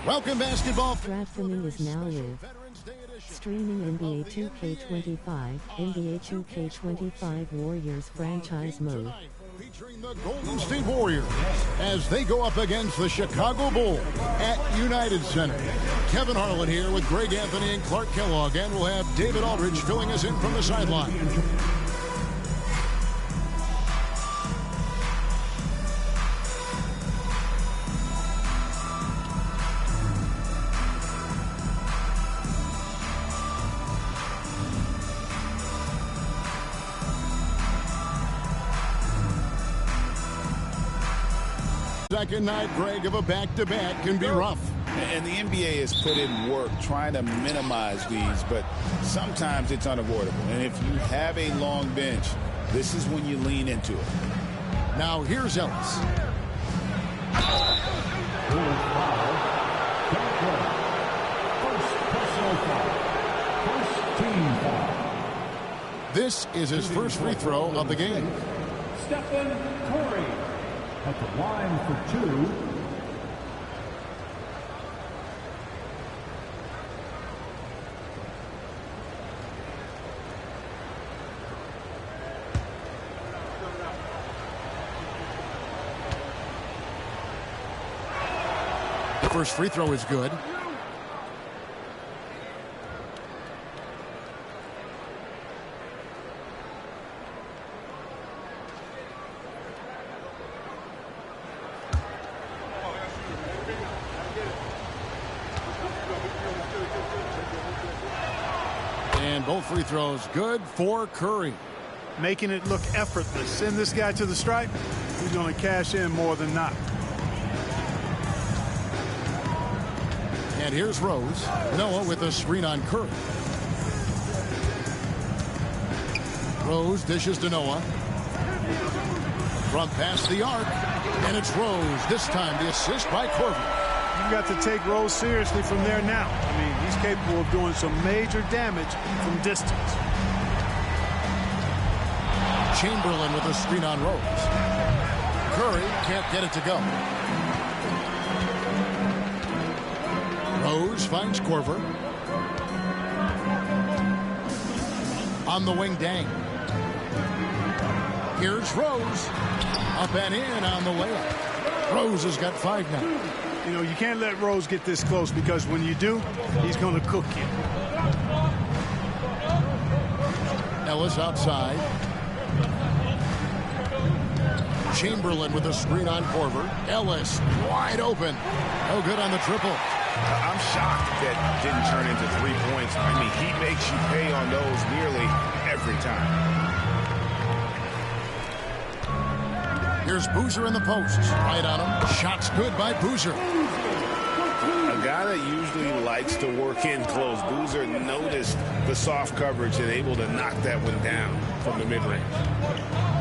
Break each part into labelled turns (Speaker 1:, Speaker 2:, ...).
Speaker 1: Welcome, basketball.
Speaker 2: Streaming is now live. Streaming NBA 2K25, NBA 2K25 Warriors franchise mode.
Speaker 1: Featuring the Golden State Warriors as they go up against the Chicago Bulls at United Center. Kevin Harlan here with Greg Anthony and Clark Kellogg, and we'll have David Aldridge filling us in from the sideline. Second night, Greg, of a back-to-back can be rough.
Speaker 3: And the NBA has put in work trying to minimize these, but sometimes it's unavoidable. And if you have a long bench, this is when you lean into it.
Speaker 1: Now here's Ellis. This is his first free throw of the game.
Speaker 4: Stephen Curry at the line for two.
Speaker 1: The first free throw is good. And both free throws good for Curry.
Speaker 5: Making it look effortless. Send this guy to the stripe. He's going to cash in more than not.
Speaker 1: And here's Rose. Noah with a screen on Curry. Rose dishes to Noah. From past the arc. And it's Rose. This time the assist by Korver.
Speaker 5: You've got to take Rose seriously from there now. I mean, he's capable of doing some major damage from distance.
Speaker 1: Chamberlain with a screen on Rose. Curry can't get it to go. Rose finds Korver. On the wing, Dang. Here's Rose. Up and in on the layup. Rose has got 5 now.
Speaker 5: You know, you can't let Rose get this close because when you do, he's going to cook you.
Speaker 1: Ellis outside. Chamberlain with a screen on Korver. Ellis wide open. No good on the triple.
Speaker 3: I'm shocked that didn't turn into 3 points. I mean, he makes you pay on those nearly every time.
Speaker 1: Here's Boozer in the post. Right on him. Shot's good by Boozer.
Speaker 3: A guy that usually likes to work in close. Boozer noticed the soft coverage and able to knock that one down from the mid-range.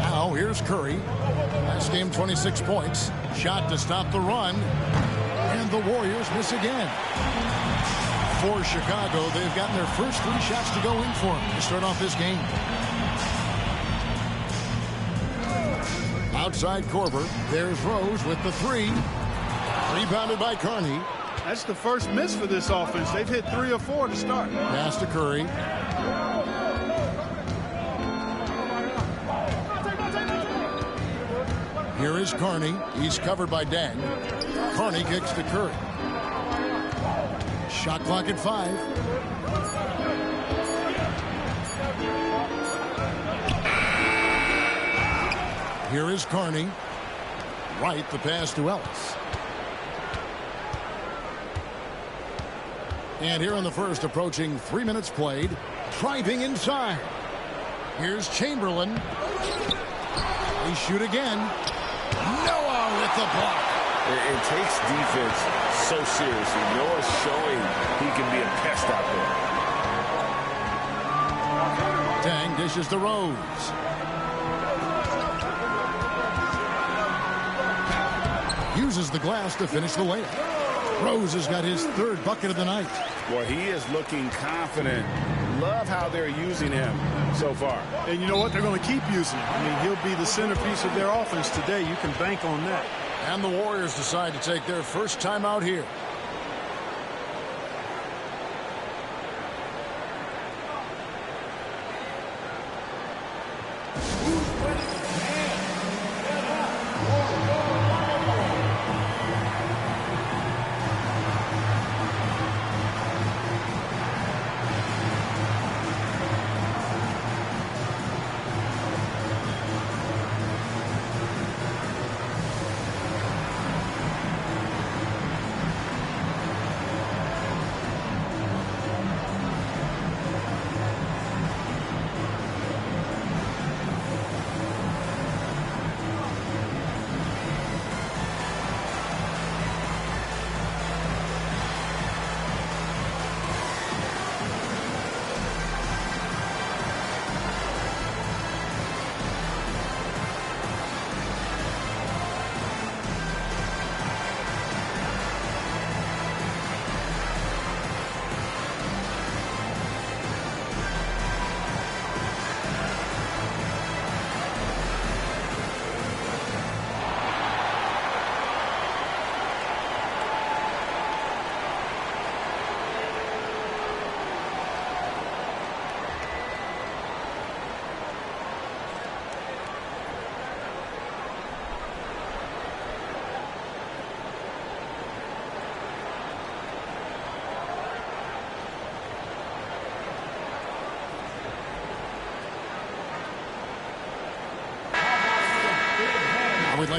Speaker 1: Now here's Curry. Last game 26 points. Shot to stop the run. And the Warriors miss again. For Chicago, they've gotten their first 3 shots to go in for them to start off this game. Outside Korver. There's Rose with the 3. Rebounded by Carney.
Speaker 5: That's the first miss for this offense. They've hit 3 or 4 to start.
Speaker 1: Pass to Curry. Here is Carney. He's covered by Dang. Carney kicks to Curry. Shot clock at 5. Here is Carney. Right, the pass to Ellis. And here in the first, approaching 3 minutes played. Driving inside. Here's Chamberlain. They shoot again. Noah with the block.
Speaker 3: It takes defense so seriously. Noah's showing he can be a pest out there.
Speaker 1: Dang dishes to Rose. Uses the glass to finish the layup. Rose has got his 3rd bucket of the night.
Speaker 3: Well, he is looking confident. Love how they're using him so far.
Speaker 5: And you know what? They're going to keep using him. I mean, he'll be the centerpiece of their offense today. You can bank on that.
Speaker 1: And the Warriors decide to take their first time out here.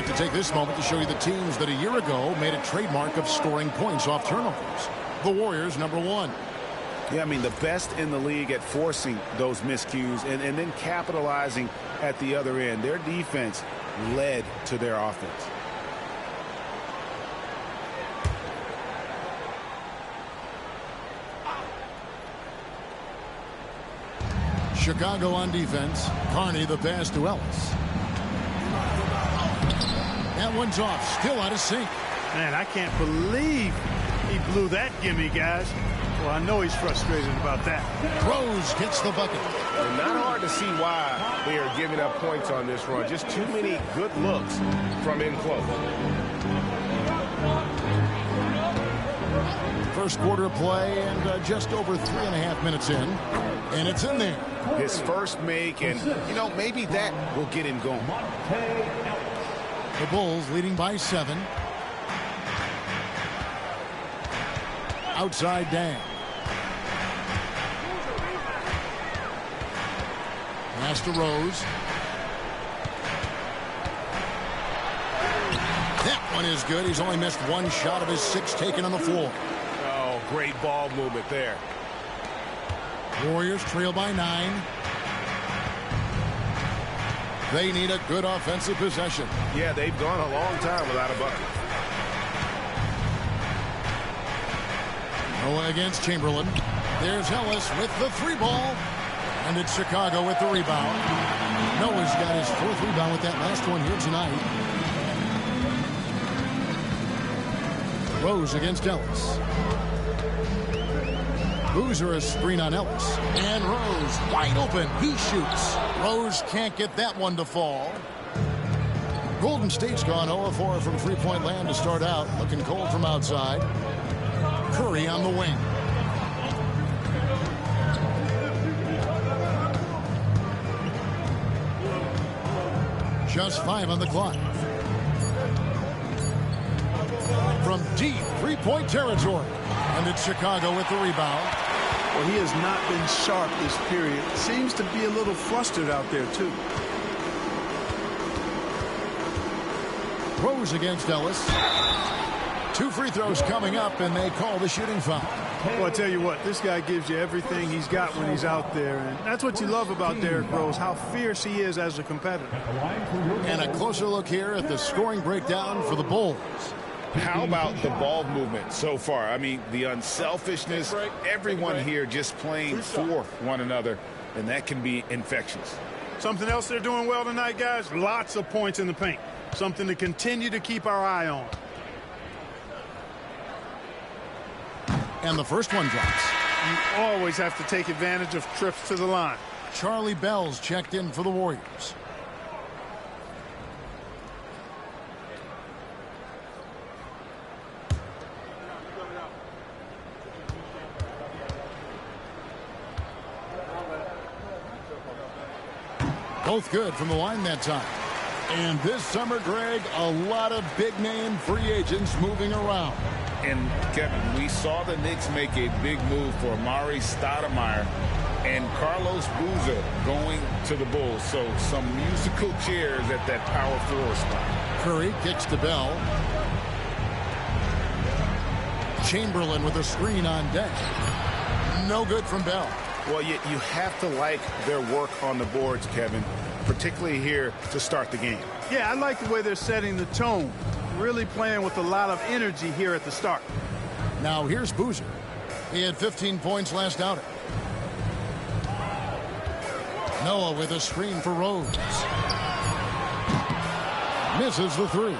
Speaker 1: like to take this moment to show you the teams that a year ago made a trademark of scoring points off turnovers. The Warriors, #1.
Speaker 3: Yeah, I mean, the best in the league at forcing those miscues and then capitalizing at the other end. Their defense led to their offense.
Speaker 1: Chicago on defense. Carney the pass to Ellis. That one's off. Still out of sync.
Speaker 5: Man, I can't believe he blew that gimme, guys. Well, I know he's frustrated about that.
Speaker 1: Rose gets the bucket.
Speaker 6: And not hard to see why they are giving up points on this run. Just too many good looks from in close.
Speaker 1: First quarter of play and just over 3.5 minutes in. And it's in there.
Speaker 3: His first make, and, you know, maybe that will get him going.
Speaker 1: The Bulls leading by 7. Outside Dang. Pass to Rose. That one is good. He's only missed one shot of his 6 taken on the floor.
Speaker 6: Oh, great ball movement there.
Speaker 1: Warriors trail by 9. They need a good offensive possession.
Speaker 6: Yeah, they've gone a long time without a bucket.
Speaker 1: Noah against Chamberlain. There's Ellis with the 3 ball. And it's Chicago with the rebound. Noah's got his 4th rebound with that last one here tonight. Rose against Ellis. Boozer a screen on Ellis. And Rose wide open. He shoots. Rose can't get that one to fall. Golden State's gone 0-4 from three-point land to start out. Looking cold from outside. Curry on the wing. Just 5 on the clock. From deep three-point territory. And it's Chicago with the rebound.
Speaker 5: Well, he has not been sharp this period. Seems to be a little flustered out there, too.
Speaker 1: Rose against Ellis. 2 free throws coming up, and they call the shooting foul.
Speaker 5: Well, I tell you what, this guy gives you everything he's got when he's out there. And that's what you love about Derrick Rose, how fierce he is as a competitor.
Speaker 1: And a closer look here at the scoring breakdown for the Bulls.
Speaker 3: How about the ball movement so far? I mean, the unselfishness, everyone here just playing for one another, and that can be infectious.
Speaker 5: Something else they're doing well tonight, guys, lots of points in the paint. Something to continue to keep our eye on.
Speaker 1: And the first one drops.
Speaker 5: You always have to take advantage of trips to the line.
Speaker 1: Charlie Bell's checked in for the Warriors. Both good from the line that time. And this summer, Greg, a lot of big-name free agents moving around.
Speaker 3: And, Kevin, we saw the Knicks make a big move for Amari Stoudemire and Carlos Boozer going to the Bulls. So some musical chairs at that power forward spot.
Speaker 1: Curry kicks to Bell. Chamberlain with a screen on deck. No good from Bell.
Speaker 3: Well, you have to like their work on the boards, Kevin, particularly here to start the game.
Speaker 5: Yeah, I like the way they're setting the tone. Really playing with a lot of energy here at the start.
Speaker 1: Now here's Boozer. He had 15 points last outing. Noah with a screen for Rose. Misses the 3.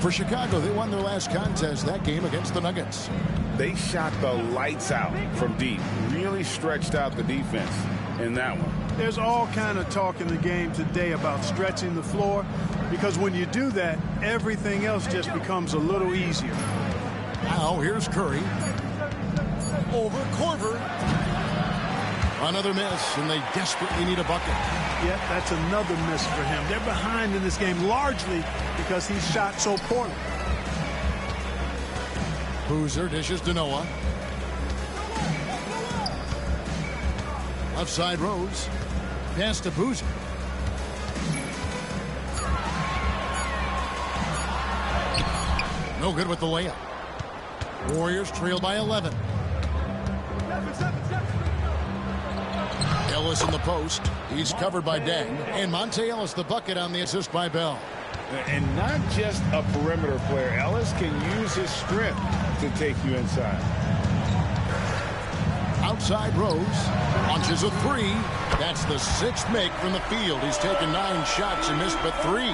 Speaker 1: For Chicago, they won their last contest that game against the Nuggets.
Speaker 3: They shot the lights out from deep. Really stretched out the defense in that one.
Speaker 5: There's all kind of talk in the game today about stretching the floor, because when you do that, everything else just becomes a little easier.
Speaker 1: Now here's Curry. Over Korver. Another miss, and they desperately need a bucket.
Speaker 5: Yeah, that's another miss for him. They're behind in this game largely because he shot so poorly.
Speaker 1: Boozer dishes to Noah. Left side Rose. Pass to Boozer. No good with the layup. Warriors trail by 11. Ellis in the post. He's covered by Deng. And Monte Ellis the bucket on the assist by Bell.
Speaker 3: And not just a perimeter player. Ellis can use his strength to take you inside.
Speaker 1: Outside Rose. Launches a three. That's the 6th make from the field. He's taken 9 shots and missed but 3.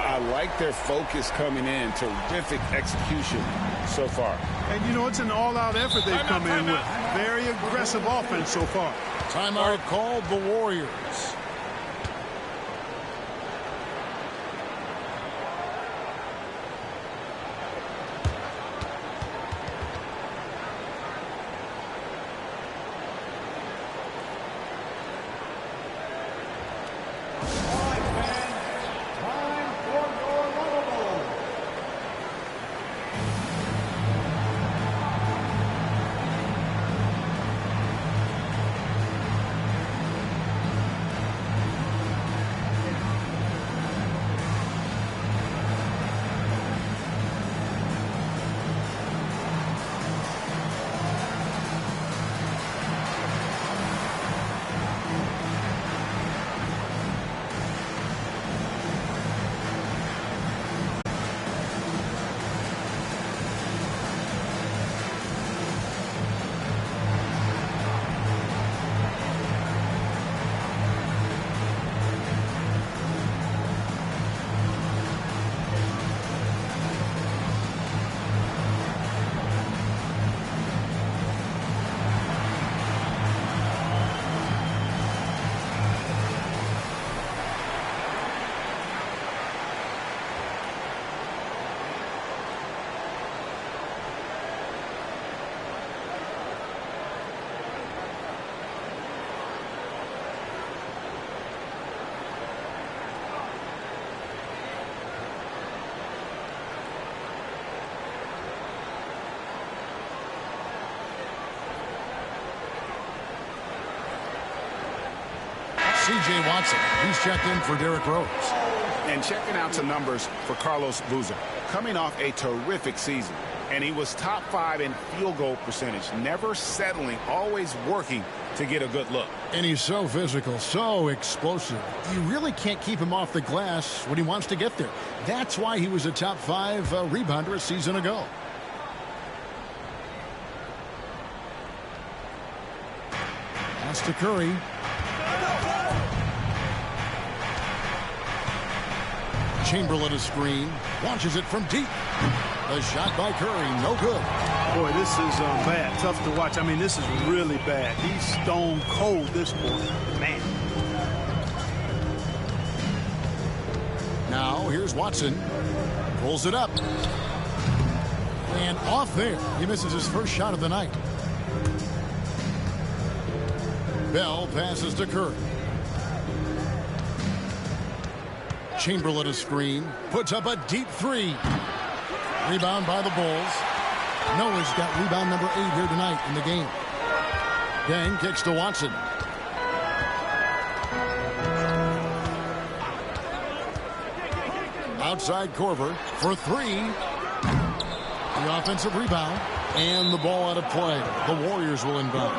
Speaker 3: I like their focus coming in. Terrific execution so far.
Speaker 5: And, you know, it's an all-out effort they've come in with. Very aggressive offense so far.
Speaker 1: Timeout called the Warriors. C.J. Watson. He's checked in for Derrick Rose.
Speaker 6: And checking out some numbers for Carlos Boozer. Coming off a terrific season. And he was top 5 in field goal percentage. Never settling, always working to get a good look.
Speaker 1: And he's so physical, so explosive. You really can't keep him off the glass when he wants to get there. That's why he was a top 5 rebounder a season ago. Pass to Curry. Chamberlain a screen. Launches it from deep. The shot by Curry. No good.
Speaker 5: Boy, this is bad. Tough to watch. I mean, this is really bad. He's stone cold this quarter. Man.
Speaker 1: Now, here's Watson. Pulls it up. And off there. He misses his first shot of the night. Bell passes to Curry. Chamberlain a screen. Puts up a deep 3. Rebound by the Bulls. Noah's got rebound number 8 here tonight in the game. Deng kicks to Watson. Outside Korver for 3. The offensive rebound. And the ball out of play. The Warriors will inbound.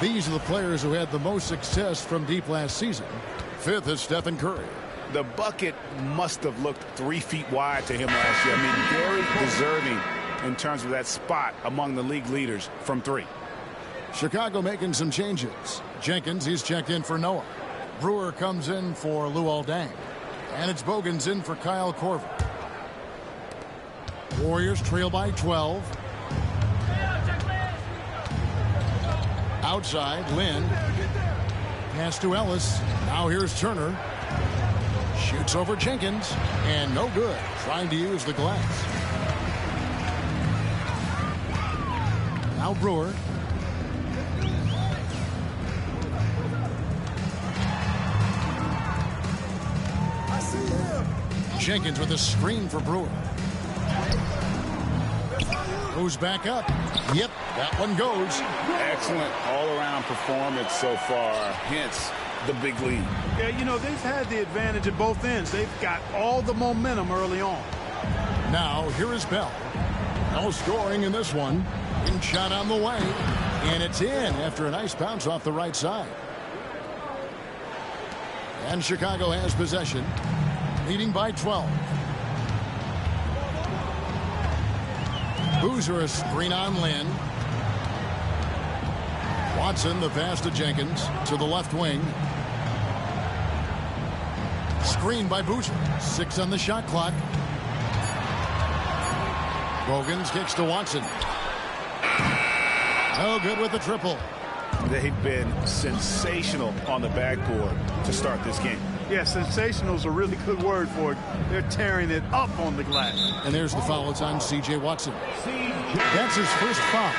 Speaker 1: These are the players who had the most success from deep last season. 5th is Stephen Curry.
Speaker 6: The bucket must have looked 3 feet wide to him last year. I mean, very deserving in terms of that spot among the league leaders from 3.
Speaker 1: Chicago making some changes. Jenkins, he's checked in for Noah. Brewer comes in for Luol Deng. And it's Bogans in for Kyle Korver. Warriors trail by 12. Outside, Lynn. Pass to Ellis. Now here's Turner. Shoots over Jenkins. And no good. Trying to use the glass. Now Brewer. Jenkins with a screen for Brewer. Goes back up. Yep, that one goes.
Speaker 3: Excellent all-around performance so far. Hence the big lead.
Speaker 5: Yeah, you know, they've had the advantage at both ends. They've got all the momentum early on.
Speaker 1: Now, here is Bell. No scoring in this one. In shot on the way. And it's in after a nice bounce off the right side. And Chicago has possession. Leading by 12. Boozer a screen on Lynn. Watson the pass to Jenkins to the left wing. Screen by Boozer. 6 on the shot clock. Bogans kicks to Watson. No good with the triple.
Speaker 6: They've been sensational on the backboard to start this game.
Speaker 5: Yeah, sensational is a really good word for it. They're tearing it up on the glass.
Speaker 1: And there's the foul. It's on C.J. Watson. That's his first foul.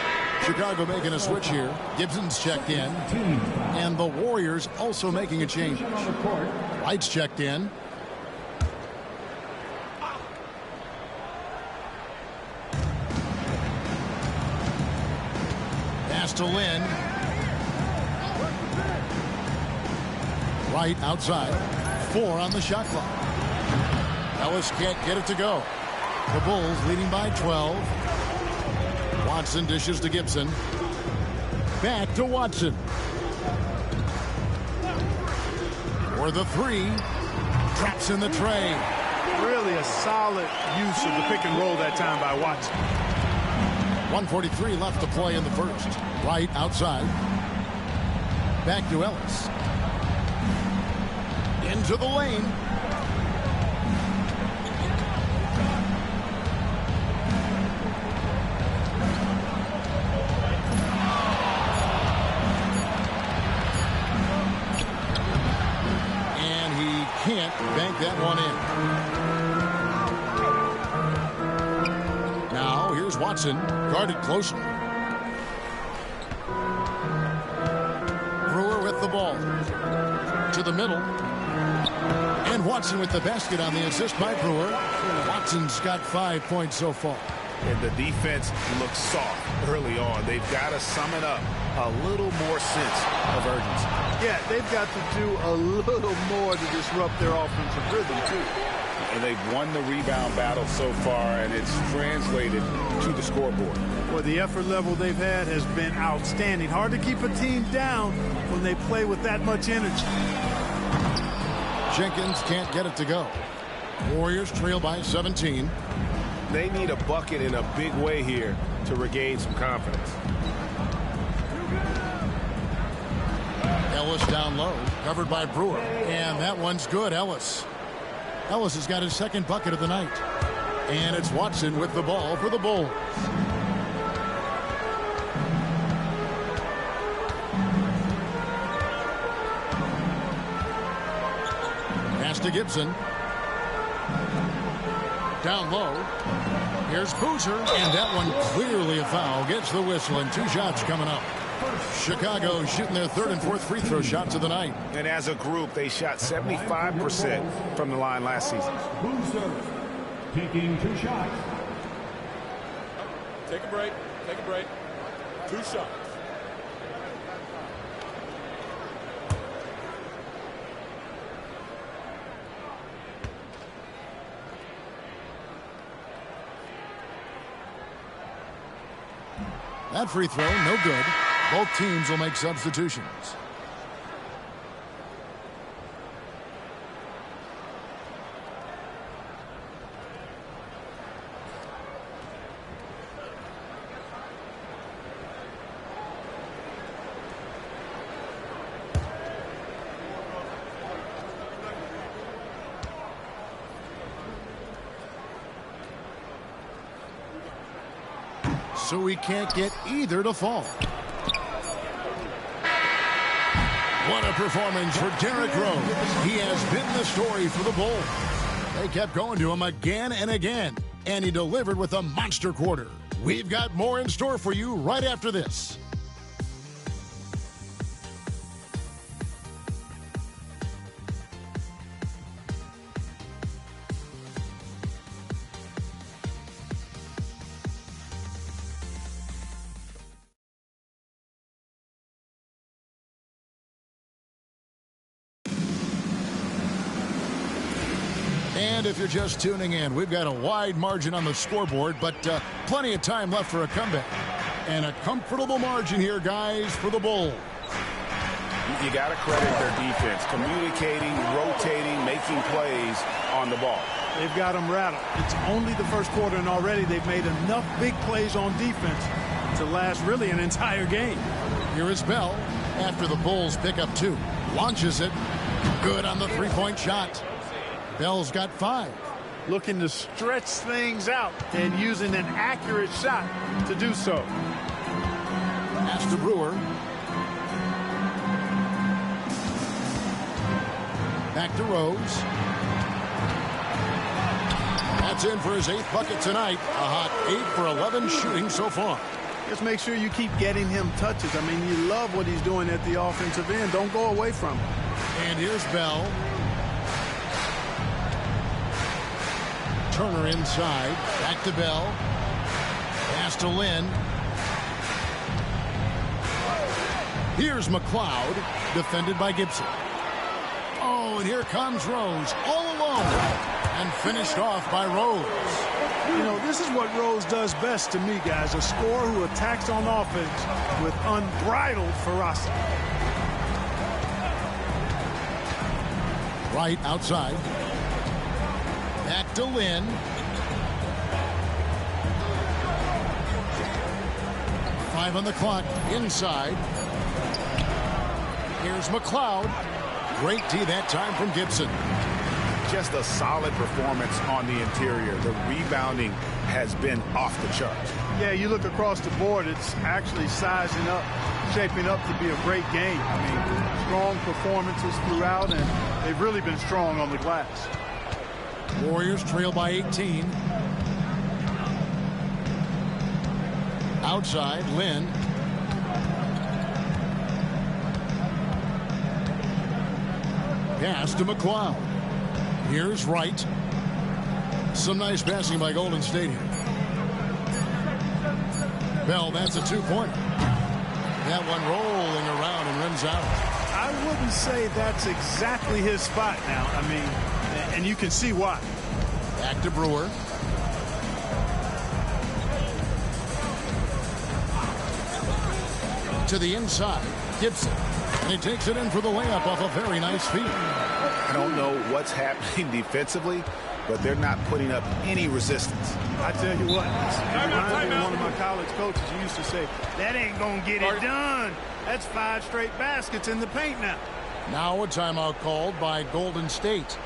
Speaker 1: Chicago making a switch here. Gibson's checked in. And the Warriors also making a change. White's checked in. Pass to Lynn. White outside. 4 on the shot clock. Ellis can't get it to go. The Bulls leading by 12. Watson dishes to Gibson. Back to Watson. For the 3. Drops in the tray.
Speaker 5: Really a solid use of the pick and roll that time by Watson.
Speaker 1: 1:43 left to play in the first. White outside. Back to Ellis. Into the lane. And he can't bank that one in. Now here's Watson, guarded closely. Brewer with the ball. To the middle. And Watson with the basket on the assist by Brewer. Watson's got 5 points so far.
Speaker 6: And the defense looks soft early on. They've got to sum it up. A little more sense of urgency.
Speaker 5: Yeah, they've got to do a little more to disrupt their offensive rhythm, too.
Speaker 3: And they've won the rebound battle so far, and it's translated to the scoreboard.
Speaker 5: Well, the effort level they've had has been outstanding. Hard to keep a team down when they play with that much energy.
Speaker 1: Jenkins can't get it to go. Warriors trail by 17.
Speaker 6: They need a bucket in a big way here to regain some confidence.
Speaker 1: Ellis down low, covered by Brewer. And that one's good, Ellis. Ellis has got his second bucket of the night. And it's Watson with the ball for the Bulls. Pass to Gibson. Down low. Here's Boozer. And that one clearly a foul. Gets the whistle and 2 shots coming up. Chicago shooting their 3rd and 4th free throw shots of the night.
Speaker 6: And as a group, they shot 75% from the line last season.
Speaker 4: Boozer taking 2 shots.
Speaker 7: Take a break. Take a break. 2 shots.
Speaker 1: That free throw, no good. Both teams will make substitutions. So he can't get either to fall. What a performance for Derrick Rose. He has been the story for the Bulls. They kept going to him again and again, and he delivered with a monster quarter. We've got more in store for you right after this. And if you're just tuning in, we've got a wide margin on the scoreboard, but plenty of time left for a comeback. And a comfortable margin here, guys, for the Bulls.
Speaker 6: You got to credit their defense, communicating, rotating, making plays on the ball.
Speaker 5: They've got them rattled. It's only the first quarter, and already they've made enough big plays on defense to last really an entire game.
Speaker 1: Here is Bell after the Bulls pick up 2. Launches it. Good on the three-point shot. Bell's got 5.
Speaker 5: Looking to stretch things out and using an accurate shot to do so.
Speaker 1: Pass to Brewer. Back to Rose. That's in for his 8th bucket tonight. A hot 8 for 11 shooting so far.
Speaker 5: Just make sure you keep getting him touches. I mean, you love what he's doing at the offensive end. Don't go away from him.
Speaker 1: And here's Bell. Turner inside. Back to Bell. Pass to Lynn. Here's McLeod. Defended by Gibson. Oh, and here comes Rose. All alone. And finished off by Rose.
Speaker 5: You know, this is what Rose does best to me, guys. A scorer who attacks on offense with unbridled ferocity.
Speaker 1: Right outside. Back to Lynn. Five on the clock. Inside. Here's McLeod. Great D that time from Gibson.
Speaker 6: Just a solid performance on the interior. The rebounding has been off the charts.
Speaker 5: Yeah, you look across the board, it's actually sizing up, shaping up to be a great game. I mean, strong performances throughout, and they've really been strong on the glass.
Speaker 1: Warriors trail by 18. Outside, Lynn. Pass to McLeod. Here's Wright. Some nice passing by Golden State here. Bell, that's a 2-pointer. That one rolling around and rims out.
Speaker 5: I wouldn't say that's exactly his spot now. I mean, and you can see why.
Speaker 1: Back to Brewer. To the inside, Gibson. And he takes it in for the layup off a very nice feed.
Speaker 6: I don't know what's happening defensively, but they're not putting up any resistance.
Speaker 5: I tell you what, it reminds me of one of my college coaches who used to say, that ain't going to get it done. That's 5 straight baskets in the paint now.
Speaker 1: Now a timeout called by Golden State.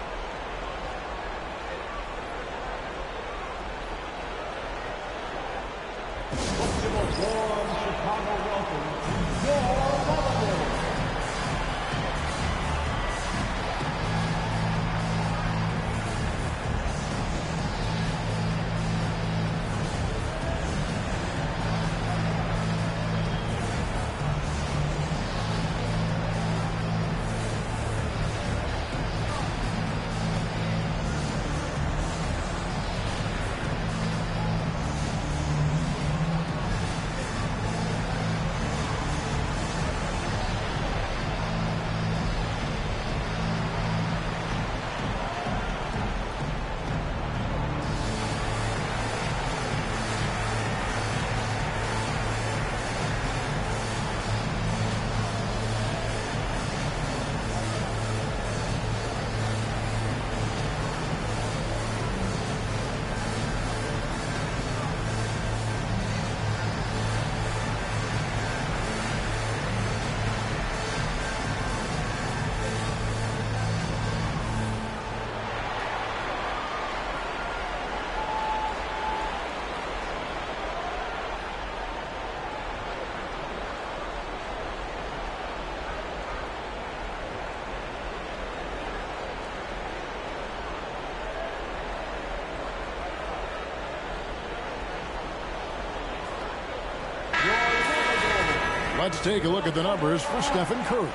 Speaker 1: Let's take a look at the numbers for Stephen Curry.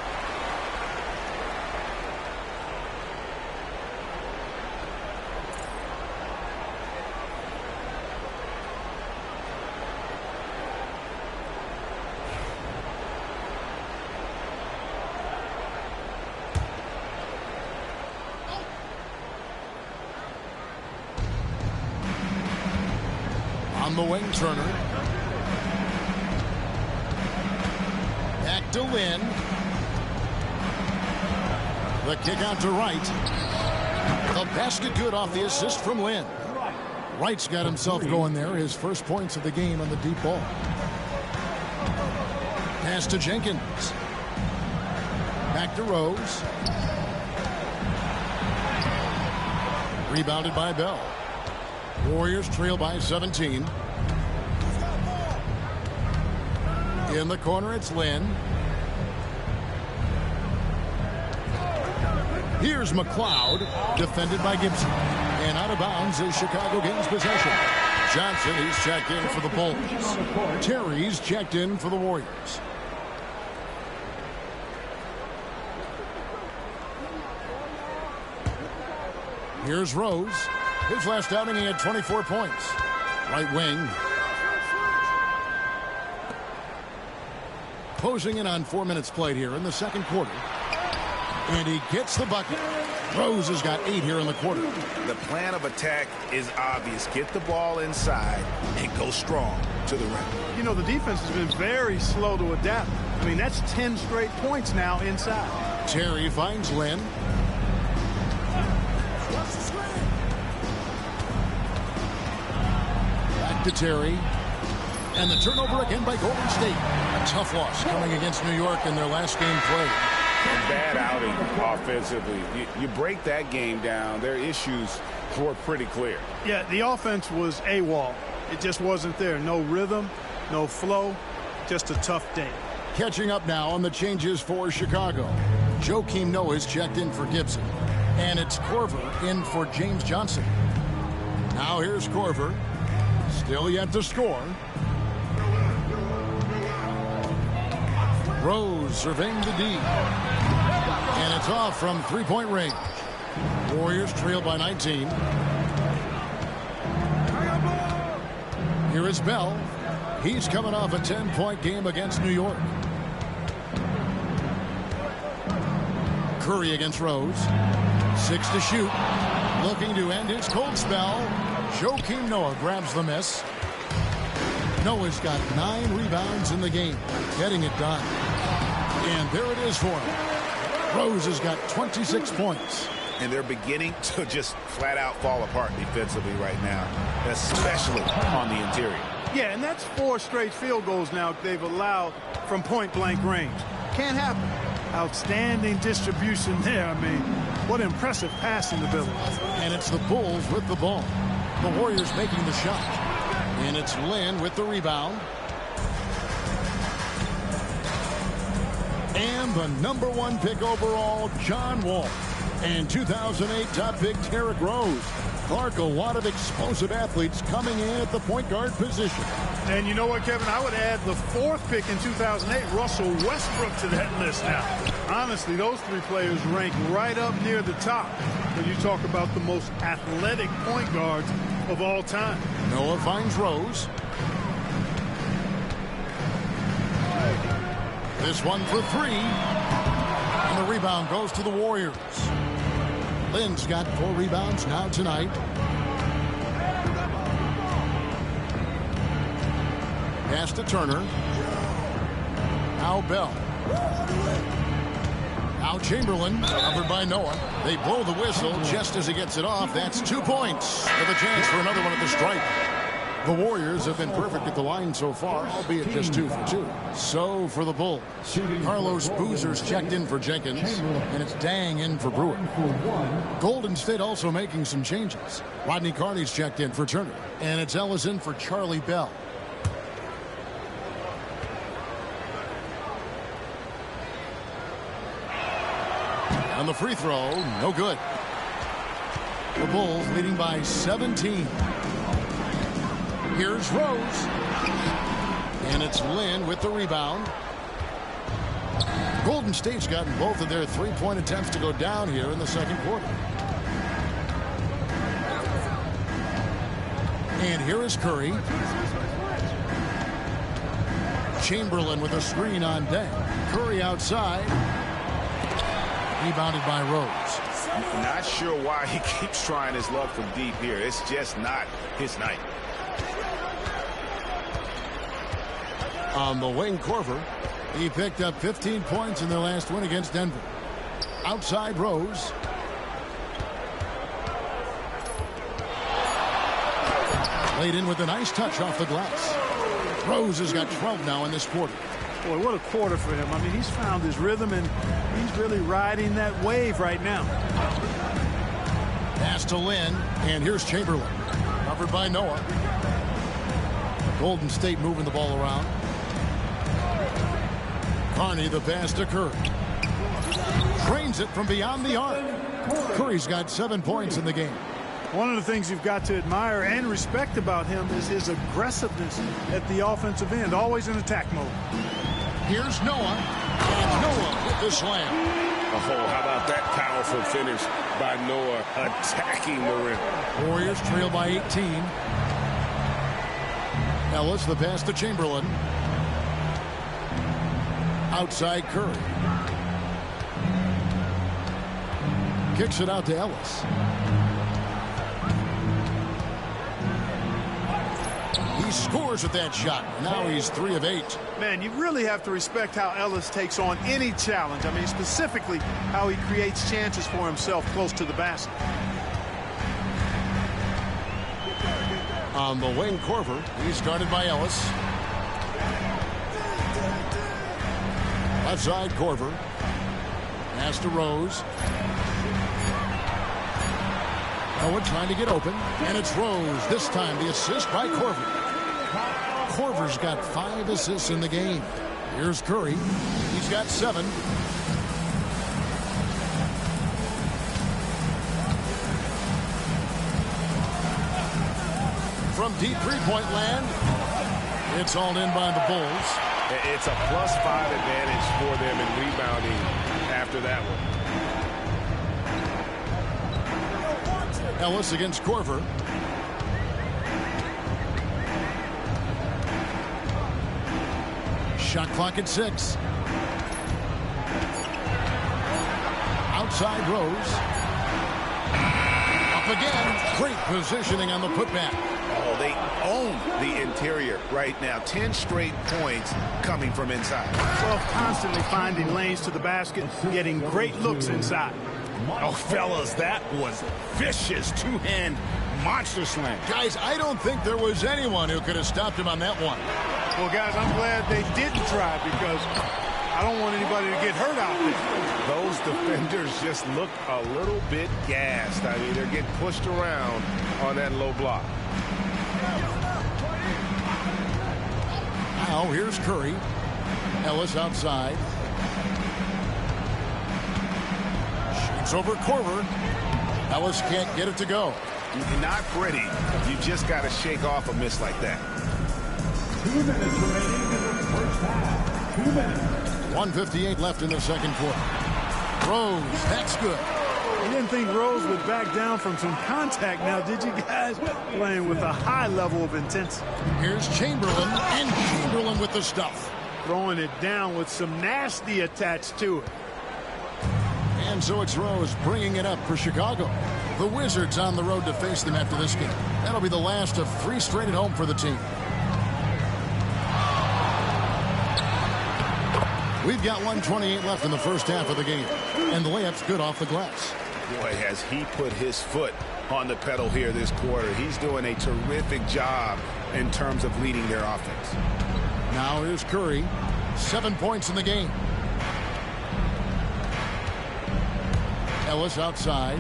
Speaker 1: On the wing, Turner. Back to Lynn. The kick out to Wright. The basket good off the assist from Lynn. Wright's got himself going there. His first points of the game on the deep ball. Pass to Jenkins. Back to Rose. Rebounded by Bell. Warriors trail by 17. In the corner, it's Lynn. Here's McLeod, defended by Gibson. And out of bounds as Chicago gains possession. Johnson, he's checked in for the Bulls. Terry's checked in for the Warriors. Here's Rose. His last outing, he had 24 points. Right wing. Closing in on 4 minutes played here in the second quarter. And he gets the bucket. Rose has got 8 here in the quarter.
Speaker 6: The plan of attack is obvious. Get the ball inside and go strong to the rim.
Speaker 5: You know, the defense has been very slow to adapt. I mean, that's 10 straight points now inside.
Speaker 1: Terry finds Lynn. Back to Terry. And the turnover again by Golden State. A tough loss coming against New York in their last game played.
Speaker 3: A bad outing offensively. You break that game down, their issues were pretty clear.
Speaker 5: Yeah, the offense was AWOL. It just wasn't there. No rhythm, no flow, just a tough day.
Speaker 1: Catching up now on the changes for Chicago. Joakim Noah is checked in for Gibson. And it's Korver in for James Johnson. Now here's Korver. Still yet to score. Rose surveying the D. And it's off from three-point range. Warriors trail by 19. Here is Bell. He's coming off a 10-point game against New York. Curry against Rose. 6 to shoot. Looking to end his cold spell. Joakim Noah grabs the miss. Noah's got 9 rebounds in the game. Getting it done. And there it is for him. Rose has got 26 points.
Speaker 6: And they're beginning to just flat out fall apart defensively right now, especially on the interior.
Speaker 5: Yeah, and that's 4 straight field goals now they've allowed from point-blank range. Can't happen. Outstanding distribution there. I mean, what impressive passing ability.
Speaker 1: And it's the Bulls with the ball. The Warriors making the shot. And it's Lynn with the rebound. And the #1 pick overall, John Wall. And 2008 top pick, Derrick Rose. Clark, a lot of explosive athletes coming in at the point guard position.
Speaker 5: And you know what, Kevin? I would add the 4th pick in 2008, Russell Westbrook, to that list now. Honestly, those 3 players rank right up near the top when you talk about the most athletic point guards of all time.
Speaker 1: Noah finds Rose. This one for 3. And the rebound goes to the Warriors. Lynn's got 4 rebounds now tonight. Pass to Turner. Now Bell. Now Chamberlain, covered by Noah. They blow the whistle just as he gets it off. That's 2 points with a chance for another one at the stripe. The Warriors have been perfect at the line so far, albeit just 2 for 2. So for the Bulls, Carlos Boozer's checked in for Jenkins, and it's Dang in for Brewer. Golden State also making some changes. Rodney Carney's checked in for Turner, and it's Ellis in for Charlie Bell. On the free throw, no good. The Bulls leading by 17. Here's Rose. And it's Lynn with the rebound. Golden State's gotten both of their 3-point attempts to go down here in the second quarter. And here is Curry. Chamberlain with a screen on Deng. Curry outside. Rebounded by Rose.
Speaker 6: Not sure why he keeps trying his luck from deep here. It's just not his night.
Speaker 1: On the wing, Korver. He picked up 15 points in their last win against Denver. Outside Rose. Laid in with a nice touch off the glass. Rose has got 12 now in this quarter.
Speaker 5: Boy, what a quarter for him. I mean, he's found his rhythm, and he's really riding that wave right now.
Speaker 1: Pass to Lynn, and here's Chamberlain. Covered by Noah. Golden State moving the ball around. Carney, the pass to Curry. Drains it from beyond the arc. Curry's got 7 points in the game.
Speaker 5: One of the things you've got to admire and respect about him is his aggressiveness at the offensive end, always in attack mode.
Speaker 1: Here's Noah, and Noah with the slam.
Speaker 3: Oh, how about that powerful finish by Noah attacking the rim.
Speaker 1: Warriors trail by 18. Ellis, the pass to Chamberlain. Outside Curry. Kicks it out to Ellis. He scores with that shot. Now he's 3 of 8.
Speaker 5: Man, you really have to respect how Ellis takes on any challenge. I mean, specifically how he creates chances for himself close to the basket.
Speaker 1: On the wing, Korver. He's guarded by Ellis. Left side, Korver. Pass to Rose. Noah trying to get open, and it's Rose. This time the assist by Korver. Korver's got 5 assists in the game. Here's Curry. He's got 7. From deep three-point land, it's all in by the Bulls.
Speaker 3: It's a +5 advantage for them in rebounding after that one.
Speaker 1: Ellis against Korver. Shot clock at 6. Outside Rose. Up again. Great positioning on the putback.
Speaker 6: Oh, they own the interior right now. 10 straight points coming from inside.
Speaker 5: Well, constantly finding lanes to the basket, getting great looks inside.
Speaker 6: Oh, fellas, that was vicious two-hand monster slam.
Speaker 1: Guys, I don't think there was anyone who could have stopped him on that one.
Speaker 5: Well, guys, I'm glad they didn't try because I don't want anybody to get hurt out there.
Speaker 3: Those defenders just look a little bit gassed. I mean, they're getting pushed around on that low block.
Speaker 1: Now, here's Curry. Ellis outside. Shoots over Korver. Ellis can't get it to go.
Speaker 6: Not pretty. You just got to shake off a miss like that.
Speaker 4: 2 minutes remaining in the first half. 2 minutes.
Speaker 1: 1:58 left in the second quarter. Rose, that's good.
Speaker 5: You didn't think Rose would back down from some contact now, did you guys? Playing with a high level of intensity.
Speaker 1: Here's Chamberlain, and Chamberlain with the stuff.
Speaker 5: Throwing it down with some nasty attached to it.
Speaker 1: And so it's Rose bringing it up for Chicago. The Wizards on the road to face them after this game. That'll be the last of 3 straight at home for the team. We've got 1:28 left in the first half of the game. And the layup's good off the glass.
Speaker 6: Boy, has he put his foot on the pedal here this quarter. He's doing a terrific job in terms of leading their offense.
Speaker 1: Now here's Curry. 7 points in the game. Ellis outside.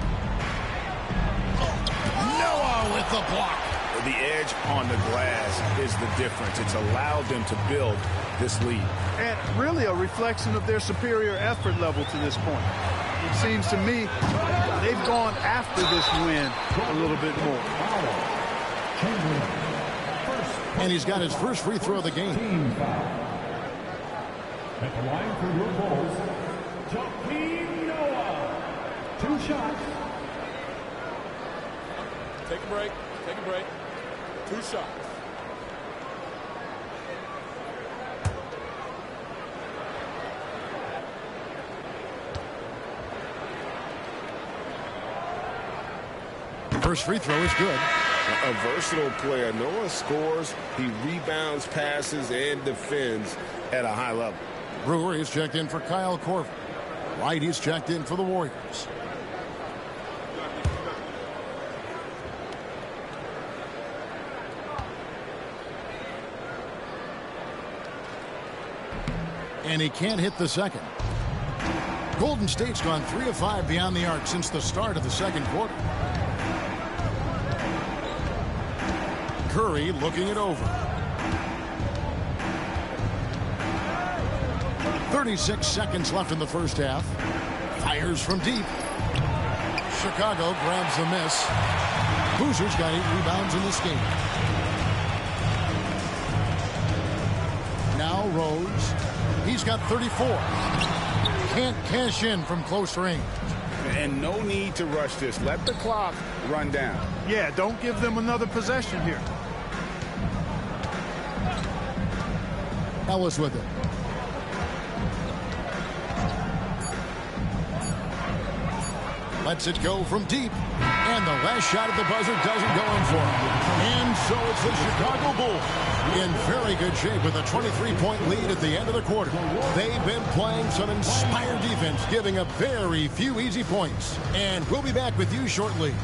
Speaker 1: Noah with the block.
Speaker 6: The edge on the glass is the difference. It's allowed them to build this lead.
Speaker 5: And really a reflection of their superior effort level to this point. It seems to me they've gone after this win a little bit more.
Speaker 1: And he's got his first free throw of the game.
Speaker 4: At the line for your Bulls, Joakim Noah. 2 shots.
Speaker 7: Take a break. Take a break. 2 shots.
Speaker 1: First free throw is good.
Speaker 8: A versatile player. Noah scores, he rebounds, passes, and defends at a high level.
Speaker 1: Brewer is checked in for Kyle Korver. White is checked in for the Warriors. And he can't hit the second. Golden State's gone 3 of 5 beyond the arc since the start of the second quarter. Curry looking it over. 36 seconds left in the first half. Fires from deep. Chicago grabs the miss. Boozer's got 8 rebounds in this game. Now Rose. He's got 34. Can't cash in from close range.
Speaker 6: And no need to rush this. Let the clock run down.
Speaker 5: Yeah, don't give them another possession here.
Speaker 1: Ellis with it. Lets it go from deep. And the last shot at the buzzer doesn't go in for him. And so it's the Chicago Bulls in very good shape with a 23-point lead at the end of the quarter. They've been playing some inspired defense, giving up very few easy points. And we'll be back with you shortly.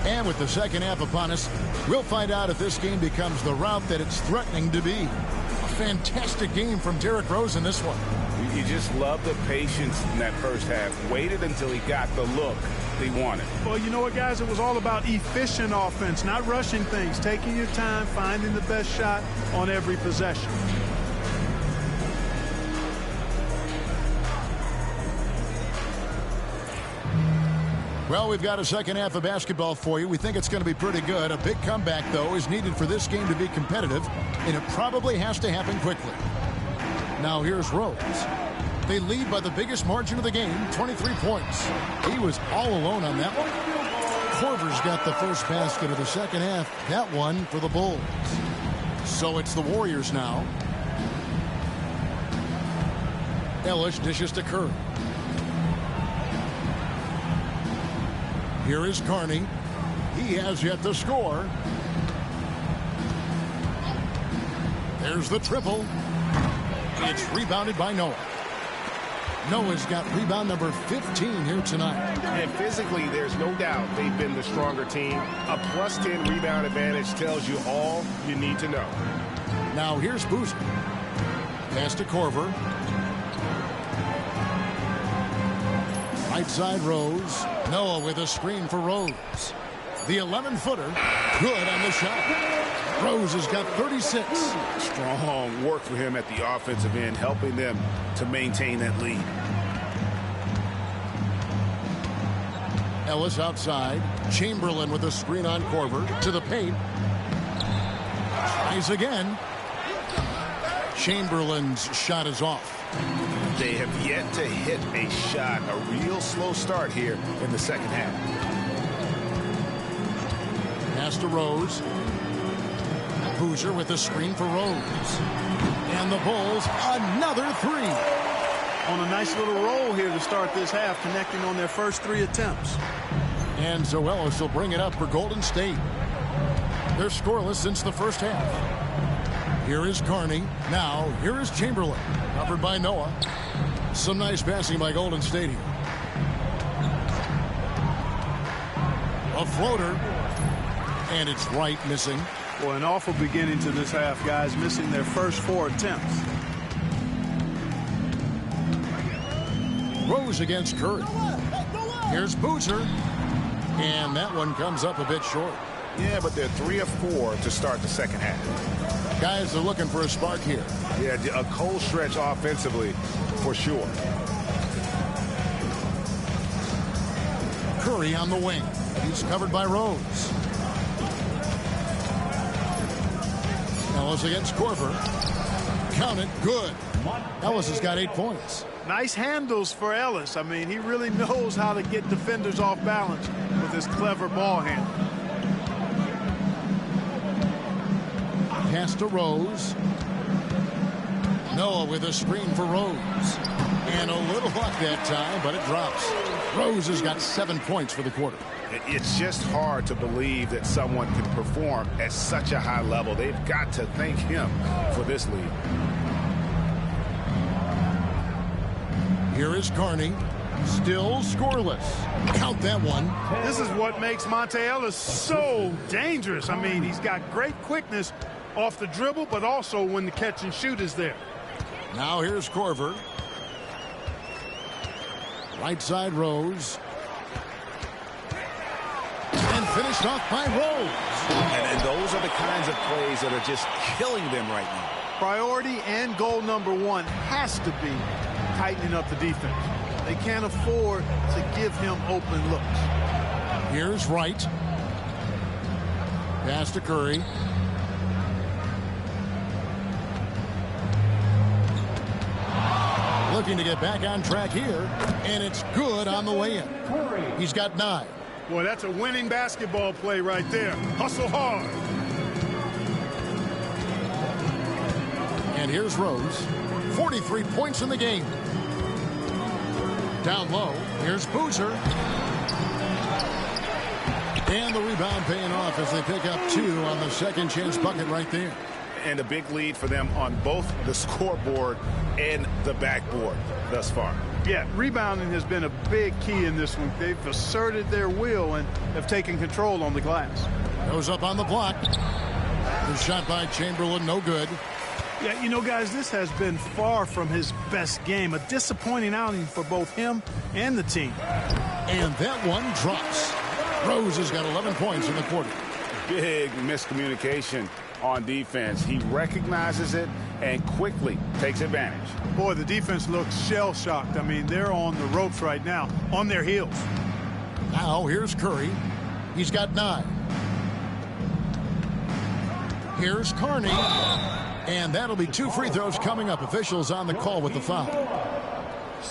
Speaker 1: And with the second half upon us, we'll find out if this game becomes the rout that it's threatening to be. A fantastic game from Derrick Rose in this one.
Speaker 6: You just love the patience in that first half. Waited until he got the look he wanted.
Speaker 5: Well, you know what, guys? It was all about efficient offense, not rushing things, taking your time, finding the best shot on every possession.
Speaker 1: Well, we've got a second half of basketball for you. We think it's going to be pretty good. A big comeback, though, is needed for this game to be competitive, and it probably has to happen quickly. Now here's Rose. They lead by the biggest margin of the game, 23 points. He was all alone on that one. Korver's got the first basket of the second half. That one for the Bulls. So it's the Warriors now. Ellis dishes to Curry. Here is Carney. He has yet to score. There's the triple. It's rebounded by Noah. Noah's got rebound number 15 here tonight.
Speaker 8: And physically, there's no doubt they've been the stronger team. A +10 rebound advantage tells you all you need to know.
Speaker 1: Now here's Boozer. Pass to Korver. Right side Rose. Noah with a screen for Rose. The 11-footer. Good on the shot. Rose has got 36.
Speaker 6: Strong work for him at the offensive end, helping them to maintain that lead.
Speaker 1: Ellis outside. Chamberlain with a screen on Korver. To the paint. Tries again. Chamberlain's shot is off.
Speaker 6: They have yet to hit a shot. A real slow start here in the second half.
Speaker 1: Pass to Rose. Boozer with a screen for Rose. And the Bulls, another three.
Speaker 5: On a nice little roll here to start this half, connecting on their first 3 attempts.
Speaker 1: And Zoelos will bring it up for Golden State. They're scoreless since the first half. Here is Carney. Now, here is Chamberlain. Covered by Noah. Some nice passing by Golden State here. A floater. And it's right missing.
Speaker 5: Well, an awful beginning to this half, guys, missing their first 4 attempts.
Speaker 1: Rose against Curry. Here's Boozer. And that one comes up a bit short.
Speaker 6: Yeah, but they're 3 of 4 to start the second half.
Speaker 1: Guys are looking for a spark here.
Speaker 6: Yeah, a cold stretch offensively for sure.
Speaker 1: Curry on the wing. He's covered by Rose. Ellis against Korver. Count it. Good. Ellis has got 8 points.
Speaker 5: Nice handles for Ellis. I mean, he really knows how to get defenders off balance with his clever ball handle.
Speaker 1: Pass to Rose. Noah with a screen for Rose. And a little luck that time, but it drops. Rose has got 7 points for the quarter.
Speaker 6: It's just hard to believe that someone can perform at such a high level. They've got to thank him for this lead.
Speaker 1: Here is Carney. Still scoreless. Count that one.
Speaker 5: This is what makes Monta Ellis so dangerous. I mean, he's got great quickness off the dribble, but also when the catch and shoot is there.
Speaker 1: Now here's Korver. Right side Rose. And finished off by Rose.
Speaker 6: And those are the kinds of plays that are just killing them right now.
Speaker 5: Priority and goal number one has to be tightening up the defense. They can't afford to give him open looks.
Speaker 1: Here's Wright. Pass to Curry. Looking to get back on track here, and it's good on the way in. He's got 9.
Speaker 5: Boy, that's a winning basketball play right there. Hustle hard.
Speaker 1: And here's Rose. 43 points in the game. Down low, here's Boozer. And the rebound paying off as they pick up 2 on the second chance bucket right there.
Speaker 6: And a big lead for them on both the scoreboard and the backboard thus far.
Speaker 5: Yeah, rebounding has been a big key in this one. They've asserted their will and have taken control on the glass.
Speaker 1: Goes up on the block. The shot by Chamberlain, no good.
Speaker 5: Yeah, you know, guys, this has been far from his best game. A disappointing outing for both him and the team.
Speaker 1: And that one drops. Rose has got 11 points in the quarter.
Speaker 6: Big miscommunication on defense. He recognizes it and quickly takes advantage.
Speaker 5: Boy, the defense looks shell-shocked. I mean, they're on the ropes right now, on their heels.
Speaker 1: Now here's Curry. He's got 9. Here's Carney. And that'll be 2 free throws coming up. Officials on the call with the foul.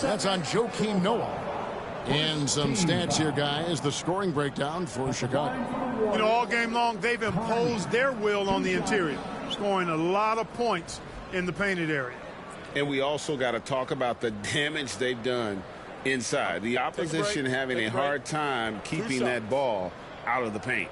Speaker 1: That's on Joakim Noah. And some stats here, guys. The scoring breakdown for Chicago.
Speaker 5: You know, all game long, they've imposed their will on the interior, scoring a lot of points in the painted area.
Speaker 3: And we also got to talk about the damage they've done inside. The opposition having a hard time keeping that ball out of the paint.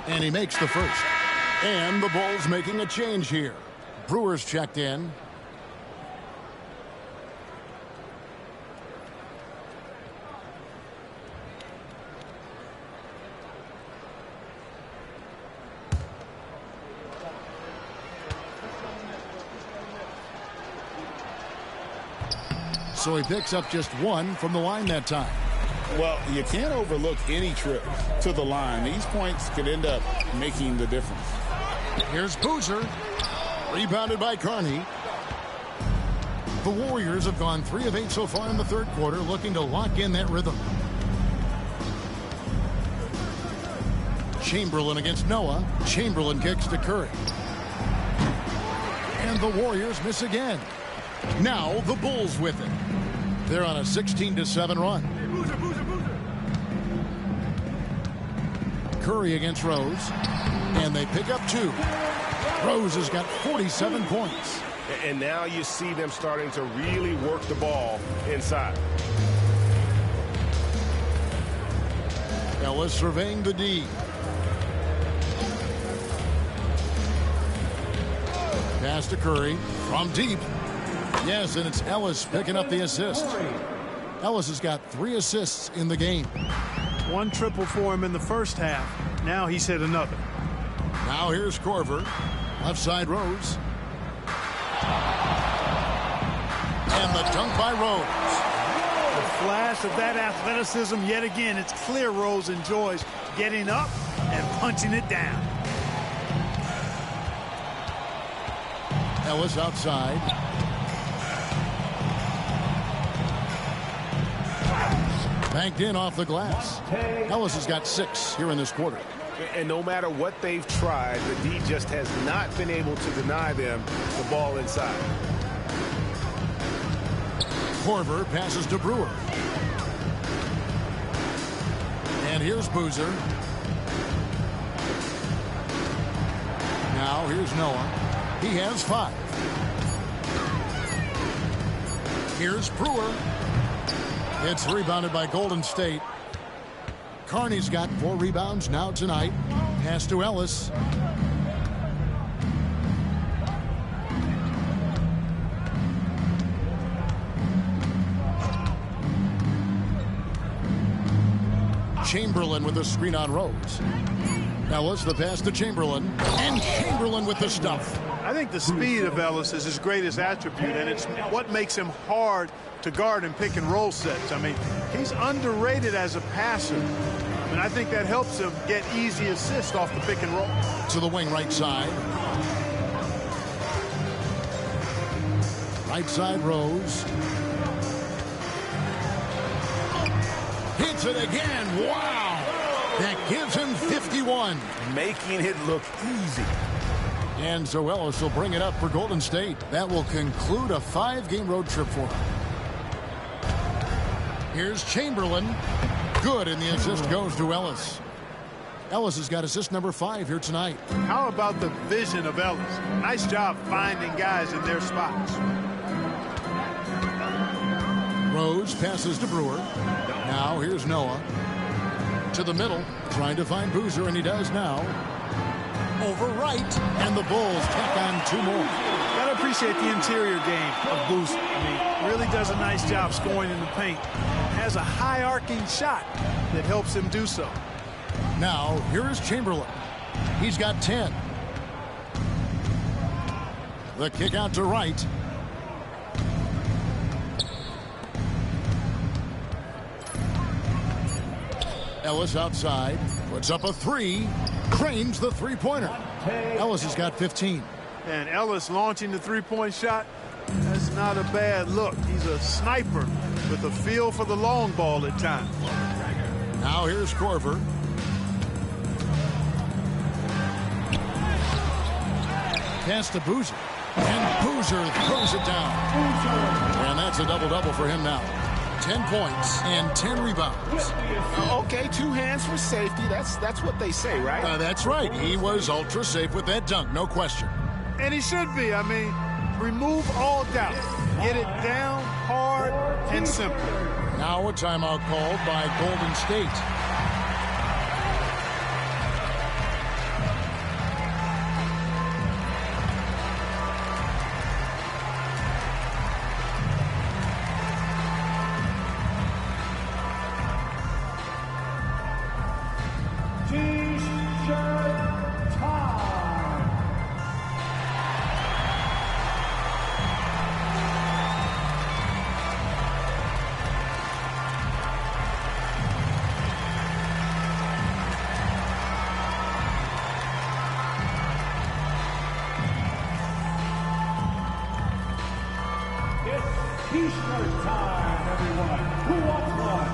Speaker 1: And he makes the first. And the Bulls making a change here. Brewers checked in. So he picks up just 1 from the line that time.
Speaker 3: Well, you can't overlook any trip to the line. These points could end up making the difference.
Speaker 1: Here's Boozer. Rebounded by Carney. The Warriors have gone 3 of 8 so far in the third quarter, looking to lock in that rhythm. Chamberlain against Noah. Chamberlain kicks to Curry. And the Warriors miss again. Now the Bulls with it. They're on a 16-7 run. Curry against Rose. And they pick up 2. Rose has got 47 points.
Speaker 8: And now you see them starting to really work the ball inside.
Speaker 1: Ellis surveying the D. Pass to Curry from deep. Yes, and it's Ellis picking up the assist. Ellis has got 3 assists in the game.
Speaker 5: 1 triple for him in the first half. Now he's hit another.
Speaker 1: Now here's Korver. Left side Rose. And the dunk by Rose.
Speaker 5: The flash of that athleticism yet again. It's clear Rose enjoys getting up and punching it down.
Speaker 1: Ellis outside. Banked in off the glass. Ellis has got 6 here in this quarter.
Speaker 8: And no matter what they've tried, the D just has not been able to deny them the ball inside.
Speaker 1: Korver passes to Brewer. And here's Boozer. Now here's Noah. He has 5. Here's Brewer. It's rebounded by Golden State. Carney's got 4 rebounds now tonight. Pass to Ellis. Chamberlain with the screen on Rose. Ellis, the pass to Chamberlain. And Chamberlain with the stuff.
Speaker 5: I think the speed of Ellis is his greatest attribute, and it's what makes him hard to guard in pick and roll sets. I mean, he's underrated as a passer. I mean, I think that helps him get easy assists off the pick and roll.
Speaker 1: To the wing right side. Right side Rose. Hits it again. Wow. That gives him 51.
Speaker 6: Making it look easy.
Speaker 1: And so Ellis will bring it up for Golden State. That will conclude a 5-game road trip for him. Here's Chamberlain. Good, and the assist goes to Ellis. Ellis has got assist number 5 here tonight.
Speaker 5: How about the vision of Ellis? Nice job finding guys in their spots.
Speaker 1: Rose passes to Brewer. Now here's Noah. To the middle, trying to find Boozer, and he does now. Over right, and the Bulls tack on 2 more.
Speaker 5: Gotta appreciate the interior game of Boozer. I mean, really does a nice job scoring in the paint. Has a high arcing shot that helps him do so.
Speaker 1: Now, here is Chamberlain. He's got 10. The kick out to right. Ellis outside. Puts up a 3. Cranes the three-pointer. Ellis has got 15.
Speaker 5: And Ellis launching the three-point shot. That's not a bad look. He's a sniper with a feel for the long ball at times.
Speaker 1: Now here's Korver. Pass to Boozer. And Boozer throws it down. And that's a double-double for him now. 10 points and 10 rebounds.
Speaker 6: Okay, 2 hands for safety. That's what they say, right?
Speaker 1: That's right. He was ultra safe with that dunk, no question.
Speaker 5: And he should be. I mean, remove all doubt. Get it down, hard, and simple.
Speaker 1: Now a timeout called by Golden State.
Speaker 4: T-shirt time, everyone. Who wants one?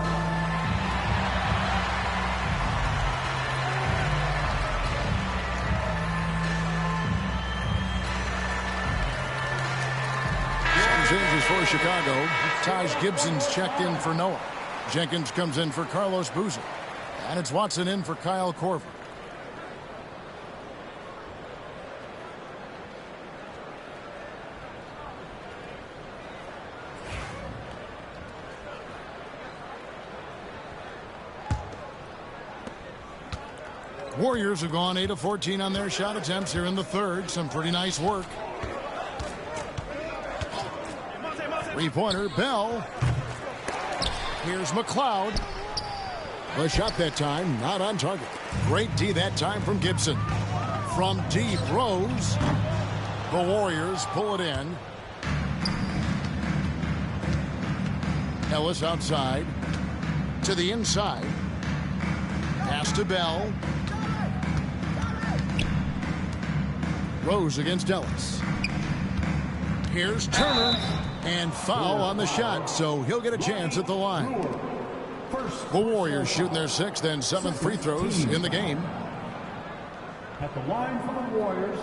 Speaker 1: Some changes for Chicago. Taj Gibson's checked in for Noah. Jenkins comes in for Carlos Boozer. And it's Watson in for Kyle Korver. Warriors have gone 8 of 14 on their shot attempts here in the third. Some pretty nice work. Three-pointer, Bell. Here's McLeod. The shot that time, not on target. Great D that time from Gibson. From deep, Rose. The Warriors pull it in. Ellis outside. To the inside. Pass to Bell. Rose against Ellis. Here's Turner. And foul on the shot, so he'll get a chance at the line. The Warriors shooting their 6th and 7th free throws in the game.
Speaker 4: At the line for the Warriors,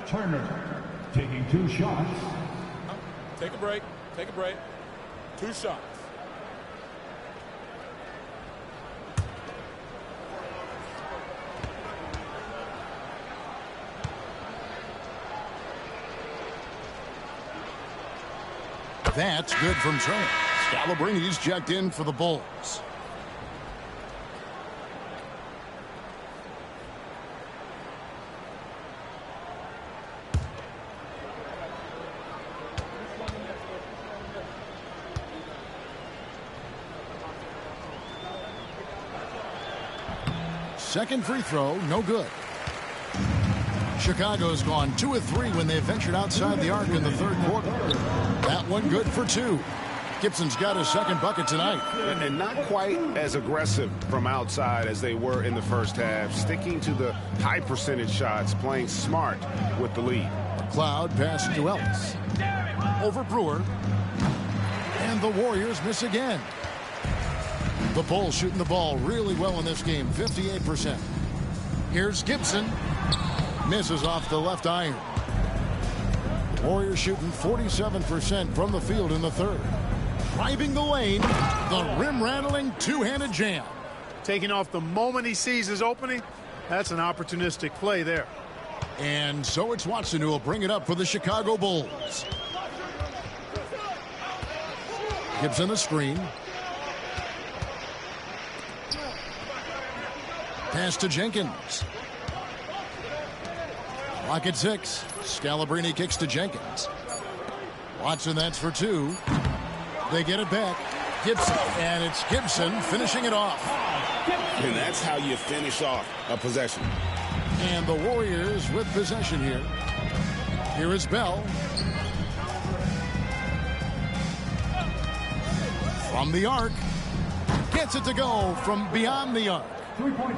Speaker 4: Turner taking 2 shots.
Speaker 7: Take a break. Take a break. 2 shots.
Speaker 1: That's good from Turner. Scalabrini's checked in for the Bulls. Second free throw, no good. Chicago's gone 2 of 3 when they ventured outside the arc in the third quarter. That one good for 2. Gibson's got his second bucket tonight.
Speaker 6: And not quite as aggressive from outside as they were in the first half. Sticking to the high percentage shots, playing smart with the lead.
Speaker 1: Cloud pass to Ellis. Over Brewer. And the Warriors miss again. The Bulls shooting the ball really well in this game, 58%. Here's Gibson. Misses off the left iron. Warriors shooting 47% from the field in the third. Driving the lane, the rim-rattling two-handed jam.
Speaker 5: Taking off the moment he sees his opening, that's an opportunistic play there.
Speaker 1: And so it's Watson who will bring it up for the Chicago Bulls. Gibson the screen. Pass to Jenkins. Clock at 6. Scalabrini kicks to Jenkins. Watson, that's for 2. They get it back. Gibson, and it's Gibson finishing it off.
Speaker 6: And that's how you finish off a possession.
Speaker 1: And the Warriors with possession here. Here is Bell. From the arc. Gets it to go from beyond the arc.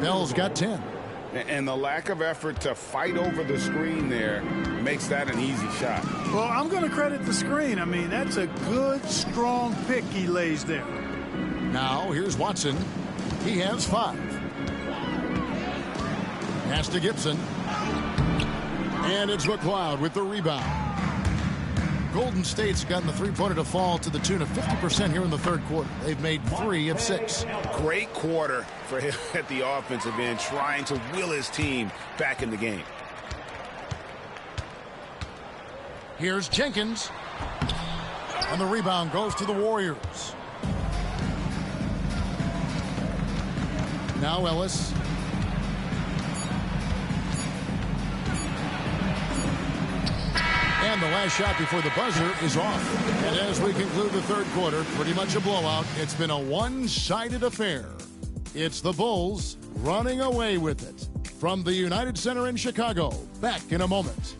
Speaker 1: Bell's got 10.
Speaker 6: And the lack of effort to fight over the screen there makes that an easy shot.
Speaker 5: Well, I'm going to credit the screen. I mean, that's a good, strong pick he lays there.
Speaker 1: Now, here's Watson. He has 5. Pass to Gibson. And it's McLeod with the rebound. Golden State's gotten the three-pointer to fall to the tune of 50% here in the third quarter. They've made 3 of 6.
Speaker 6: Great quarter for him at the offensive end, trying to will his team back in the game.
Speaker 1: Here's Jenkins. And the rebound goes to the Warriors. Now Ellis. And the last shot before the buzzer is off. And as we conclude the third quarter, pretty much a blowout. It's been a one-sided affair. It's the Bulls running away with it. From the United Center in Chicago, back in a moment.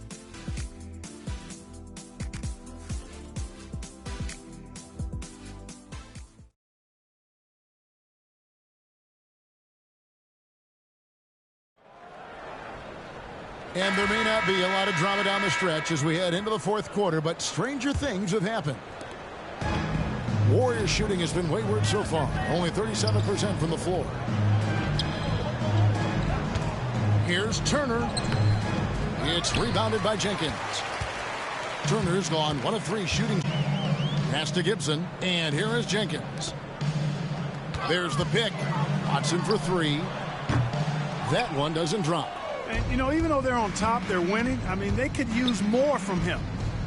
Speaker 1: And there may not be a lot of drama down the stretch as we head into the fourth quarter, but stranger things have happened. Warriors shooting has been wayward so far, only 37% from the floor. Here's Turner. It's rebounded by Jenkins. Turner's gone 1 of 3 shooting. Pass to Gibson, and here is Jenkins. There's the pick. Watson for 3. That one doesn't drop.
Speaker 5: And, you know, even though they're on top, they're winning. I mean, they could use more from him,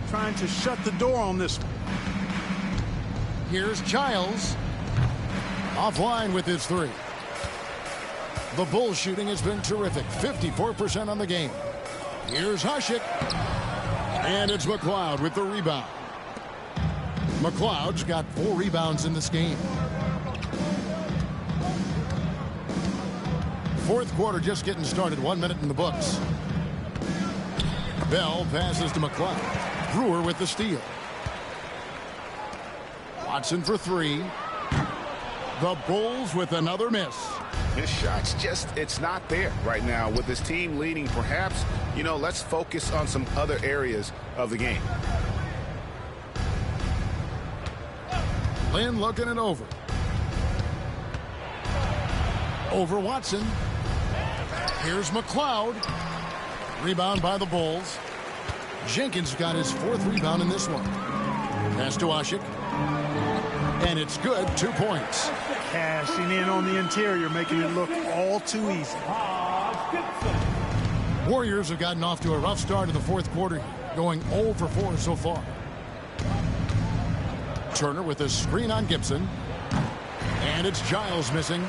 Speaker 5: trying to shut the door on this one.
Speaker 1: Here's Giles. Offline with his 3. The Bulls shooting has been terrific. 54% on the game. Here's Hasek. And it's McLeod with the rebound. McLeod's got 4 rebounds in this game. Fourth quarter just getting started. 1 minute in the books. Bell passes to McLeod. Brewer with the steal. Watson for 3. The Bulls with another miss.
Speaker 6: His shot's just, it's not there right now. With his team leading, perhaps, you know, let's focus on some other areas of the game.
Speaker 1: Lynn looking it over. Over Watson. Here's McLeod. Rebound by the Bulls. Jenkins got his 4th rebound in this one. Pass to Hasek. And it's good. 2 points.
Speaker 5: Cashing in on the interior, making it look all too easy.
Speaker 1: Warriors have gotten off to a rough start in the fourth quarter, going 0 for 4 so far. Turner with a screen on Gibson. And it's Giles missing.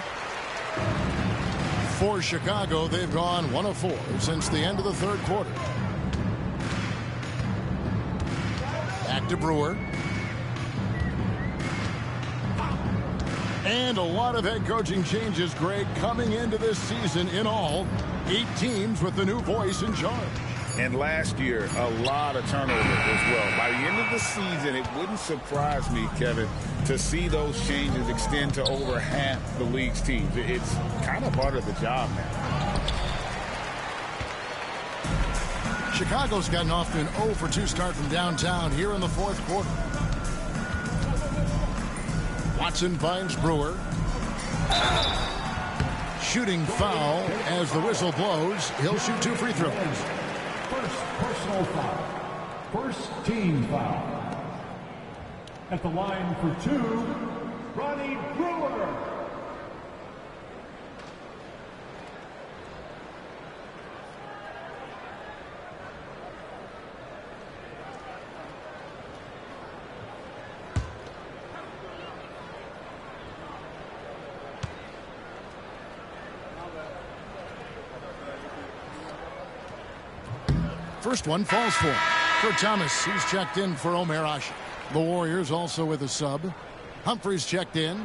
Speaker 1: For Chicago, they've gone 1 of 4 since the end of the third quarter. Back to Brewer. And a lot of head coaching changes, Greg, coming into this season. In all, 8 teams with the new voice in charge.
Speaker 3: And last year, a lot of turnover as well. By the end of the season, it wouldn't surprise me, Kevin, to see those changes extend to over half the league's teams. It's kind of part of the job now.
Speaker 1: Chicago's gotten off to an 0 for 2 start from downtown here in the fourth quarter. Watson finds Brewer. Shooting foul as the whistle blows. He'll shoot 2 free throws.
Speaker 4: First personal foul. First team foul. At the line for 2, Ronnie Brewer.
Speaker 1: First one falls for Thomas. He's checked in for Omer Ashe. The Warriors also with a sub. Humphries checked in.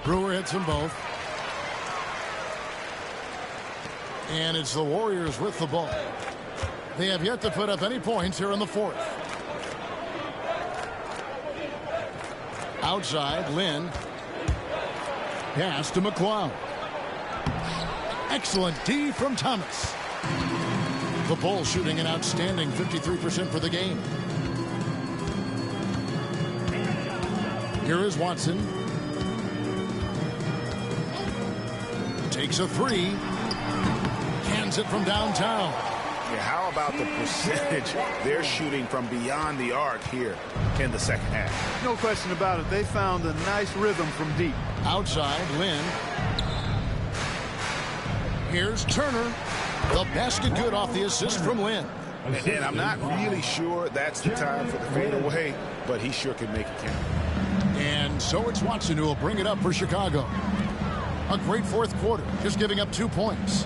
Speaker 1: Brewer hits them both. And it's the Warriors with the ball. They have yet to put up any points here in the fourth. Outside, Lynn. Pass to McCloud. Excellent D from Thomas. The Bulls shooting an outstanding 53% for the game. Here is Watson. Takes a 3. Cans it from downtown.
Speaker 6: Yeah, how about the percentage they're shooting from beyond the arc here in the second half?
Speaker 5: No question about it. They found a nice rhythm from deep.
Speaker 1: Outside, Lynn. Here's Turner. The basket good off the assist from Lynn.
Speaker 6: And I'm not really sure that's the time for the fadeaway, but he sure can make it count.
Speaker 1: And so it's Watson who will bring it up for Chicago. A great fourth quarter, just giving up 2 points.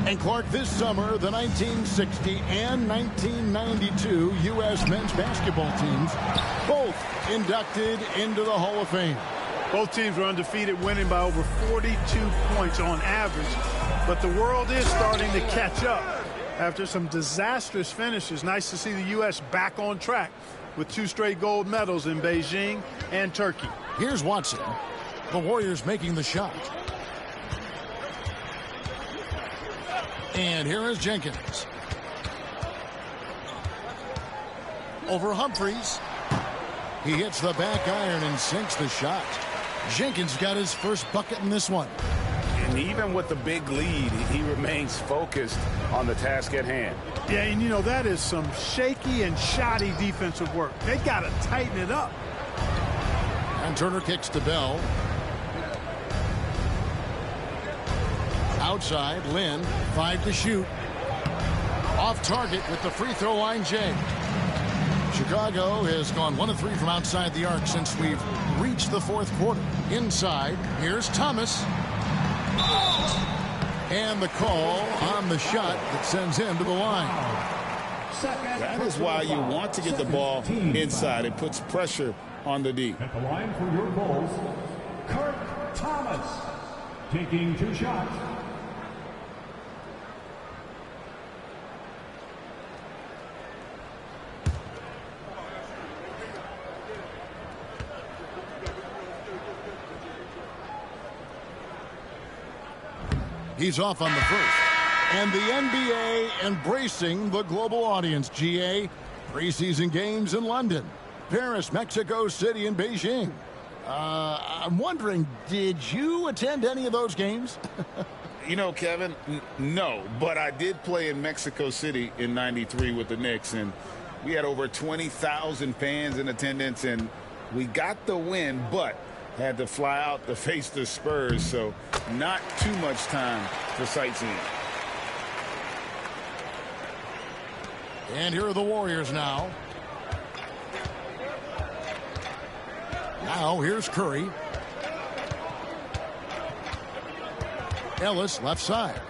Speaker 1: And Clark, this summer, the 1960 and 1992 U.S. men's basketball teams both inducted into the Hall of Fame.
Speaker 5: Both teams were undefeated, winning by over 42 points on average. But the world is starting to catch up after some disastrous finishes. Nice to see the U.S. back on track with 2 straight gold medals in Beijing and Turkey.
Speaker 1: Here's Watson. The Warriors making the shot. And here is Jenkins. Over Humphries. He hits the back iron and sinks the shot. Jenkins got his first bucket in this one.
Speaker 6: And even with the big lead, he remains focused on the task at hand.
Speaker 5: Yeah, and you know, that is some shaky and shoddy defensive work. They got to tighten it up.
Speaker 1: And Turner kicks to Bell. Outside, Lynn, 5 to shoot. Off target with the free throw line, Jay. Chicago has gone 1 of 3 from outside the arc since we've reached the fourth quarter. Inside, here's Thomas. And the call on the shot that sends him to the line.
Speaker 3: That is why you want to get the ball inside. It puts pressure on the D.
Speaker 4: At the line for your Bulls, Kurt Thomas, taking 2 shots.
Speaker 1: He's off on the first. And the NBA embracing the global audience, GA. Preseason games in London, Paris, Mexico City, and Beijing. I'm wondering, did you attend any of those games?
Speaker 3: You know, Kevin, no, but I did play in Mexico City in '93 with the Knicks, and we had over 20,000 fans in attendance, and we got the win, but had to fly out to face the Spurs, so not too much time for sightseeing.
Speaker 1: And here are the Warriors now. Now here's Curry. Ellis left side.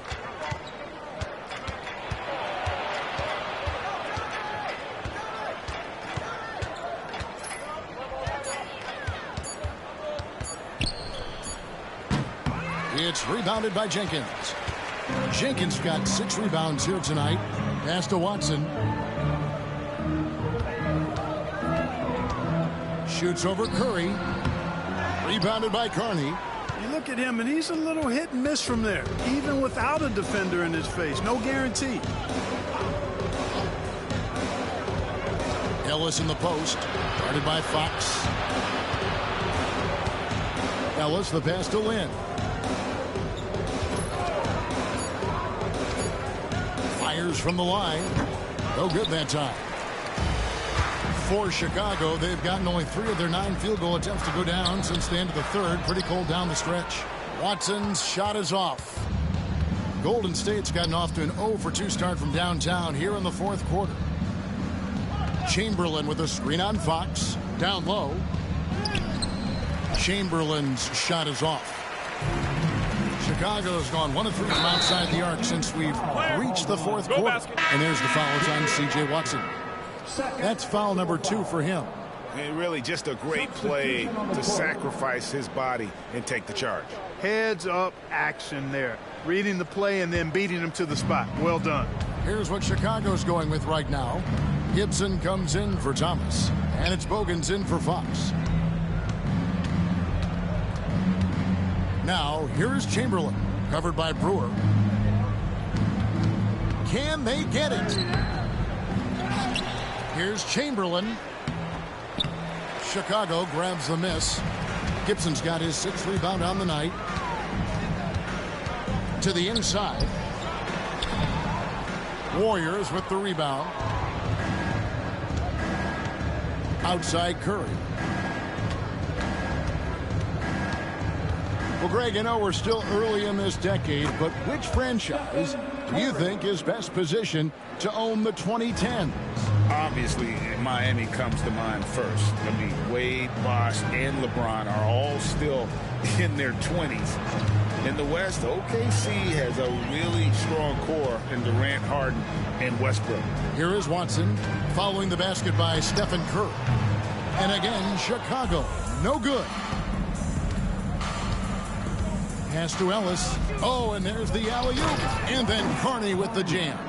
Speaker 1: It's rebounded by Jenkins. Jenkins got 6 rebounds here tonight. Pass to Watson. Shoots over Curry. Rebounded by Carney.
Speaker 5: You look at him, and he's a little hit and miss from there, even without a defender in his face. No guarantee.
Speaker 1: Ellis in the post. Guarded by Fox. Ellis, the pass to Lynn. Fires from the line. No good that time. For Chicago, they've gotten only 3 of their 9 field goal attempts to go down since the end of the third. Pretty cold down the stretch. Watson's shot is off. Golden State's gotten off to an 0-for-2 start from downtown here in the fourth quarter. Chamberlain with a screen on Fox. Down low. Chamberlain's shot is off. Chicago's gone 1 of 3 from outside the arc since we've reached the fourth quarter. And there's the foul. It's on C.J. Watson. That's foul number 2 for him.
Speaker 6: And really just a great play to sacrifice his body and take the charge.
Speaker 5: Heads up action there. Reading the play and then beating him to the spot. Well done.
Speaker 1: Here's what Chicago's going with right now. Gibson comes in for Thomas. And it's Bogans in for Fox. Now, here's Chamberlain. Covered by Brewer. Can they get it? Here's Chamberlain. Chicago grabs the miss. Gibson's got his 6th rebound on the night. To the inside. Warriors with the rebound. Outside Curry. Well, Greg, I know we're still early in this decade, but which franchise do you think is best positioned to own the 2010s?
Speaker 3: Obviously, Miami comes to mind first. I mean, Wade, Bosh, and LeBron are all still in their 20s. In the West, OKC has a really strong core in Durant, Harden, and Westbrook.
Speaker 1: Here is Watson following the basket by Stephen Curry. And again, Chicago, no good. Pass to Ellis. Oh, and there's the alley-oop. And then Carney with the jam.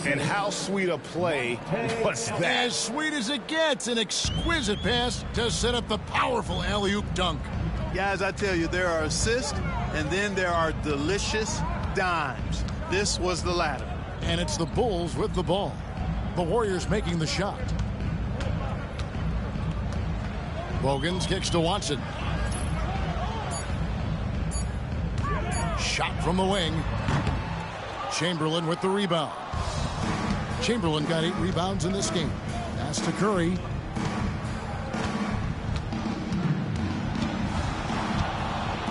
Speaker 6: And how sweet a play was that?
Speaker 1: As sweet as it gets. An exquisite pass to set up the powerful alley-oop dunk.
Speaker 5: Guys, I tell you, there are assists, and then there are delicious dimes. This was the latter.
Speaker 1: And it's the Bulls with the ball. The Warriors making the shot. Bogans kicks to Watson. Shot from the wing. Chamberlain with the rebound. Chamberlain got 8 rebounds in this game. Pass to Curry.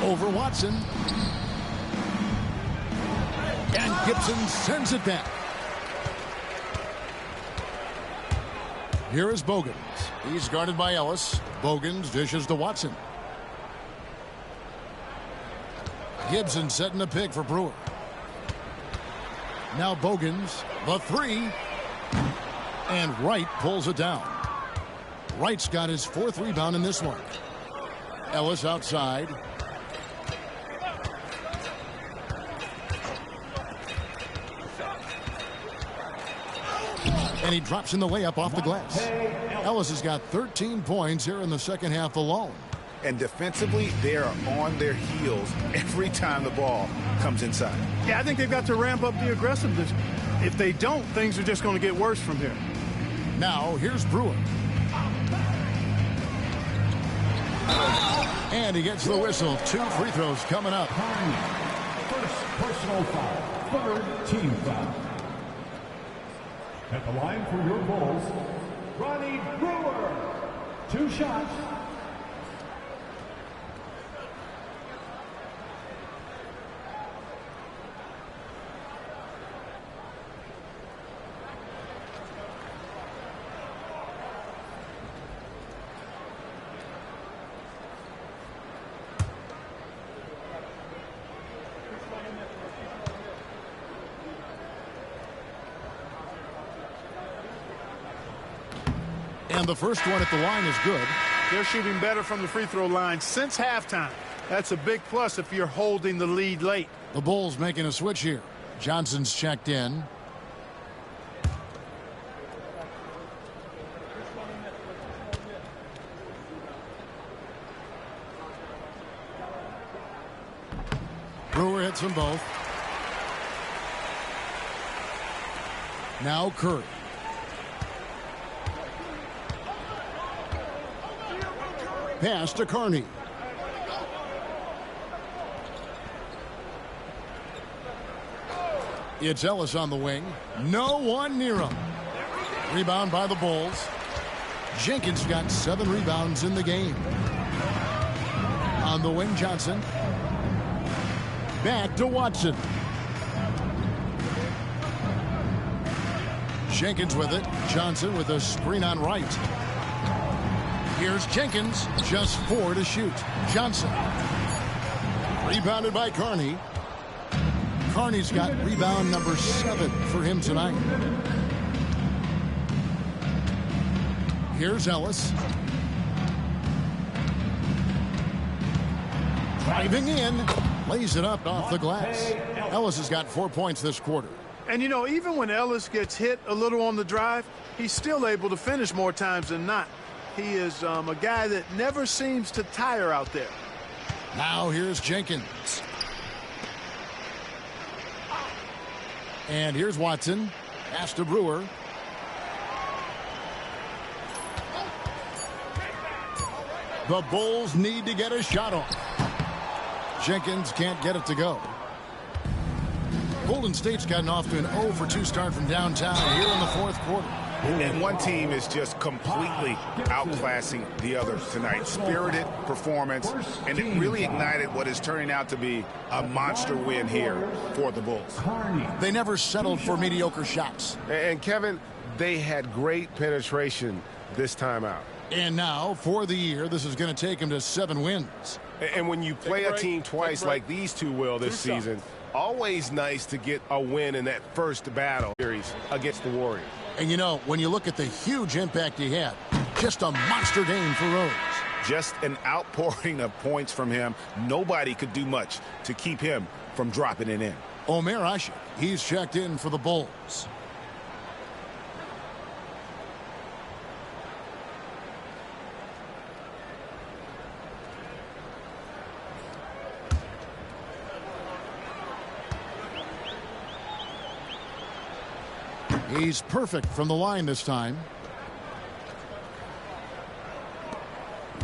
Speaker 1: Over Watson. And Gibson sends it back. Here is Bogans. He's guarded by Ellis. Bogans dishes to Watson. Gibson setting the pick for Brewer. Now Bogans, the 3. And Wright pulls it down. Wright's got his 4th rebound in this one. Ellis outside. And he drops in the layup off the glass. Ellis has got 13 points here in the second half alone.
Speaker 6: And defensively, they are on their heels every time the ball comes inside.
Speaker 5: Yeah, I think they've got to ramp up the aggressiveness. If they don't, things are just going to get worse from here.
Speaker 1: Now, here's Brewer. And he gets the whistle. 2 free throws coming up.
Speaker 4: First personal foul. 3rd team foul. At the line for your Bulls, Ronnie Brewer. 2 shots.
Speaker 1: And the first one at the line is good.
Speaker 5: They're shooting better from the free throw line since halftime. That's a big plus if you're holding the lead late.
Speaker 1: The Bulls making a switch here. Johnson's checked in. Brewer hits them both. Now Curry. Pass to Carney. It's Ellis on the wing. No one near him. Rebound by the Bulls. Jenkins got 7 rebounds in the game. On the wing, Johnson. Back to Watson. Jenkins with it. Johnson with a screen on right. Here's Jenkins, just 4 to shoot. Johnson. Rebounded by Carney. Carney's got rebound number 7 for him tonight. Here's Ellis. Driving in. Lays it up off the glass. Ellis has got 4 points this quarter.
Speaker 5: And, you know, even when Ellis gets hit a little on the drive, he's still able to finish more times than not. He is a guy that never seems to tire out there.
Speaker 1: Now here's Jenkins. And here's Watson. Pass to Brewer. The Bulls need to get a shot off. Jenkins can't get it to go. Golden State's gotten off to an 0-for-2 start from downtown here in the 4th quarter.
Speaker 6: And one team is just completely outclassing the other tonight. Spirited performance, and it really ignited what is turning out to be a monster win here for the Bulls.
Speaker 1: They never settled for mediocre shots.
Speaker 8: And Kevin, they had great penetration this time out.
Speaker 1: And now, for the year, this is going to take them to 7 wins.
Speaker 8: And when you play a team twice like these two will this season, always nice to get a win in that first battle series against the Warriors.
Speaker 1: And, you know, when you look at the huge impact he had, just a monster game for Rose.
Speaker 6: Just an outpouring of points from him. Nobody could do much to keep him from dropping it in.
Speaker 1: Omer Asik, he's checked in for the Bulls. He's perfect from the line this time.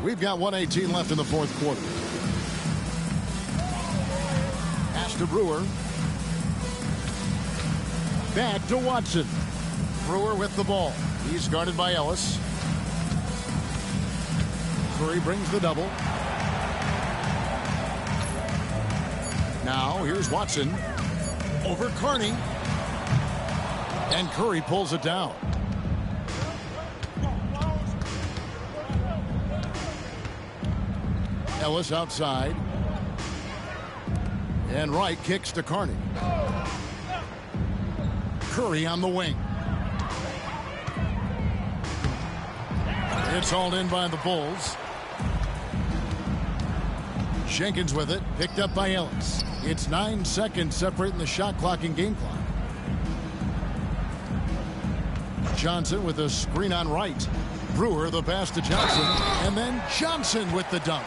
Speaker 1: We've got 1:18 left in the 4th quarter. Pass to Brewer. Back to Watson. Brewer with the ball. He's guarded by Ellis. Curry brings the double. Now here's Watson. Over Carney. And Curry pulls it down. Ellis outside. And Wright kicks to Carney. Curry on the wing. It's hauled in by the Bulls. Jenkins with it. Picked up by Ellis. It's 9 seconds separating the shot clock and game clock. Johnson with a screen on right. Brewer the pass to Johnson. And then Johnson with the dunk.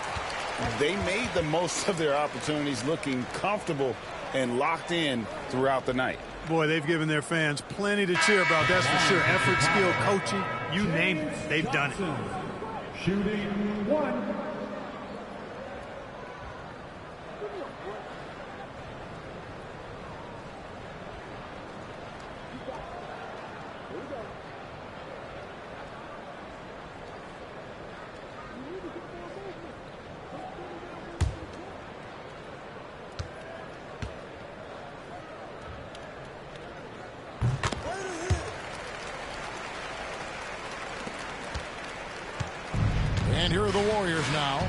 Speaker 3: They made the most of their opportunities, looking comfortable and locked in throughout the night.
Speaker 5: Boy, they've given their fans plenty to cheer about, that's for sure. Effort, skill, coaching, you name it, they've done it.
Speaker 4: Shooting 1.
Speaker 1: And here are the Warriors now.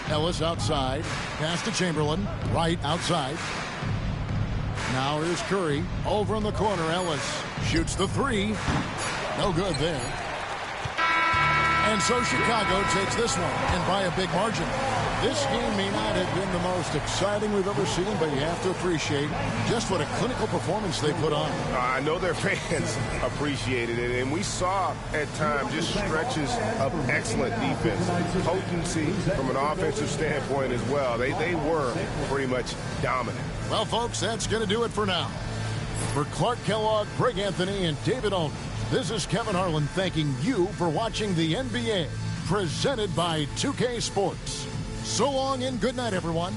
Speaker 1: Ellis outside. Pass to Chamberlain. Right outside. Now here's Curry. Over in the corner. Ellis shoots the three. No good there. And so Chicago takes this one, and by a big margin. This game may not have been the most exciting we've ever seen, but you have to appreciate just what a clinical performance they put on.
Speaker 8: I know their fans appreciated it, and we saw at times just stretches of excellent defense, potency from an offensive standpoint as well. They were pretty much dominant.
Speaker 1: Well, folks, that's going to do it for now. For Clark Kellogg, Greg Anthony, and David Olney, this is Kevin Harlan thanking you for watching the NBA, presented by 2K Sports. So long and good night, everyone.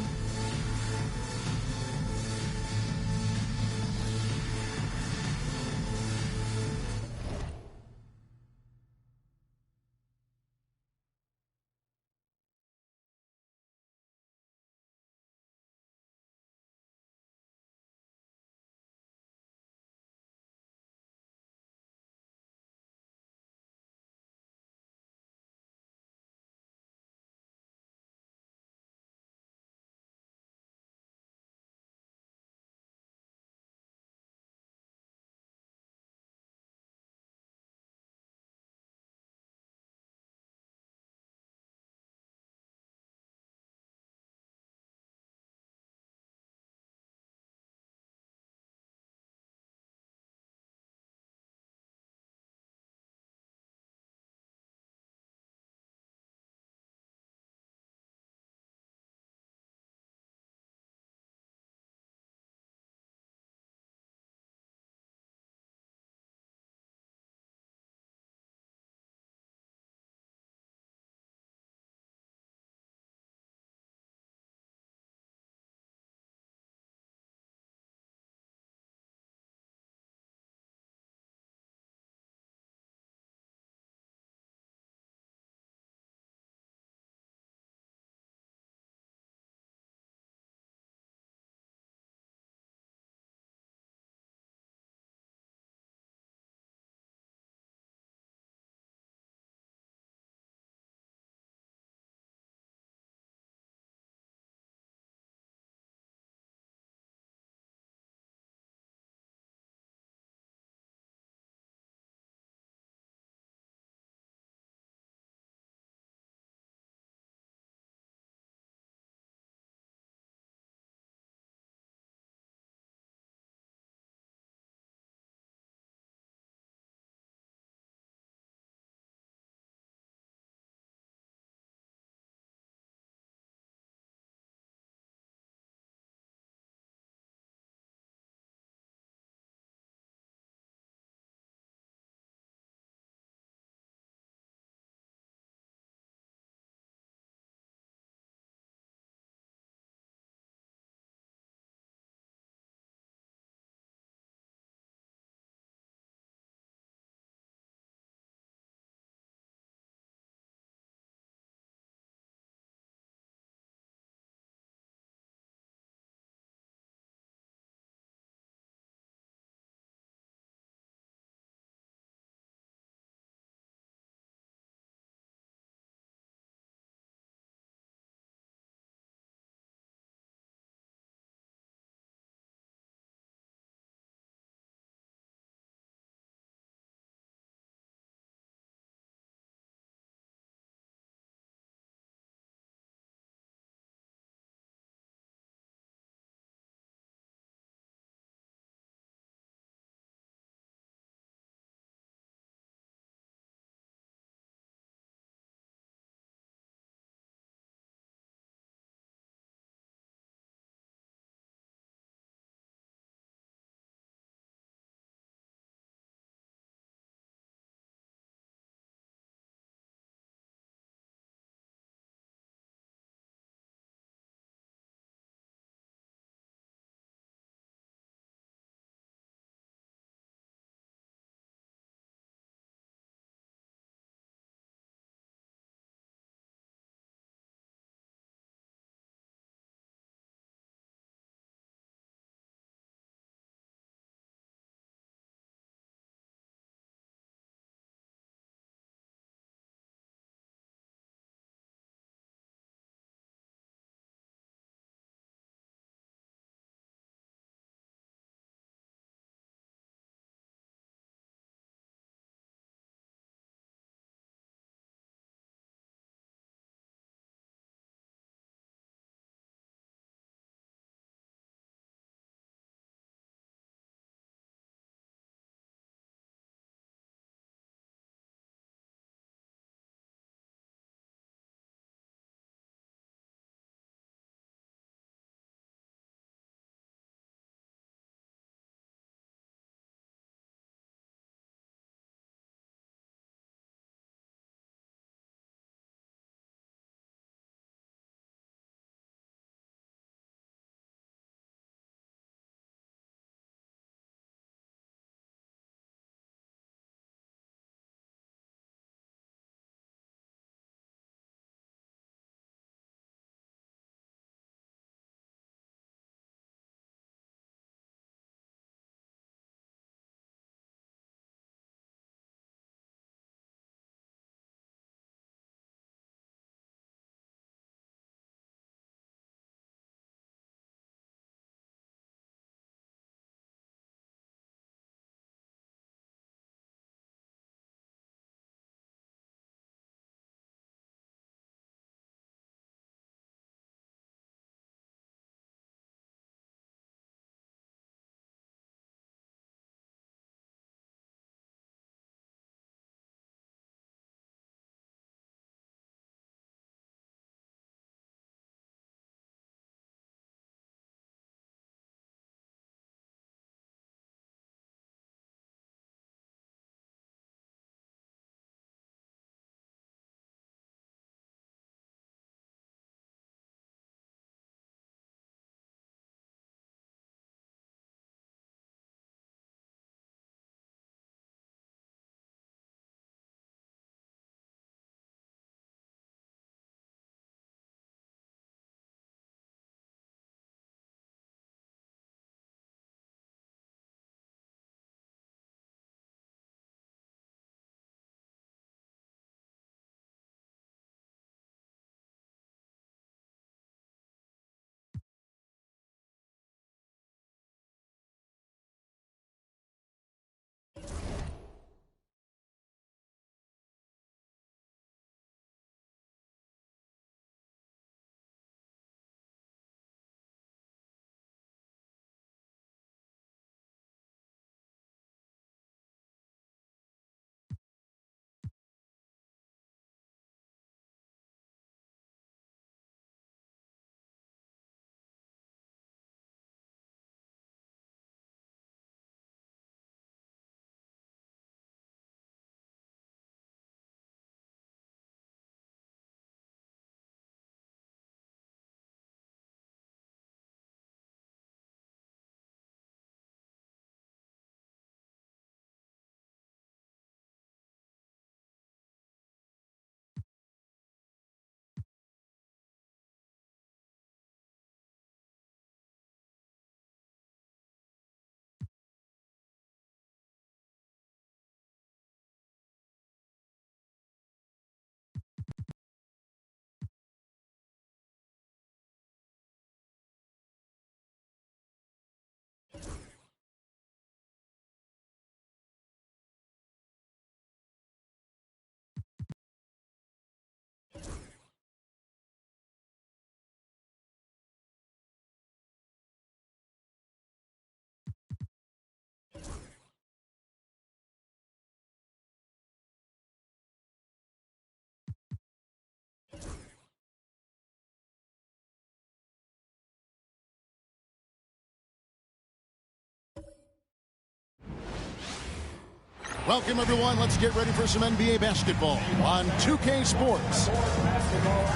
Speaker 1: Welcome, everyone. Let's get ready for some NBA basketball on 2K Sports.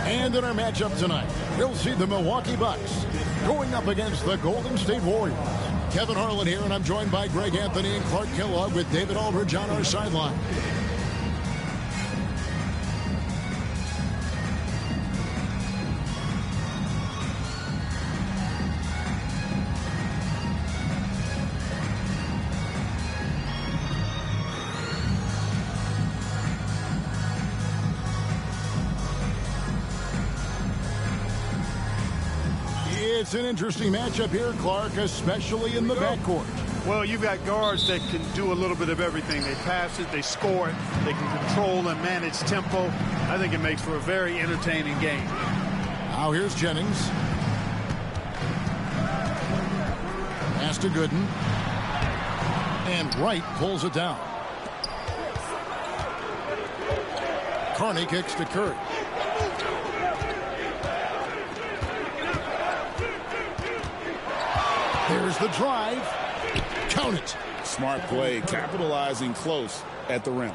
Speaker 1: And in our matchup tonight, we'll see the Milwaukee Bucks going up against the Golden State Warriors. Kevin Harlan here, and I'm joined by Greg Anthony and Clark Kellogg with David Aldridge on our sideline. It's an interesting matchup here, Clark, especially in the backcourt.
Speaker 5: Well, you've got guards that can do a little bit of everything. They pass it, they score it, they can control and manage tempo. I think it makes for a very entertaining game.
Speaker 1: Now here's Jennings. Pass to Gooden. And Wright pulls it down. Carney kicks to Curry. There's the drive. Count it.
Speaker 3: Smart play, capitalizing close at the rim.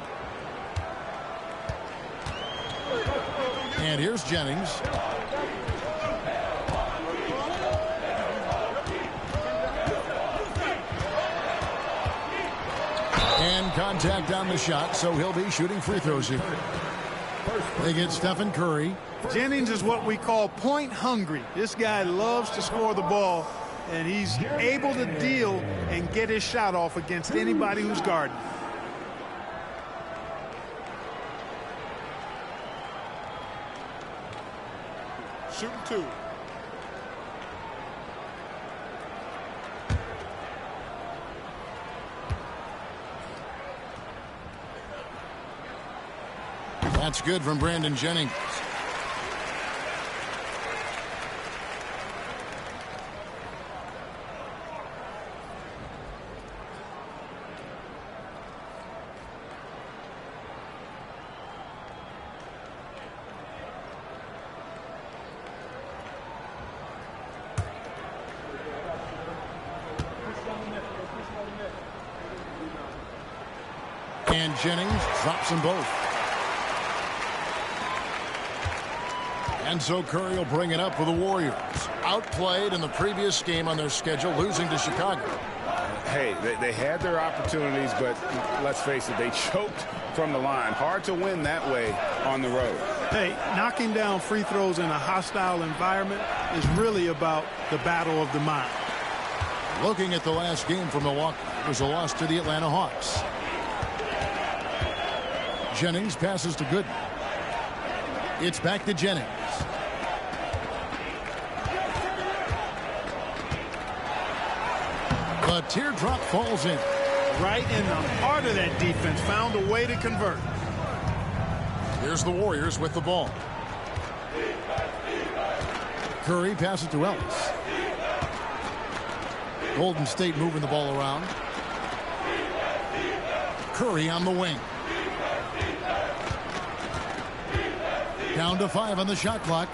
Speaker 1: And here's Jennings. And contact on the shot, so he'll be shooting free throws here. They get Stephen Curry.
Speaker 5: Jennings is what we call point hungry. This guy loves to score the ball, and he's able to deal and get his shot off against anybody who's guarding.
Speaker 7: Shooting two.
Speaker 1: That's good from Brandon Jennings. And Jennings drops them both. And so Curry will bring it up for the Warriors. Outplayed in the previous game on their schedule, losing to Chicago.
Speaker 6: Hey, they had their opportunities, but let's face it, they choked from the line. Hard to win that way on the road.
Speaker 5: Hey, knocking down free throws in a hostile environment is really about the battle of the mind.
Speaker 1: Looking at the last game for Milwaukee, it was a loss to the Atlanta Hawks. Jennings passes to Gooden. It's back to Jennings. The teardrop falls in.
Speaker 5: Right in the heart of that defense, found a way to convert.
Speaker 1: Here's the Warriors with the ball. Curry passes to Ellis. Golden State moving the ball around. Curry on the wing. Down to 5 on the shot clock.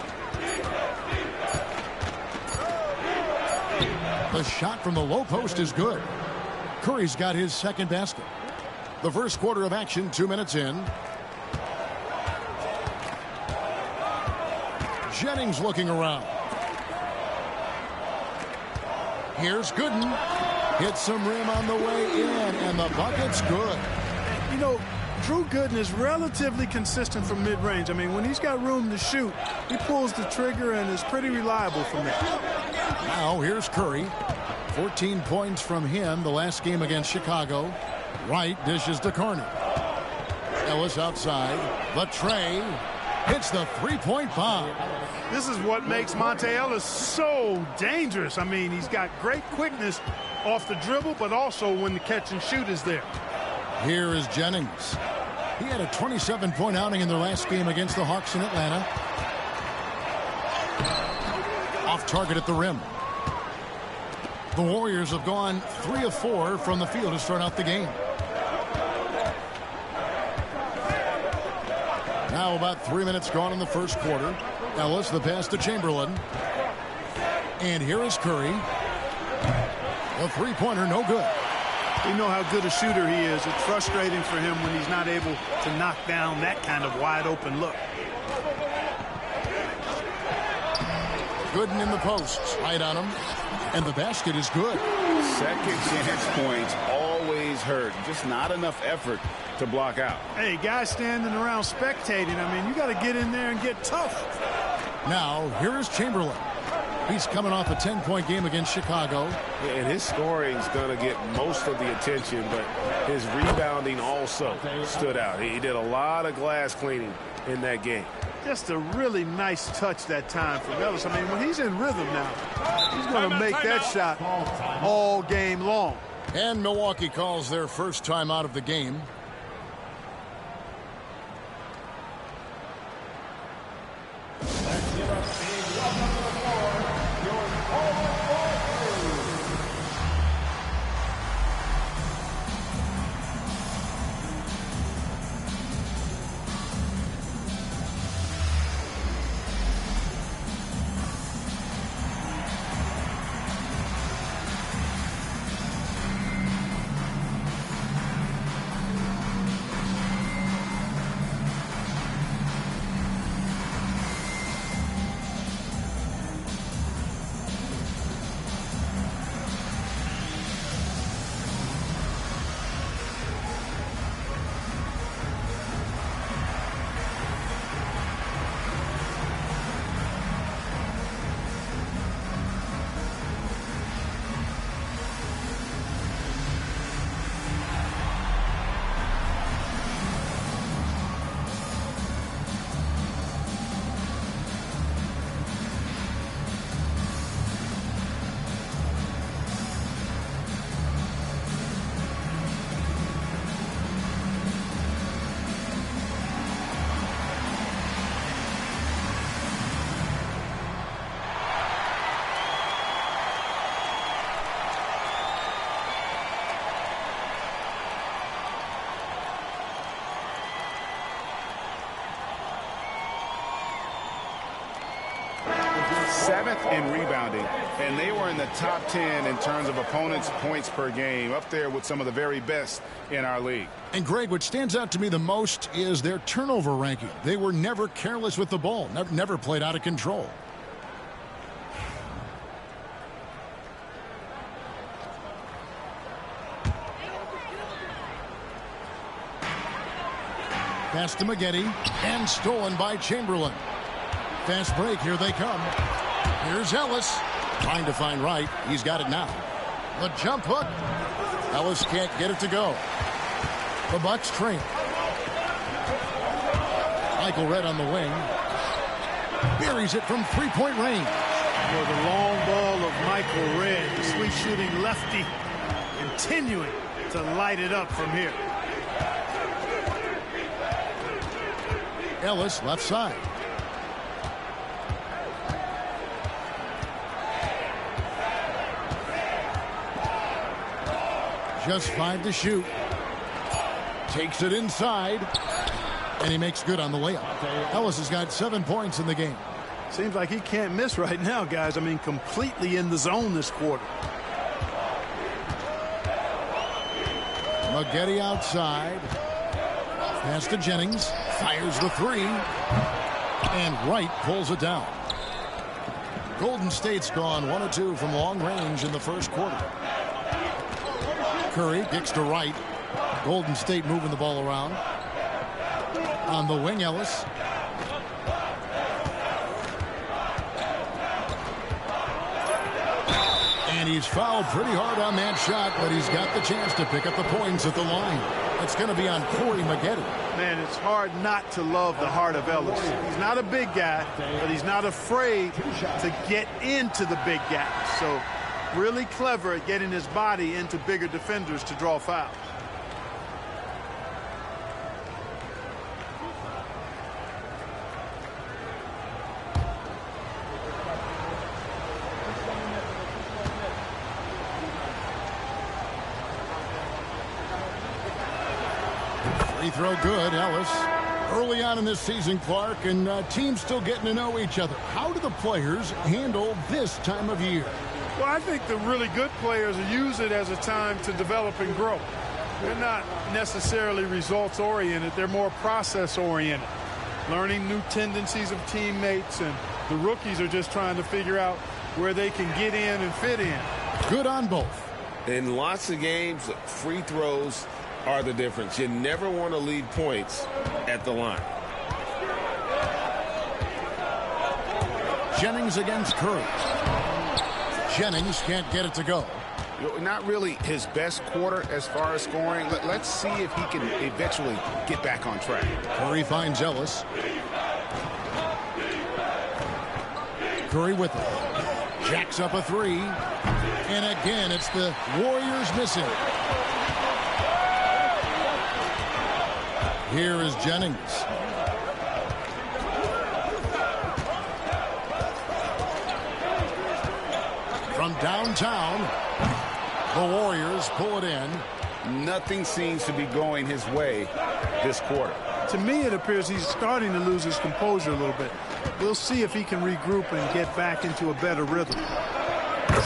Speaker 1: The shot from the low post is good. Curry's got his second basket. The first quarter of action, 2 minutes in. Jennings looking around. Here's Gooden. Hits some rim on the way in, and the bucket's good.
Speaker 5: You know, Drew Gooden is relatively consistent from mid-range. I mean, when he's got room to shoot, he pulls the trigger and is pretty reliable from that.
Speaker 1: Now here's Curry. 14 points from him the last game against Chicago. Wright dishes to Carney. Ellis outside. The tray hits the three-point bomb.
Speaker 5: This is what makes Monte Ellis so dangerous. I mean, he's got great quickness off the dribble, but also when the catch and shoot is there.
Speaker 1: Here is Jennings. He had a 27-point outing in their last game against the Hawks in Atlanta. Off target at the rim. The Warriors have gone 3 of 4 from the field to start out the game. Now about 3 minutes gone in the first quarter. Ellis, the pass to Chamberlain. And here is Curry. The three-pointer, no good.
Speaker 5: You know how good a shooter he is. It's frustrating for him when he's not able to knock down that kind of wide open look.
Speaker 1: Gooden in the posts, right on him, and the basket is good.
Speaker 6: Second chance points always hurt. Just not enough effort to block out.
Speaker 5: Hey, guys standing around spectating, I mean, you got to get in there and get tough.
Speaker 1: Now, here is Chamberlain. He's coming off a 10-point game against Chicago.
Speaker 8: And his scoring is going to get most of the attention, but his rebounding also stood out. He did a lot of glass cleaning in that game.
Speaker 5: Just a really nice touch that time from Ellis. I mean, when he's in rhythm now, he's going to make that shot all game long.
Speaker 1: And Milwaukee calls their first time out of the game.
Speaker 6: Seventh in rebounding, and they were in the top 10 in terms of opponents' points per game, up there with some of the very best in our league.
Speaker 1: And Greg, what stands out to me the most is their turnover ranking. They were never careless with the ball, never played out of control. Pass to Maggette, and stolen by Chamberlain. Fast break, here they come. Here's Ellis, trying to find Wright. He's got it now. The jump hook. Ellis can't get it to go. The Bucks train. Michael Redd on the wing. Buries it from three-point range.
Speaker 5: For the long ball of Michael Redd, the sweet shooting lefty, continuing to light it up from here.
Speaker 1: Ellis left side. Just 5 to shoot. Takes it inside. And he makes good on the layup. Ellis has got 7 points in the game.
Speaker 5: Seems like he can't miss right now, guys. I mean, completely in the zone this quarter.
Speaker 1: Maggette outside. Pass to Jennings. Fires the three. And Wright pulls it down. Golden State's gone 1 of 2 from long range in the first quarter. Curry kicks to Wright. Golden State moving the ball around. On the wing, Ellis. And he's fouled pretty hard on that shot, but he's got the chance to pick up the points at the line. It's going to be on Corey Maggette.
Speaker 5: Man, it's hard not to love the heart of Ellis. He's not a big guy, but he's not afraid to get into the big guys. So really clever at getting his body into bigger defenders to draw fouls.
Speaker 1: Free throw good, Ellis. Early on in this season, Clark, and teams still getting to know each other. How do the players handle this time of year?
Speaker 5: Well, I think the really good players use it as a time to develop and grow. They're not necessarily results-oriented. They're more process-oriented, learning new tendencies of teammates, and the rookies are just trying to figure out where they can get in and fit in.
Speaker 1: Good on both.
Speaker 8: In lots of games, free throws are the difference. You never want to lead points at the line.
Speaker 1: Jennings against Curry. Jennings can't get it to go.
Speaker 6: Not really his best quarter as far as scoring. Let's see if he can eventually get back on track.
Speaker 1: Curry finds Ellis. Curry with it. Jacks up a three. And again, it's the Warriors missing. Here is Jennings. From downtown, the Warriors pull it in.
Speaker 6: Nothing seems to be going his way this quarter.
Speaker 5: To me, it appears he's starting to lose his composure a little bit. We'll see if he can regroup and get back into a better rhythm.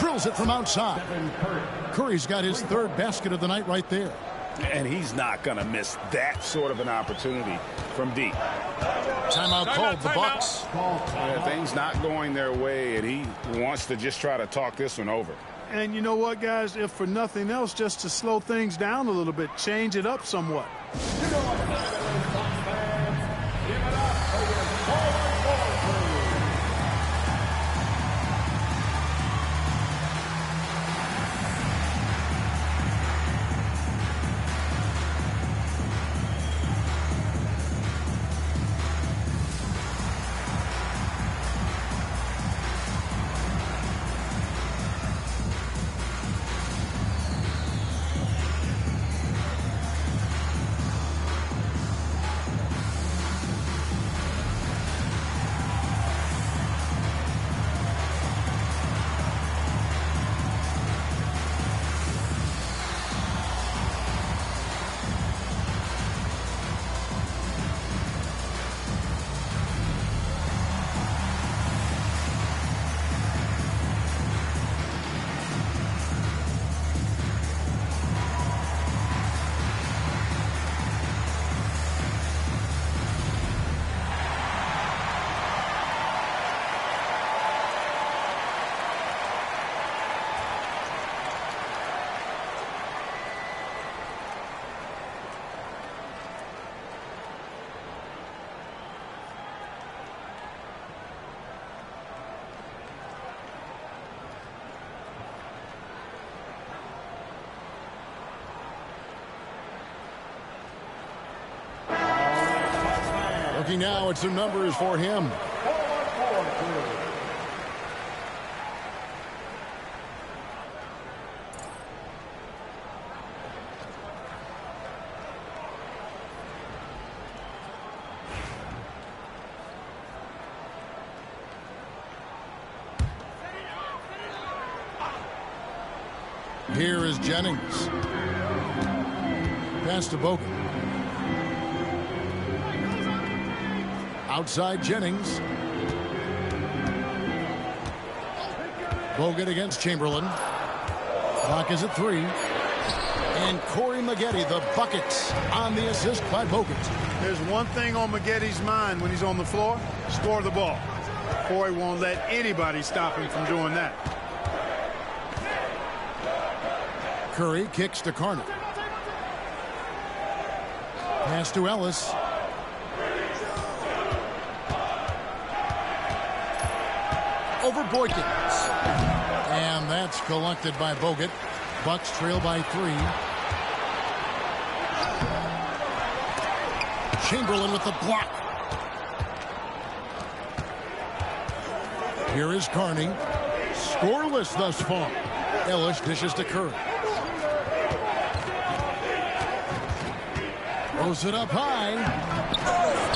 Speaker 1: Drills it from outside. Curry's got his third basket of the night right there.
Speaker 6: And he's not going to miss that sort of an opportunity from deep.
Speaker 1: Timeout called, the Bucks.
Speaker 6: Yeah, things not going their way, and he wants to just try to talk this one over.
Speaker 5: And you know what, guys? If for nothing else, just to slow things down a little bit, change it up somewhat.
Speaker 1: Looking now at some numbers for him. Here is Jennings. Pass to Bogut. Outside Jennings. Bogut against Chamberlain. Clock is at 3. And Corey Maggette, the bucket on the assist by Bogut.
Speaker 5: There's one thing on Maggetti's mind when he's on the floor: score the ball. Corey won't let anybody stop him from doing that.
Speaker 1: Curry kicks to Carter. Pass to Ellis. Over Boykins. And that's collected by Bogut. Bucks trail by 3. Chamberlain with the block. Here is Carney. Scoreless thus far. Ellis dishes to Curry. Throws it up high.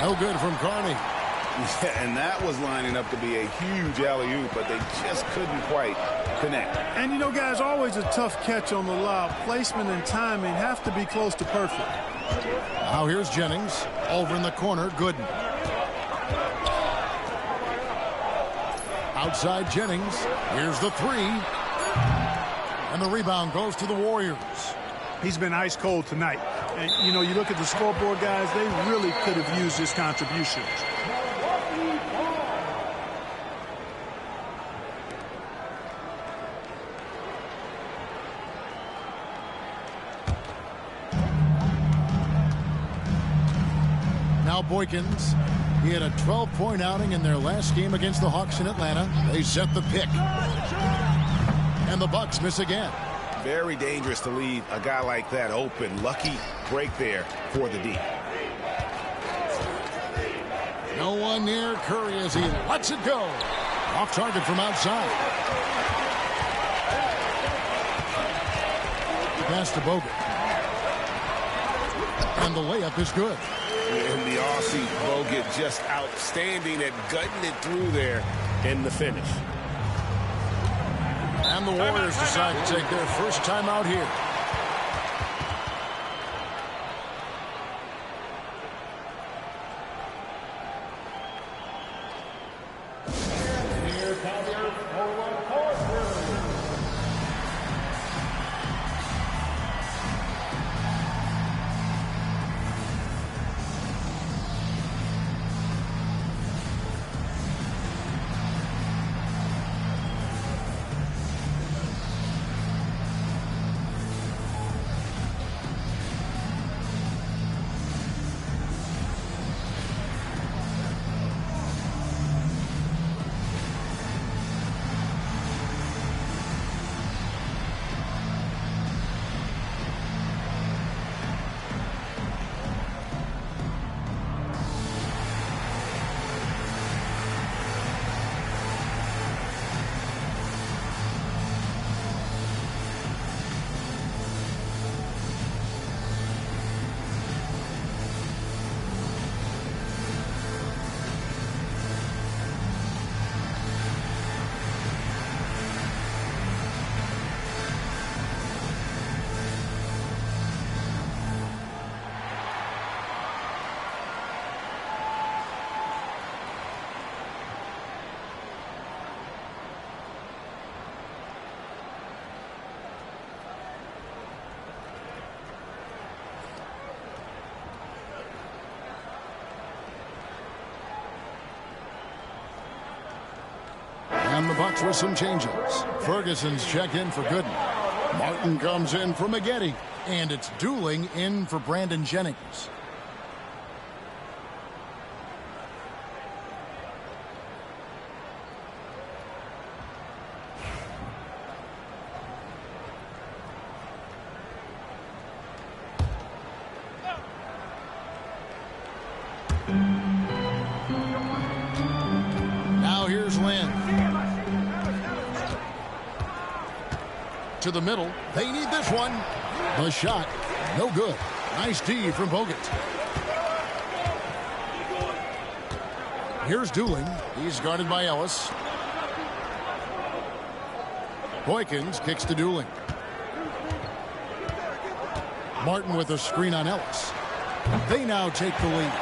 Speaker 1: No good from Carney.
Speaker 6: Yeah, and that was lining up to be a huge alley-oop, but they just couldn't quite connect.
Speaker 5: And you know, guys, always a tough catch on the lob. Placement and timing have to be close to perfect.
Speaker 1: Now here's Jennings. Over in the corner, Gooden. Outside Jennings. Here's the 3. And the rebound goes to the Warriors.
Speaker 5: He's been ice cold tonight. And, you know, you look at the scoreboard, guys, they really could have used his contributions.
Speaker 1: Now Boykins. He had a 12-point outing in their last game against the Hawks in Atlanta. They set the pick. And the Bucks miss again.
Speaker 6: Very dangerous to leave a guy like that open. Lucky break there for the D.
Speaker 1: No one near Curry as he lets it go. Off target from outside. Pass to Bogut. And the layup is good.
Speaker 6: In the Aussie, Bogut just outstanding at gutting it through there in the finish.
Speaker 1: And the Warriors decide to take their first timeout here.
Speaker 4: Here comes your forward court.
Speaker 1: And the Bucks with some changes. Ferguson's checked in for Gooden. Martin comes in for Maggette. And it's Dooling in for Brandon Jennings. Now here's Lynn. To the middle. They need this one. The shot. No good. Nice D from Bogut. Here's Dooling. He's guarded by Ellis. Boykins kicks to Dooling. Martin with a screen on Ellis. They now take the lead.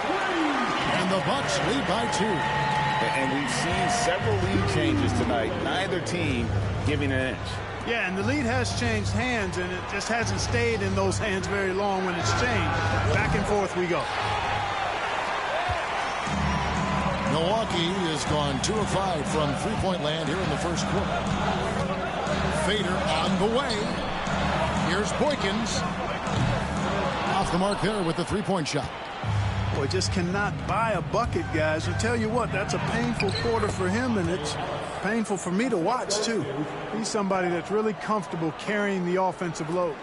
Speaker 1: And the Bucks lead by 2.
Speaker 3: And we've seen several lead changes tonight. Neither team giving an inch.
Speaker 5: Yeah, and the lead has changed hands, and it just hasn't stayed in those hands very long when it's changed. Back and forth we go.
Speaker 1: Milwaukee has gone 2 of 5 from three-point land here in the first quarter. Fader on the way. Here's Boykins. Off the mark there with the three-point shot.
Speaker 5: Boy, just cannot buy a bucket, guys. I tell you what, that's a painful quarter for him, and it's painful for me to watch, too. He's somebody that's really comfortable carrying the offensive load.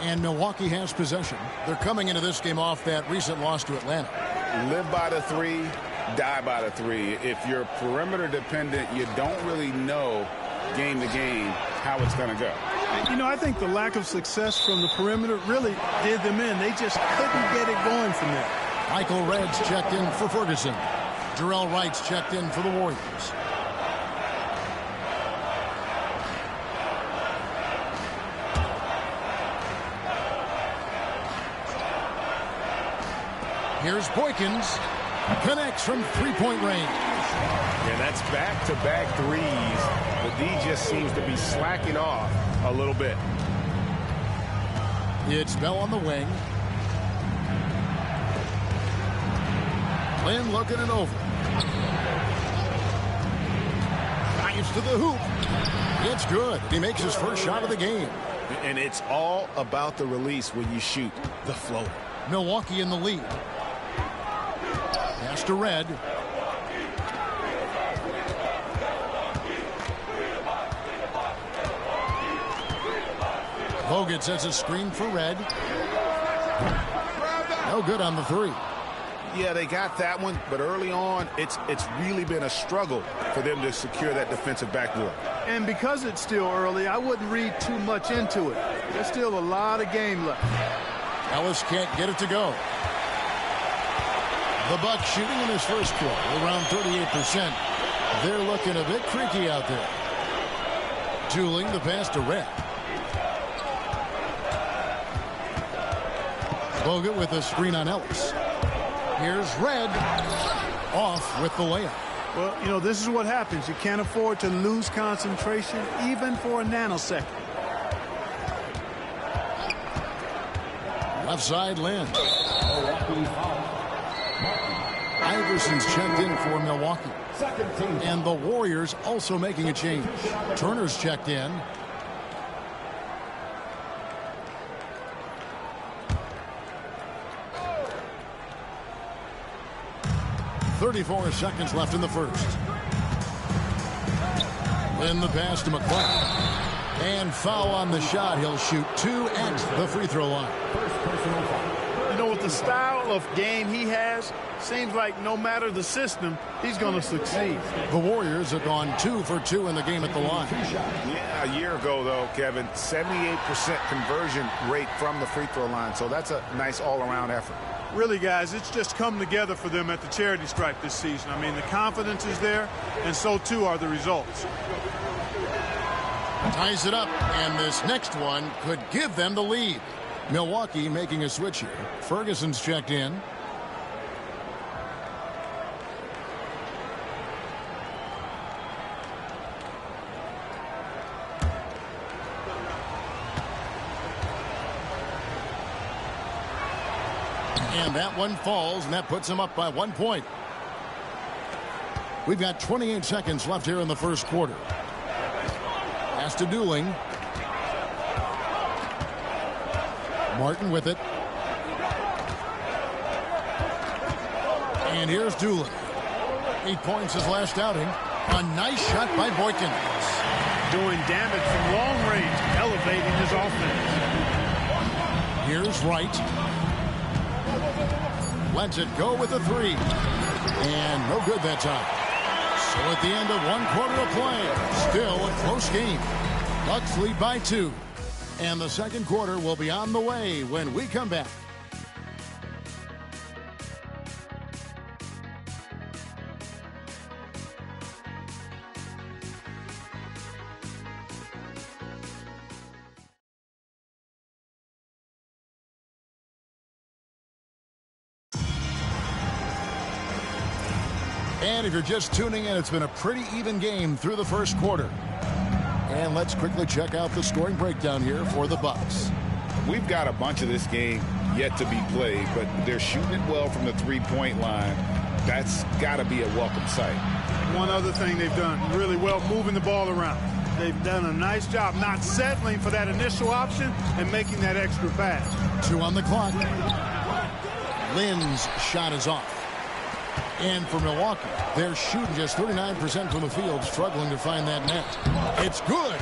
Speaker 1: And Milwaukee has possession. They're coming into this game off that recent loss to Atlanta.
Speaker 6: Live by the 3, die by the 3. If you're perimeter dependent, you don't really know game to game how it's going to go.
Speaker 5: You know, I think the lack of success from the perimeter really did them in. They just couldn't get it going from there.
Speaker 1: Michael Red's checked in for Ferguson. Jarrell Wright's checked in for the Warriors. Here's Boykins. Connects from three-point range.
Speaker 6: Yeah, that's back-to-back threes. The D just seems to be slacking off a little bit.
Speaker 1: It's Bell on the wing. Lynn looking it over. Drives to the hoop. It's good. He makes his first shot of the game.
Speaker 6: And it's all about the release when you shoot the floater.
Speaker 1: Milwaukee in the lead. Pass to Red. Bogut sets a screen for Red. No good on the three.
Speaker 6: Yeah, they got that one, but early on, it's really been a struggle for them to secure that defensive backboard.
Speaker 5: And because it's still early, I wouldn't read too much into it. There's still a lot of game left.
Speaker 1: Ellis can't get it to go. The Bucks shooting in his first quarter around 38%. They're looking a bit creaky out there. Tooling the pass to Red. Bogut with a screen on Ellis. Here's Red. Off with the layup.
Speaker 5: Well, you know, this is what happens. You can't afford to lose concentration even for a nanosecond.
Speaker 1: Left side, Lynn. Iverson's checked in for Milwaukee. And the Warriors also making a change. Turner's checked in. 34 seconds left in the first. In the pass to McClung. And foul on the shot. He'll shoot 2 at the free throw line.
Speaker 5: You know, with the style of game he has, seems like no matter the system, he's going to succeed.
Speaker 1: The Warriors have gone 2 for 2 in the game at the line.
Speaker 6: Yeah, a year ago, though, Kevin, 78% conversion rate from the free throw line. So that's a nice all-around effort.
Speaker 5: Really, guys, it's just come together for them at the charity stripe this season. I mean, the confidence is there, and so, too, are the results.
Speaker 1: Ties it up, and this next one could give them the lead. Milwaukee making a switch here. Ferguson's checked in. And that one falls, and that puts him up by 1 point. We've got 28 seconds left here in the first quarter. Pass to Dooling. Martin with it. And here's Dooling. 8 points his last outing. A nice shot by Boykins.
Speaker 5: Doing damage from long range, elevating his offense.
Speaker 1: Here's Wright. Lets it go with a 3. And no good that time. So at the end of 1 quarter of play, still a close game. Bucks lead by 2. And the second quarter will be on the way when we come back. And if you're just tuning in, it's been a pretty even game through the first quarter. And let's quickly check out the scoring breakdown here for the Bucks.
Speaker 3: We've got a bunch of this game yet to be played, but they're shooting it well from the three-point line. That's got to be a welcome sight.
Speaker 5: One other thing they've done really well, moving the ball around. They've done a nice job not settling for that initial option and making that extra pass.
Speaker 1: 2 on the clock. Lynn's shot is off. And for Milwaukee, they're shooting just 39% from the field, struggling to find that net. It's good.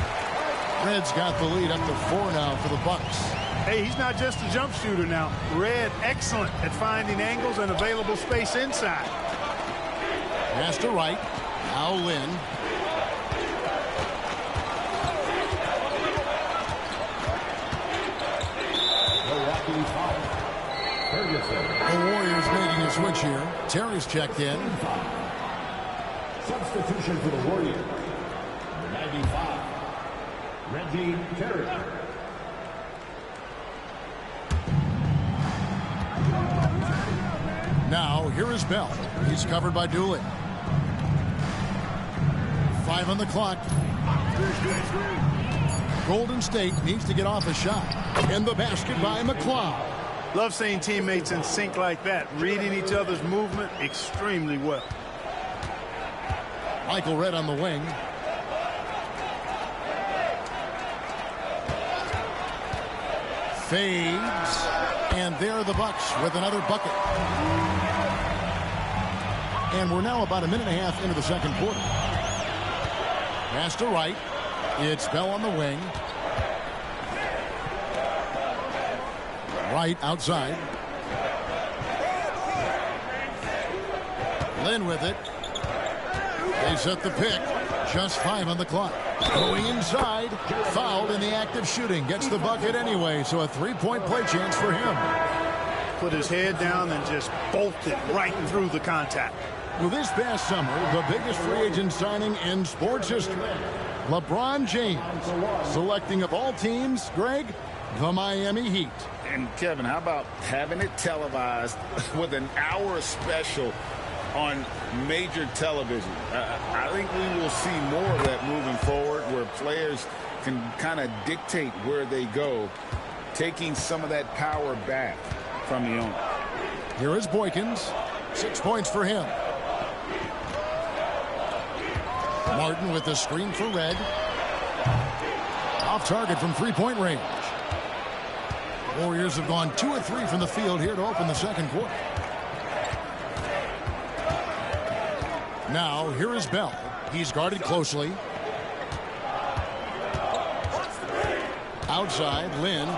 Speaker 1: Red's got the lead up to 4 now for the Bucks.
Speaker 5: Hey, he's not just a jump shooter now. Red, excellent at finding angles and available space inside.
Speaker 1: Pass to Wright. Now Lynn. The Warriors making a switch here. Terry's checked in.
Speaker 4: Substitution for the Warriors. 95. Reggie Terry.
Speaker 1: Now, here is Bell. He's covered by Dooley. 5 on the clock. Golden State needs to get off a shot. And the basket by McLeod.
Speaker 5: Love seeing teammates in sync like that, reading each other's movement extremely well.
Speaker 1: Michael Redd on the wing. Fades. And there are the Bucks with another bucket. And we're now about a minute and a half into the second quarter. Pass to Wright. It's Bell on the wing. Wright outside. Lynn with it. They set the pick. Just 5 on the clock. Going inside. Fouled in the act of shooting. Gets the bucket anyway, so a three-point play chance for him.
Speaker 5: Put his head down and just bolted right through the contact.
Speaker 1: Well, this past summer, the biggest free agent signing in sports history. LeBron James, selecting of all teams, Greg, the Miami Heat.
Speaker 3: And Kevin, how about having it televised with an hour special on major television? I think we will see more of that moving forward, where players can kind of dictate where they go, taking some of that power back from the owner.
Speaker 1: Here is Boykins. 6 points for him. Martin with the screen for Redd. Off target from three-point range. Warriors have gone 2 of 3 from the field here to open the second quarter. Now, here is Bell. He's guarded closely. Outside, Lynn.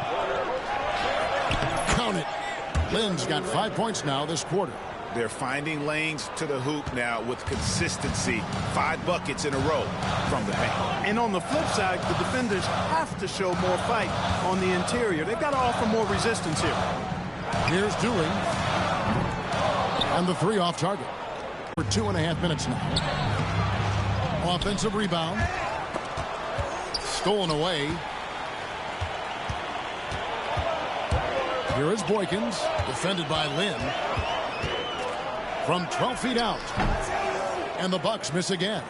Speaker 1: Count it. Lynn's got 5 points now this quarter.
Speaker 6: They're finding lanes to the hoop now with consistency. 5 buckets in a row from the paint.
Speaker 5: And on the flip side, the defenders have to show more fight on the interior. They've got to offer more resistance here.
Speaker 1: Here's Dooling. And the 3 off target. For 2.5 minutes now. Offensive rebound. Stolen away. Here is Boykins. Defended by Lynn. From 12 feet out. And the Bucks miss again.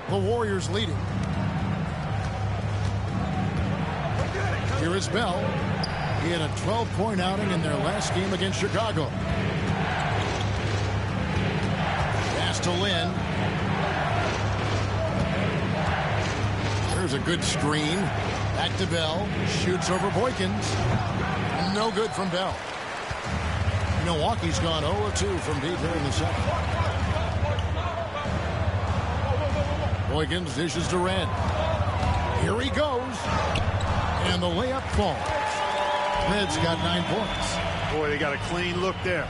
Speaker 1: The Warriors leading. Here is Bell. He had a 12-point outing in their last game against Chicago. Pass to Lynn. There's a good screen. Back to Bell. Shoots over Boykins. No good from Bell. Milwaukee's gone 0-2 from deep here in the second. Boykins dishes to Redd. Here he goes. And the layup falls. Redd's got 9 points.
Speaker 5: Boy, they got a clean look there.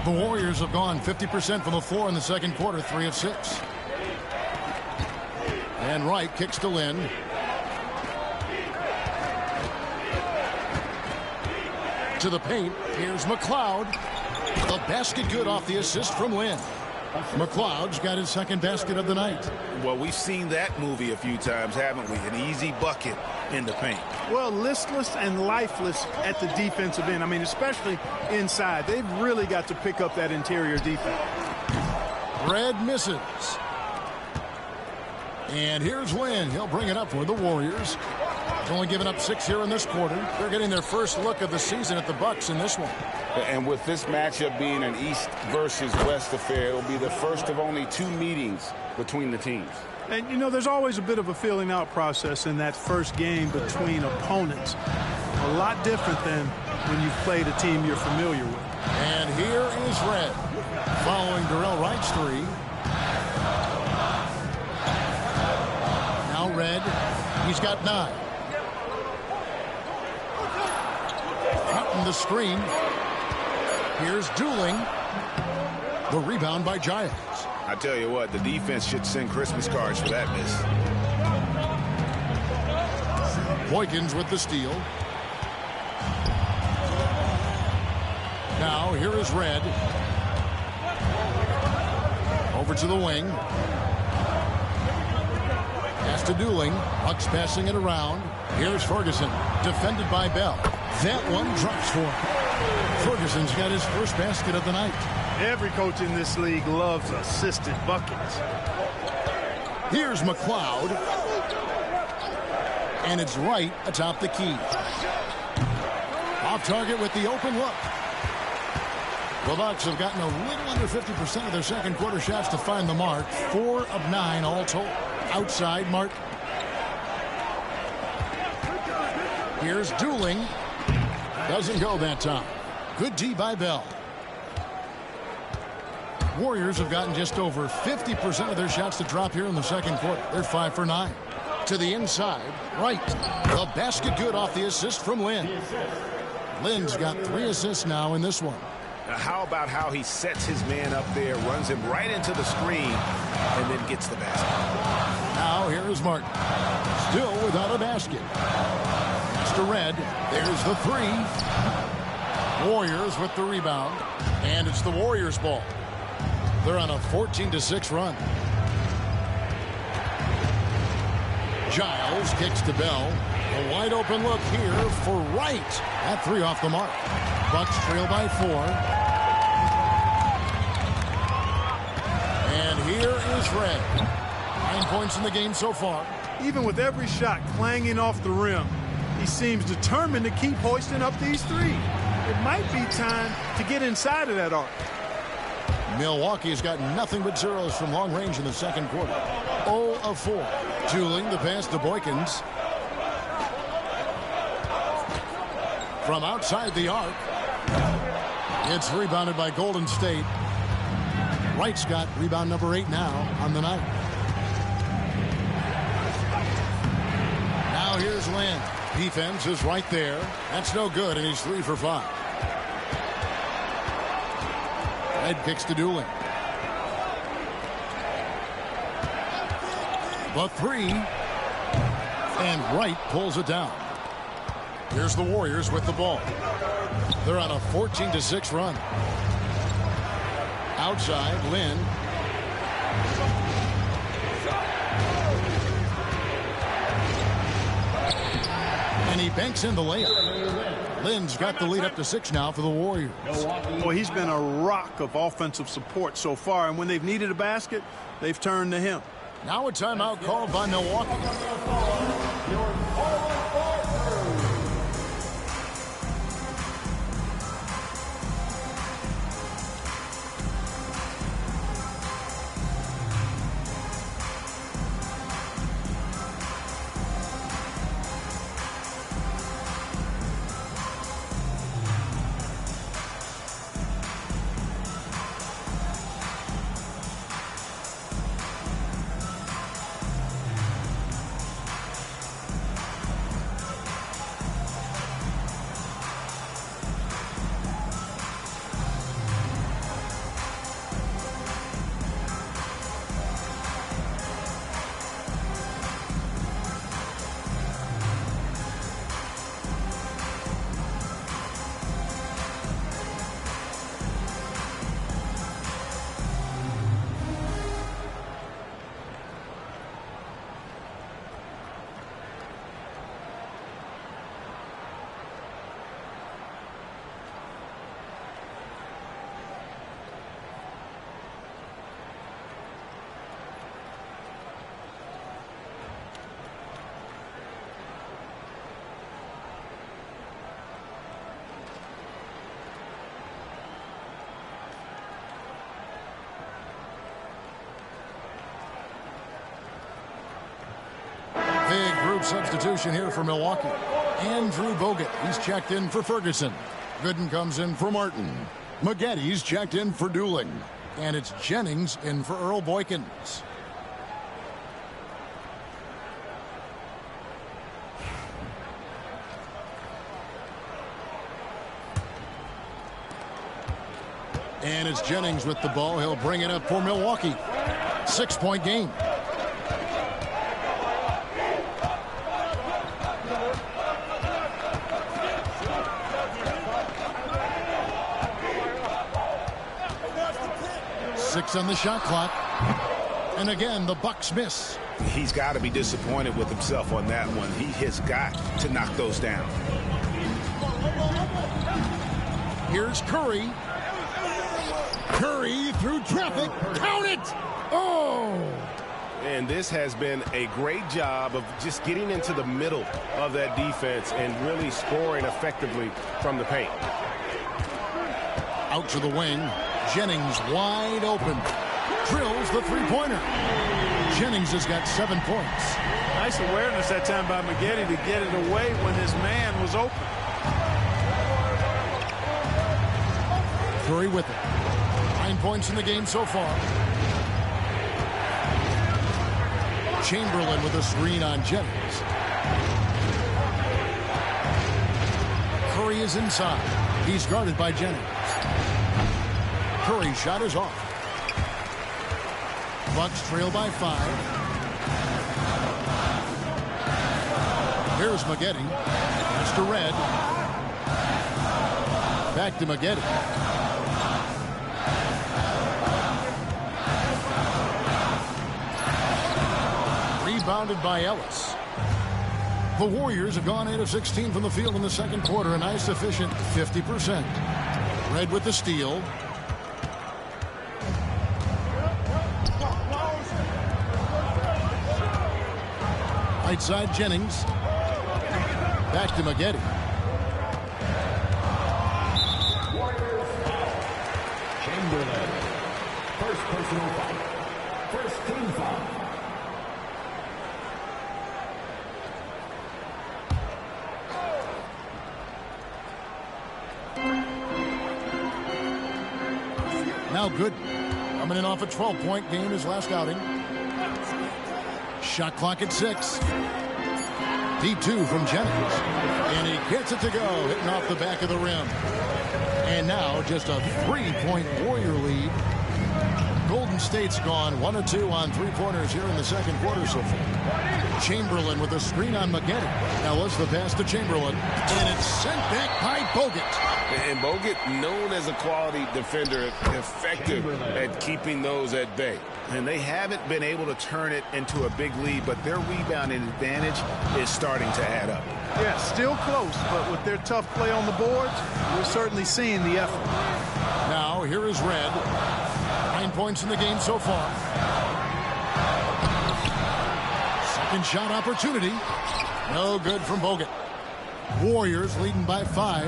Speaker 1: The Warriors have gone 50% from the floor in the second quarter, 3 of 6. And Wright kicks to Lynn. To the paint. Here's McLeod. The basket good off the assist from Lynn. McLeod's got his second basket of the night.
Speaker 6: Well, we've seen that movie a few times, haven't we? An easy bucket in the paint.
Speaker 5: Well, listless and lifeless at the defensive end. I mean, especially inside. They've really got to pick up that interior defense.
Speaker 1: Redd misses. And here's Lynn. He'll bring it up for the Warriors. Only giving up 6 here in this quarter. They're getting their first look of the season at the Bucks in this one.
Speaker 3: And with this matchup being an East versus West affair, it will be the first of only 2 meetings between the teams.
Speaker 5: And, you know, there's always a bit of a filling out process in that first game between opponents. A lot different than when you've played a team you're familiar with.
Speaker 1: And here is Redd following Darrell Wright's 3. Now Redd. He's got 9. Cutting the screen. Here's Dooling. The rebound by Giles.
Speaker 6: I tell you what, the defense should send Christmas cards for that miss.
Speaker 1: Boykins with the steal. Now here is Redd. Over to the wing. Pass to Dooling. Bucks passing it around. Here's Ferguson. Defended by Bell. That one drops for him. Ferguson's got his first basket of the night.
Speaker 5: Every coach in this league loves assisted buckets.
Speaker 1: Here's McLeod. And it's right atop the key. Off target with the open look. The Bucks have gotten a little under 50% of their second quarter shots to find the mark. 4 of 9 all told. Outside Martin. Here's Dooling. Doesn't go that time. Good D by Bell. Warriors have gotten just over 50% of their shots to drop here in the second quarter. They're 5 for 9. To the inside, right. The basket good off the assist from Lynn. Lynn's got 3 assists now in this one.
Speaker 6: Now how about how he sets his man up there, runs him right into the screen, and then gets the basket.
Speaker 1: Now here is Martin. Still without a basket. It's to Red. There's the 3. Warriors with the rebound. And it's the Warriors' ball. They're on a 14-6 run. Giles kicks to Bell. A wide open look here for Wright. That 3 off the mark. Bucks trail by 4. And here is Red. 9 points in the game so far.
Speaker 5: Even with every shot clanging off the rim, he seems determined to keep hoisting up these 3. It might be time to get inside of that arc.
Speaker 1: Milwaukee's got nothing but zeros from long range in the second quarter. 0 of 4. Dooling the pass to Boykins. From outside the arc. It's rebounded by Golden State. Wright's got rebound number 8 now on the night. Now here's Lynn. Defense is right there. That's no good, and he's 3 for 5. Red kicks to Dooling. The 3. And Wright pulls it down. Here's the Warriors with the ball. They're on a 14-6 run. Outside, Lynn. And he banks in the layup. Lynn's got the lead up to 6 now for the Warriors.
Speaker 5: Well, he's been a rock of offensive support so far, and when they've needed a basket, they've turned to him.
Speaker 1: Now a timeout called by Milwaukee. Big group substitution here for Milwaukee. Andrew Bogut, he's checked in for Ferguson. Gooden comes in for Martin. Maggetti's checked in for Dooling. And it's Jennings in for Earl Boykins. And it's Jennings with the ball. He'll bring it up for Milwaukee. 6-point game. Six on the shot clock. And again, the Bucks miss.
Speaker 6: He's got to be disappointed with himself on that one. He has got to knock those down.
Speaker 1: Here's Curry. Curry through traffic. Count it! Oh!
Speaker 8: And this has been a great job of just getting into the middle of that defense and really scoring effectively from the paint.
Speaker 1: Out to the wing. Jennings wide open. Drills the three-pointer. Jennings has got 7 points.
Speaker 5: Nice awareness that time by Maggette to get it away when his man was open.
Speaker 1: Curry with it. 9 points in the game so far. Chamberlain with a screen on Jennings. Curry is inside. He's guarded by Jennings. Curry's shot is off. Bucks trail by 5. Here's Maggette. Pass to Red. Back to Maggette. Rebounded by Ellis. The Warriors have gone 8 of 16 from the field in the second quarter, a nice efficient 50%. Red with the steal. Right side Jennings. Back to Maggette.
Speaker 4: Chamberlain. First personal foul. First team foul.
Speaker 1: Now good. Coming in off a 12-point game his last outing. Shot clock at 6. D2 from Jennings. And he gets it to go, hitting off the back of the rim. And now just a 3-point Warrior lead. Golden State's gone 1 of 2 on 3-pointers here in the second quarter so far. Chamberlain with a screen on Maggette. Ellis the pass to Chamberlain. And it's sent back by Bogut.
Speaker 3: And Bogut, known as a quality defender, effective at keeping those at bay.
Speaker 6: And they haven't been able to turn it into a big lead, but their rebounding advantage is starting to add up.
Speaker 5: Yeah, still close, but with their tough play on the boards, we're certainly seeing the effort.
Speaker 1: Now, here is Red. 9 points in the game so far. Second shot opportunity. No good from Bogut. Warriors leading by 5.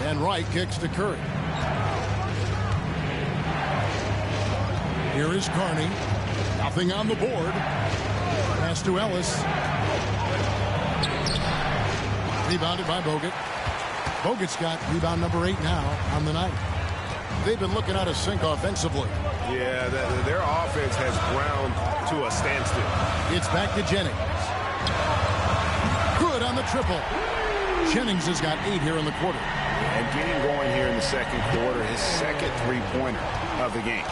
Speaker 1: And Wright kicks to Curry. Here is Carney. Nothing on the board. Pass to Ellis. Rebounded by Bogut. Bogut's got rebound number 8 now on the night. They've been looking out of sync offensively.
Speaker 8: Yeah, their offense has ground to a standstill.
Speaker 1: It's back to Jennings. Good on the triple. Jennings has got 8 here in the quarter.
Speaker 6: And getting going here in the second quarter, his second three-pointer of the game.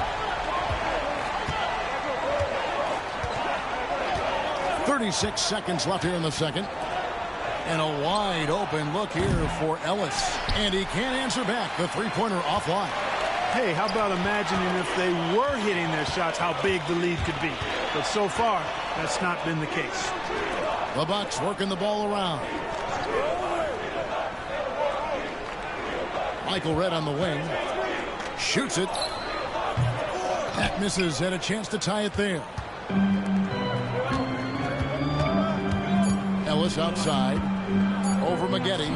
Speaker 1: 36 seconds left here in the second. And a wide open look here for Ellis. And he can't answer back. The three-pointer offline.
Speaker 5: Hey, how about imagining if they were hitting their shots, how big the lead could be. But so far, that's not been the case.
Speaker 1: The Bucks working the ball around. Michael Red on the wing. Shoots it. That misses, and a chance to tie it there. Ellis outside. Over Maggette.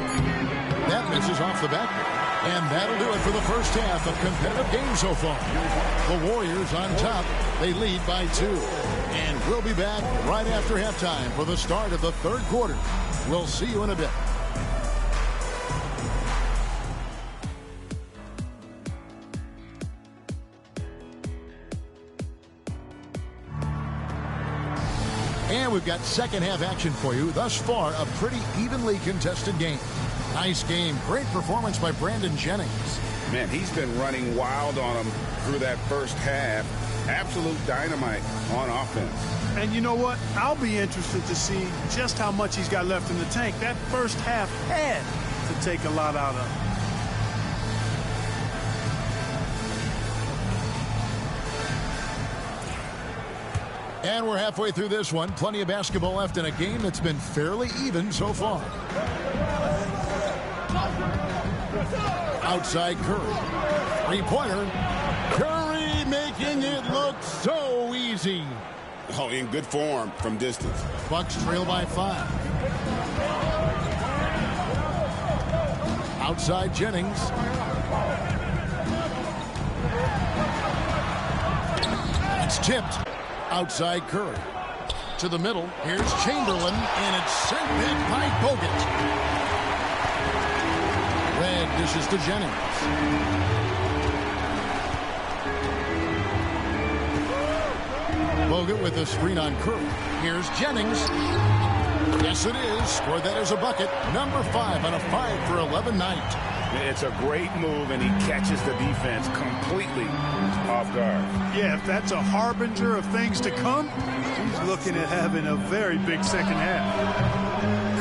Speaker 1: That misses off the back. And that'll do it for the first half of competitive game so far. The Warriors on top. They lead by 2. And we'll be back right after halftime for the start of the third quarter. We'll see you in a bit. And we've got second half action for you. Thus far, a pretty evenly contested game. Nice game. Great performance by Brandon Jennings.
Speaker 6: Man, he's been running wild on them through that first half. Absolute dynamite on offense.
Speaker 5: And you know what? I'll be interested to see just how much he's got left in the tank. That first half had to take a lot out of him.
Speaker 1: And we're halfway through this one. Plenty of basketball left in a game that's been fairly even so far. Outside Curry. Three-pointer. Curry making it look so easy.
Speaker 6: Oh, in good form from distance.
Speaker 1: Bucks trail by 5. Outside Jennings. It's tipped. Outside Curry. To the middle. Here's Chamberlain, and it's sent back by Bogut. Red dishes to Jennings. Bogut with a screen on Curry. Here's Jennings. Yes, it is. Scored that as a bucket. Number 5 on a 5-for-11 night.
Speaker 6: It's a great move, and he catches the defense completely off guard.
Speaker 5: Yeah, if that's a harbinger of things to come, he's looking at having a very big second half.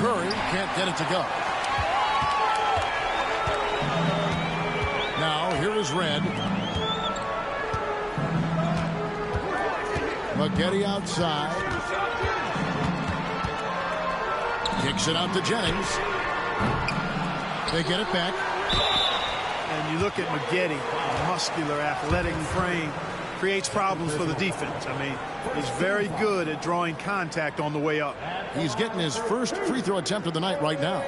Speaker 1: Curry can't get it to go. Now, here is Red. Maggette outside. Kicks it out to Jennings. They get it back.
Speaker 5: And you look at Maggette, muscular, athletic frame, creates problems for the defense. I mean, he's very good at drawing contact on the way up.
Speaker 1: He's getting his first free throw attempt of the night right now.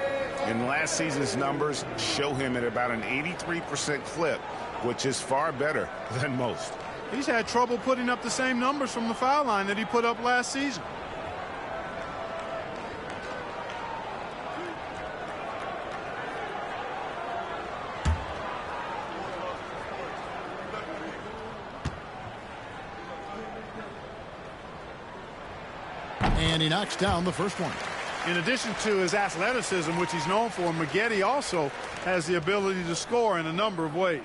Speaker 6: And last season's numbers show him at about an 83% clip, which is far better than most.
Speaker 5: He's had trouble putting up the same numbers from the foul line that he put up last season.
Speaker 1: And he knocks down the first one.
Speaker 5: In addition to his athleticism, which he's known for, Maggette also has the ability to score in a number of ways.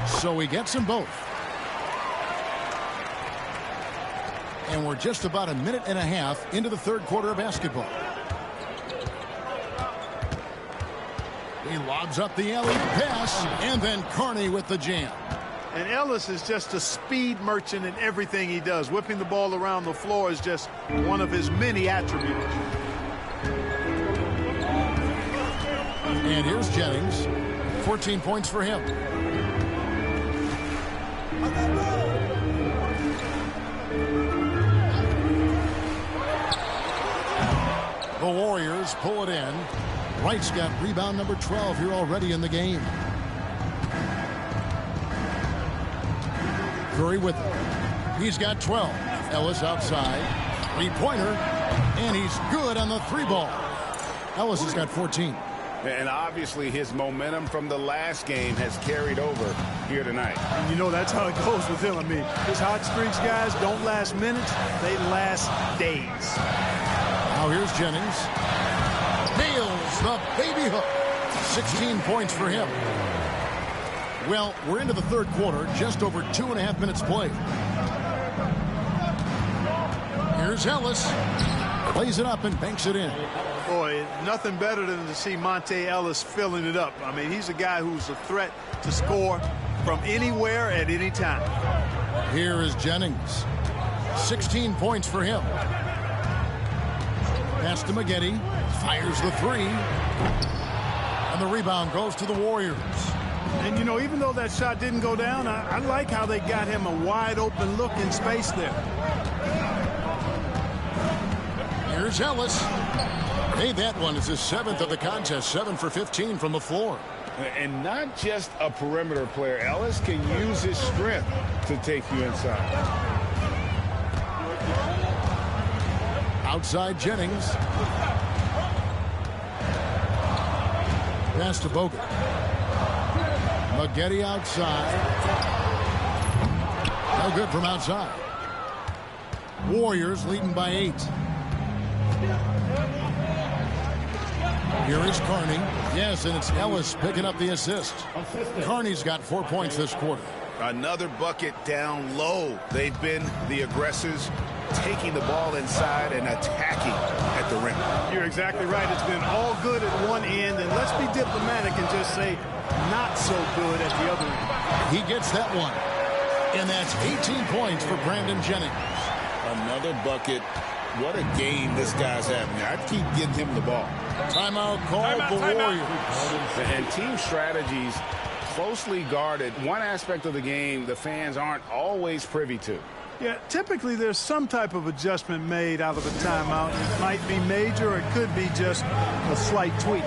Speaker 1: So he gets them both. And we're just about a minute and a half into the third quarter of basketball. He lobs up the alley pass, and then Carney with the jam.
Speaker 5: And Ellis is just a speed merchant in everything he does. Whipping the ball around the floor is just one of his many attributes.
Speaker 1: And here's Jennings. 14 points for him. The Warriors pull it in. Wright's got rebound number 12 here already in the game. Curry with him. He's got 12. Ellis outside. Three-pointer. And he's good on the three ball. Ellis has got 14.
Speaker 6: And obviously his momentum from the last game has carried over here tonight.
Speaker 5: And you know that's how it goes with him. I mean, his hot streaks, guys, don't last minutes. They last days.
Speaker 1: Now here's Jennings. Nails the baby hook. 16 points for him. Well, we're into the third quarter. Just over 2.5 minutes played. Here's Ellis. Plays it up and banks it in.
Speaker 5: Boy, nothing better than to see Monte Ellis filling it up. I mean, he's a guy who's a threat to score from anywhere at any time.
Speaker 1: Here is Jennings. 16 points for him. Pass to Maggette. Fires the three. And the rebound goes to the Warriors.
Speaker 5: And, you know, even though that shot didn't go down, I like how they got him a wide open look in space there.
Speaker 1: Here's Ellis. Hey, that one is his 7th of the contest. 7 for 15 from the floor.
Speaker 3: And not just a perimeter player. Ellis can use his strength to take you inside.
Speaker 1: Outside Jennings. Pass to Bogut. Maggette outside. No good from outside. Warriors leading by 8. Here is Carney. Yes, and it's Ellis picking up the assist. Carney's got 4 points this quarter.
Speaker 6: Another bucket down low. They've been the aggressors taking the ball inside and attacking at the rim.
Speaker 5: You're exactly right. It's been all good at one end, and let's be diplomatic and just say not so good at the other end.
Speaker 1: He gets that one. And that's 18 points for Brandon Jennings.
Speaker 3: Another bucket. What a game this guy's having. I keep getting him the ball.
Speaker 1: Timeout called the Warriors.
Speaker 6: And team strategies closely guarded. One aspect of the game the fans aren't always privy to.
Speaker 5: Yeah, typically there's some type of adjustment made out of a timeout. It might be major, or it could be just a slight tweak.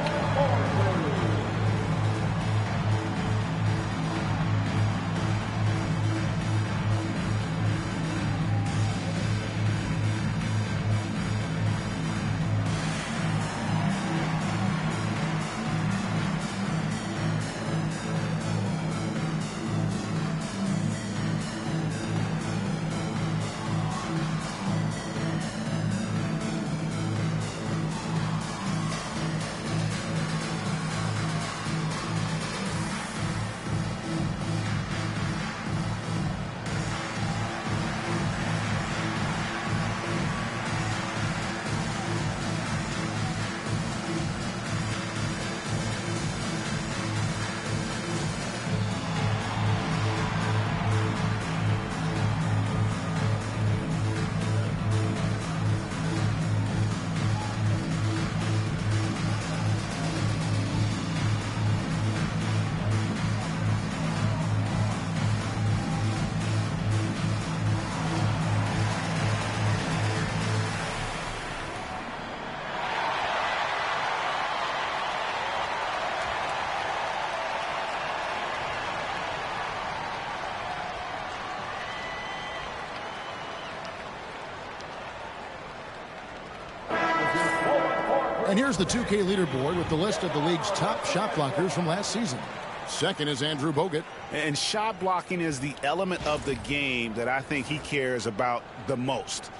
Speaker 1: And here's the 2K leaderboard with the list of the league's top shot blockers from last season. Second is Andrew Bogut.
Speaker 6: And shot blocking is the element of the game that I think he cares about the most.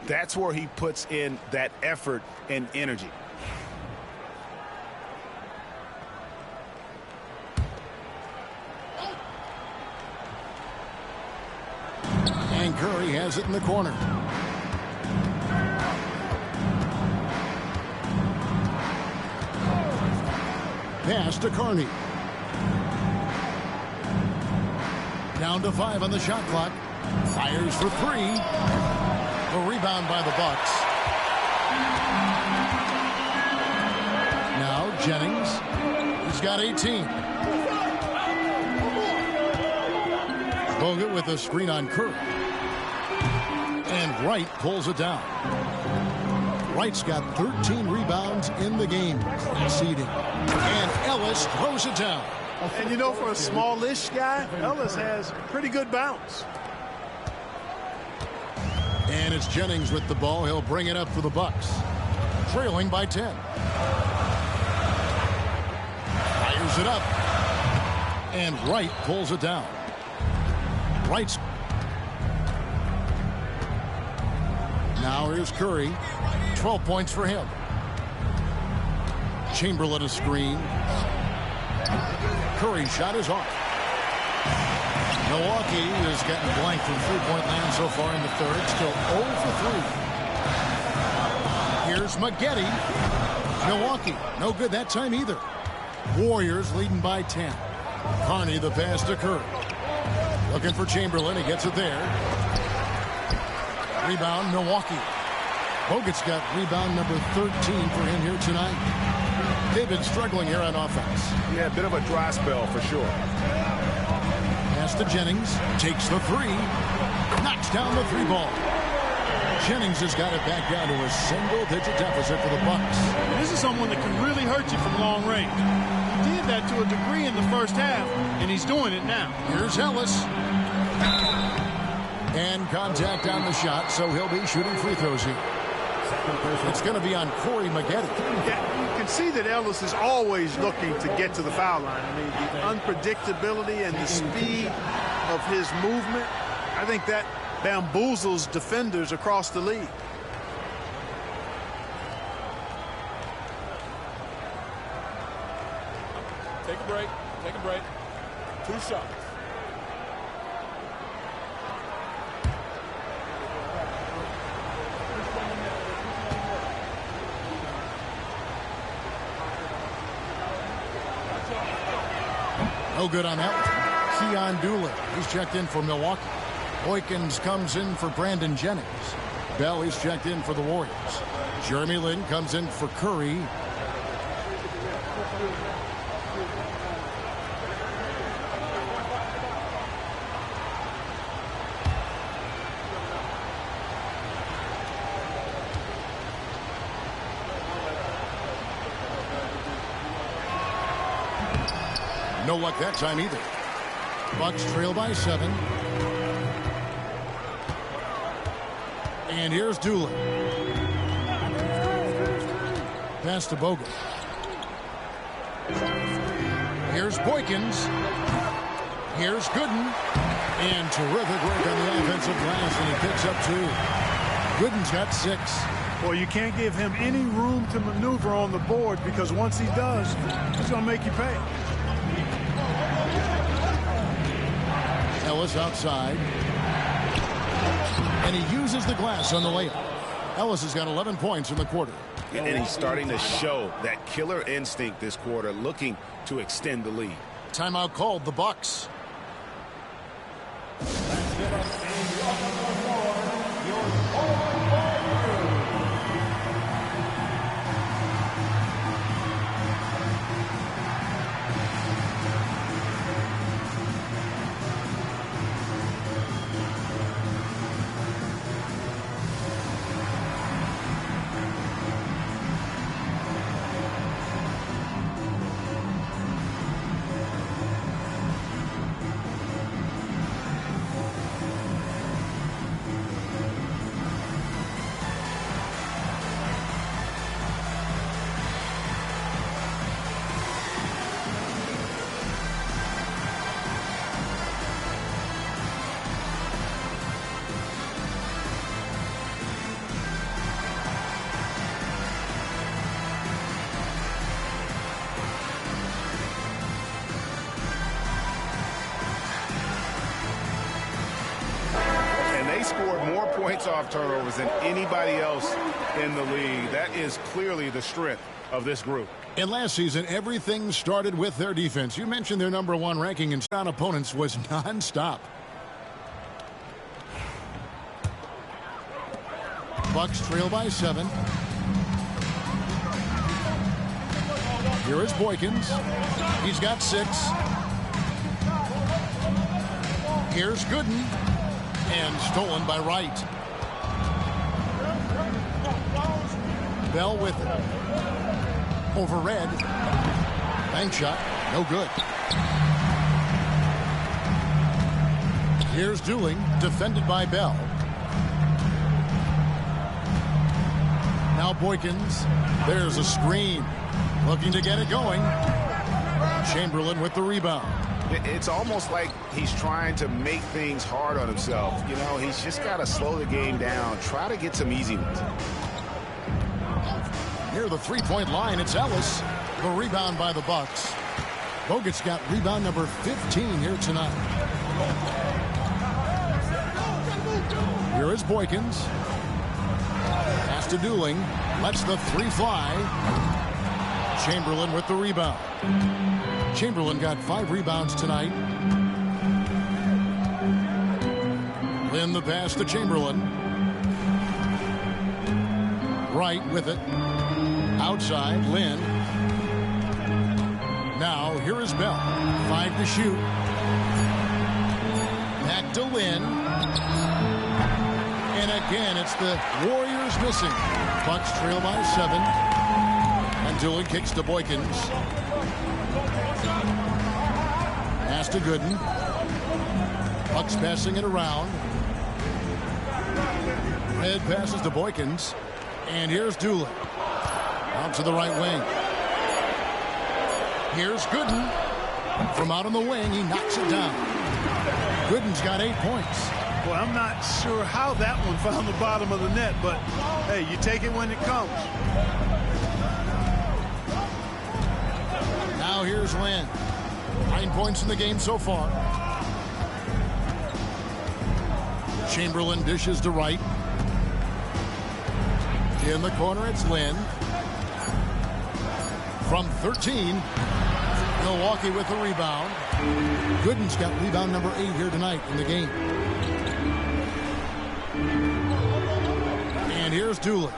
Speaker 6: That's where he puts in that effort and energy.
Speaker 1: And Curry has it in the corner. Pass to Carney. Down to 5 on the shot clock. Fires for 3. The rebound by the Bucks. Now Jennings. He's got 18. Bogut with a screen on Curry. And Wright pulls it down. Wright's got 13 rebounds in the game. Conceding. And Ellis throws it down.
Speaker 5: And you know, for a smallish guy, Ellis has pretty good bounce.
Speaker 1: And it's Jennings with the ball. He'll bring it up for the Bucks. Trailing by 10. Fires it up. And Wright pulls it down. Wright's. Now here's Curry. 12 points for him. Chamberlain a screen. Curry shot is off. Milwaukee is getting blanked from three-point land so far in the third. Still 0 for 3. Here's Maggette. Milwaukee, no good that time either. Warriors leading by 10. Carney the pass to Curry. Looking for Chamberlain. He gets it there. Rebound, Milwaukee. Bogut's got rebound number 13 for him here tonight. They've been struggling here on offense.
Speaker 6: Yeah, a bit of a dry spell for sure.
Speaker 1: Pass to Jennings. Takes the 3. Knocks down the 3 ball. Jennings has got it back down to a single-digit deficit for the Bucks.
Speaker 5: This is someone that can really hurt you from long range. He did that to a degree in the first half, and he's doing it now.
Speaker 1: Here's Ellis. And contact on the shot, so he'll be shooting free throws here. It's going to be on Corey Maggette.
Speaker 5: Yeah, you can see that Ellis is always looking to get to the foul line. I mean, the unpredictability and the speed of his movement, I think that bamboozles defenders across the league.
Speaker 7: Take a break. Take a break. 2 shots.
Speaker 1: No good on that one. Keon Doolin, he's checked in for Milwaukee. Boykins comes in for Brandon Jennings. Bell is checked in for the Warriors. Jeremy Lin comes in for Curry. No luck that time either. Bucks trail by 7. And here's Doolin. Pass to Bogut. Here's Boykins. Here's Gooden. And terrific work on the offensive glass, and he picks up 2. Gooden's got 6.
Speaker 5: Well, you can't give him any room to maneuver on the board, because once he does, he's going to make you pay.
Speaker 1: Ellis outside. And he uses the glass on the layup. Ellis has got 11 points in the quarter.
Speaker 6: And he's starting to show that killer instinct this quarter, looking to extend the lead.
Speaker 1: Timeout called, the Bucks.
Speaker 6: Off turnovers than anybody else in the league. That is clearly the strength of this group.
Speaker 1: And last season, everything started with their defense. You mentioned their #1 ranking in on opponents was nonstop. Bucks trail by 7. Here is Boykins. He's got 6. Here's Gooden. And stolen by Wright. Bell with it. Over Red. Bank shot. No good. Here's Doolin. Defended by Bell. Now Boykins. There's a screen. Looking to get it going. Chamberlain with the rebound.
Speaker 6: It's almost like he's trying to make things hard on himself. You know, he's just got to slow the game down. Try to get some easy ones.
Speaker 1: Near the three-point line, it's Ellis. The rebound by the Bucks. Bogut's got rebound number 15 here tonight. Here is Boykins. Pass to Doolin. Lets the 3 fly. Chamberlain with the rebound. Chamberlain got 5 rebounds tonight. Lin the pass to Chamberlain. Wright with it. Outside, Lin. Now, here is Bell. 5 to shoot. Back to Lin. And again, it's the Warriors missing. Bucks trail by 7. And Doolin kicks to Boykins. Pass to Gooden. Bucks passing it around. Red passes to Boykins. And here's Doolin. Out to the right wing. Here's Gooden. From out on the wing, he knocks it down. Gooden's got 8 points.
Speaker 5: Well, I'm not sure how that one found the bottom of the net, but hey, you take it when it comes.
Speaker 1: Now here's Lin. 9 points in the game so far. Chamberlain dishes to Wright. In the corner, it's Lin. From 13. Milwaukee with the rebound. Gooden's got rebound number 8 here tonight in the game. And here's Doolin.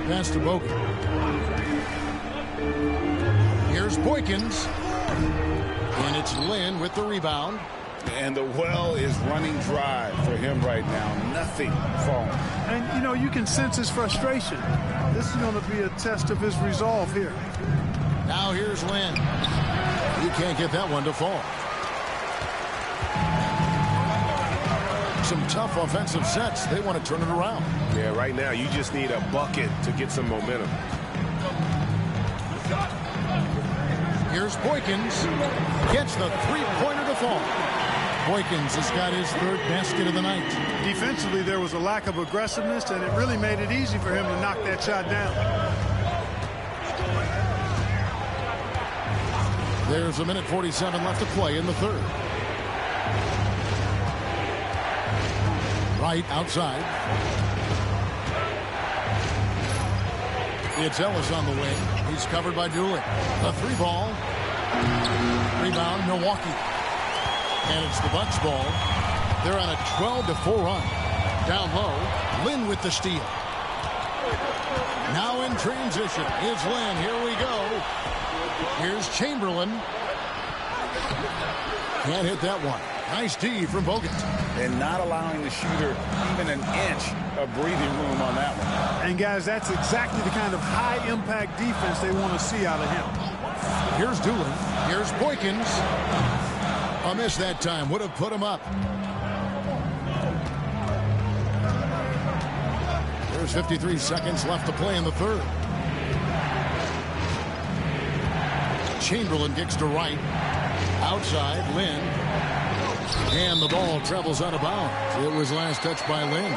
Speaker 1: Pass to Bogut. Here's Boykins. And it's Lynn with the rebound.
Speaker 3: And the well is running dry for him right now. Nothing falling.
Speaker 5: And, you know, you can sense his frustration. This is going to be a test of his resolve here.
Speaker 1: Now here's Lynn. He can't get that one to fall. Some tough offensive sets. They want to turn it around.
Speaker 8: Yeah, right now you just need a bucket to get some momentum.
Speaker 1: Here's Boykins. Gets the three-pointer to fall. Boykins has got his third basket of the night.
Speaker 5: Defensively, there was a lack of aggressiveness, and it really made it easy for him to knock that shot down.
Speaker 1: There's a minute 47 left to play in the third. Right outside. It's Ellis on the wing. He's covered by Doolin. The three ball. Rebound, Milwaukee. And it's the Bucks ball. They're on a 12-4 run. Down low, Lynn with the steal. Now in transition is Lynn. Here we go. Here's Chamberlain. Can't hit that one. Nice D from Bogut.
Speaker 3: And not allowing the shooter even an inch of breathing room on that one.
Speaker 5: And, guys, that's exactly the kind of high-impact defense they want to see out of him.
Speaker 1: Here's Doolin. Here's Boykins. A miss that time. Would have put him up. There's 53 seconds left to play in the third. Chamberlain kicks to right. Outside, Lynn. And the ball travels out of bounds. It was last touched by Lynn.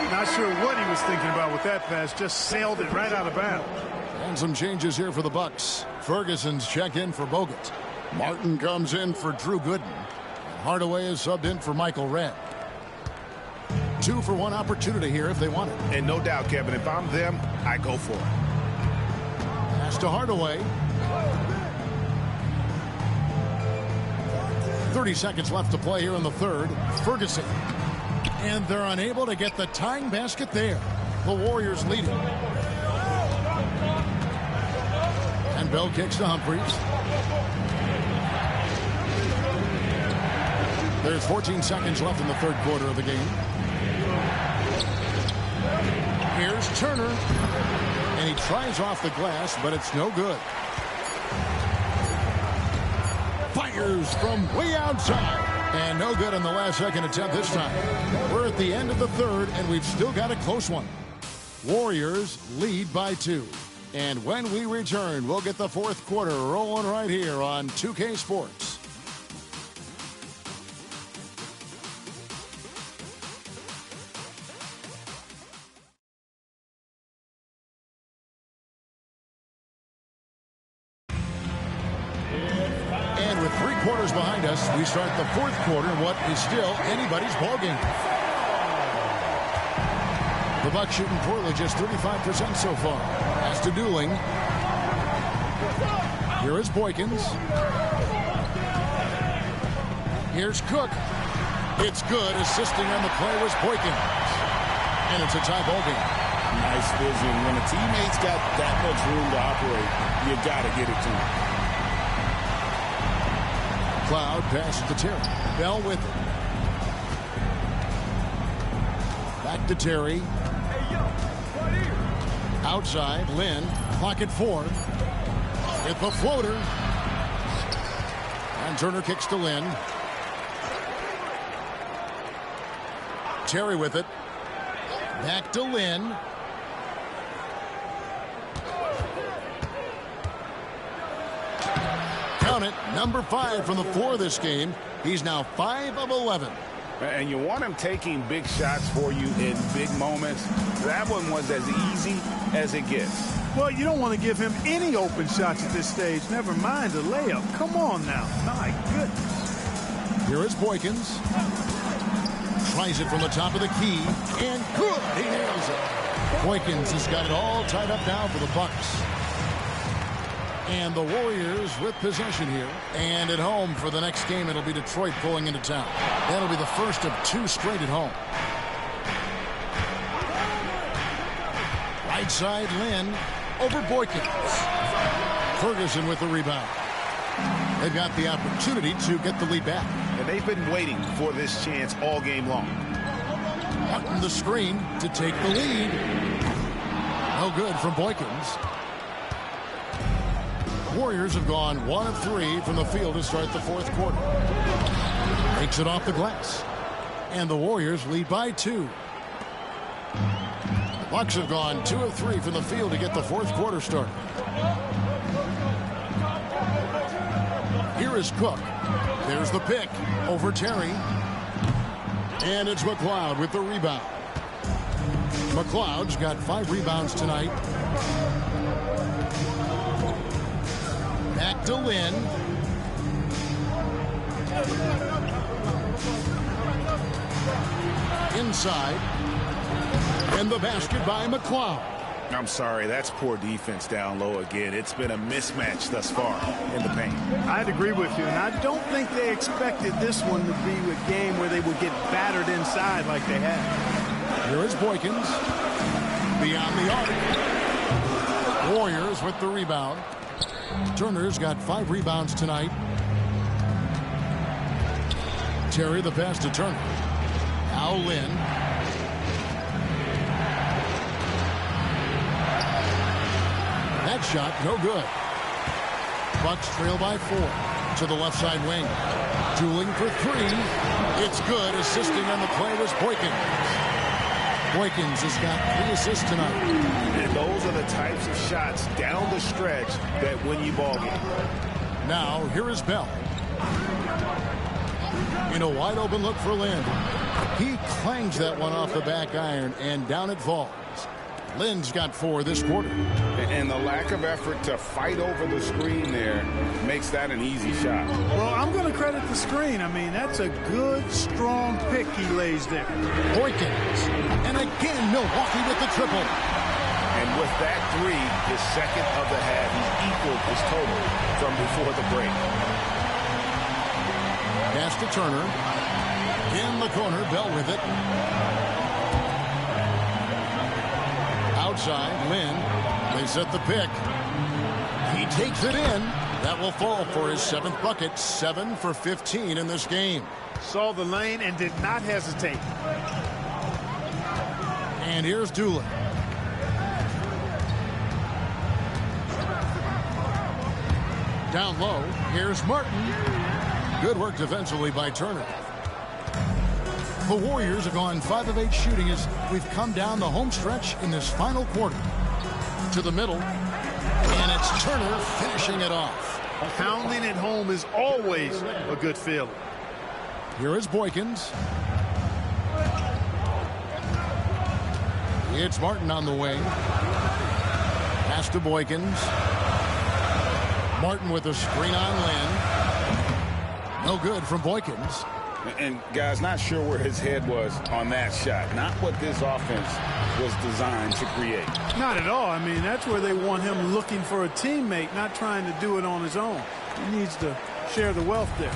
Speaker 5: Not sure what he was thinking about with that pass. Just sailed it right out of bounds.
Speaker 1: And some changes here for the Bucks. Ferguson's check in for Bogut. Martin comes in for Drew Gooden. Hardaway is subbed in for Michael Redd. 2-for-1 opportunity here if they want it.
Speaker 8: And no doubt, Kevin, if I'm them, I go for it.
Speaker 1: Pass to Hardaway. 30 seconds left to play here in the third. Ferguson. And they're unable to get the tying basket there. The Warriors leading. And Bell kicks to Humphries. There's 14 seconds left in the third quarter of the game. Here's Turner. And he tries off the glass, but it's no good. Fires from way outside. And no good on the last second attempt this time. We're at the end of the third, and we've still got a close one. Warriors lead by 2. And when we return, we'll get the fourth quarter rolling right here on 2K Sports. And with 3 quarters behind us, we start the fourth quarter in what is still anybody's ballgame. The Bucks shooting poorly, just 35% so far. Pass to Dooling. Here is Boykins. Here's Cook. It's good. Assisting on the play was Boykins. And it's a tie ball game.
Speaker 3: Nice vision. When a teammate's got that much room to operate, you got to get it to him.
Speaker 1: Cloud passes to Terry. Bell with it. Back to Terry. Outside, Lynn. Clock at 4. Hit the floater. And Turner kicks to Lynn. Terry with it. Back to Lynn. Count it. Number 5 from the floor this game. He's now 5 of 11.
Speaker 6: And you want him taking big shots for you in big moments. That one was as easy as it gets.
Speaker 5: Well, you don't want to give him any open shots at this stage. Never mind a layup. Come on now. My goodness.
Speaker 1: Here is Boykins. Tries it from the top of the key. And good. He nails it. Boykins has got it all tied up now for the Bucks. And the Warriors with possession here. And at home for the next game, it'll be Detroit pulling into town. That'll be the first of 2 straight at home. Right side, Lynn over Boykins. Ferguson with the rebound. They've got the opportunity to get the lead back.
Speaker 6: And they've been waiting for this chance all game long.
Speaker 1: Hutton the screen to take the lead. No good from Boykins. Warriors have gone 1 of 3 from the field to start the 4th quarter. Takes it off the glass. And the Warriors lead by 2. The Bucks have gone 2 of 3 from the field to get the 4th quarter started. Here is Cook. There's the pick over Terry. And it's McLeod with the rebound. McLeod's got 5 rebounds tonight. Back to Lynn. Inside. And the basket by McLeod.
Speaker 6: I'm sorry, that's poor defense down low again. It's been a mismatch thus far in the paint.
Speaker 5: I'd agree with you, and I don't think they expected this one to be a game where they would get battered inside like they have.
Speaker 1: Here is Boykins. Beyond the arc. Warriors with the rebound. Turner's got 5 rebounds tonight. Terry the pass to Turner. Now Lynn. That shot no good. Bucks trail by 4 to the left side wing. Dueling for 3. It's good. Assisting on the play was Boykins. Boykins has got 3 assists tonight.
Speaker 6: And those are the types of shots down the stretch that win you ball game.
Speaker 1: Now, here is Bell. In a wide open look for Lynn. He clangs that one off the back iron, and down it falls. Lynn's got 4 this quarter.
Speaker 6: And the lack of effort to fight over the screen there makes that an easy shot.
Speaker 5: Well, I'm going to credit the screen. I mean, that's a good, strong pick he lays there.
Speaker 1: Boykins. And again, Milwaukee with the triple.
Speaker 6: And with that 3, his second of the half, he's equaled his total from before the break.
Speaker 1: Pass to Turner. In the corner, Bell with it. Outside, Lynn. They set the pick. He takes it in. That will fall for his 7th bucket. 7 for 15 in this game.
Speaker 5: Saw the lane and did not hesitate.
Speaker 1: And here's Doolin. Down low, here's Martin. Good work defensively by Turner. The Warriors have gone 5 of 8 shooting as we've come down the home stretch in this final quarter. To the middle, and it's Turner finishing it off.
Speaker 5: Pounding it home is always a good feeling.
Speaker 1: Here is Boykins. It's Martin on the wing. Pass to Boykins. Martin with a screen on Lynn. No good from Boykins.
Speaker 3: And, guys, not sure where his head was on that shot. Not what this offense was designed to create.
Speaker 5: Not at all. I mean, that's where they want him looking for a teammate, not trying to do it on his own. He needs to share the wealth there.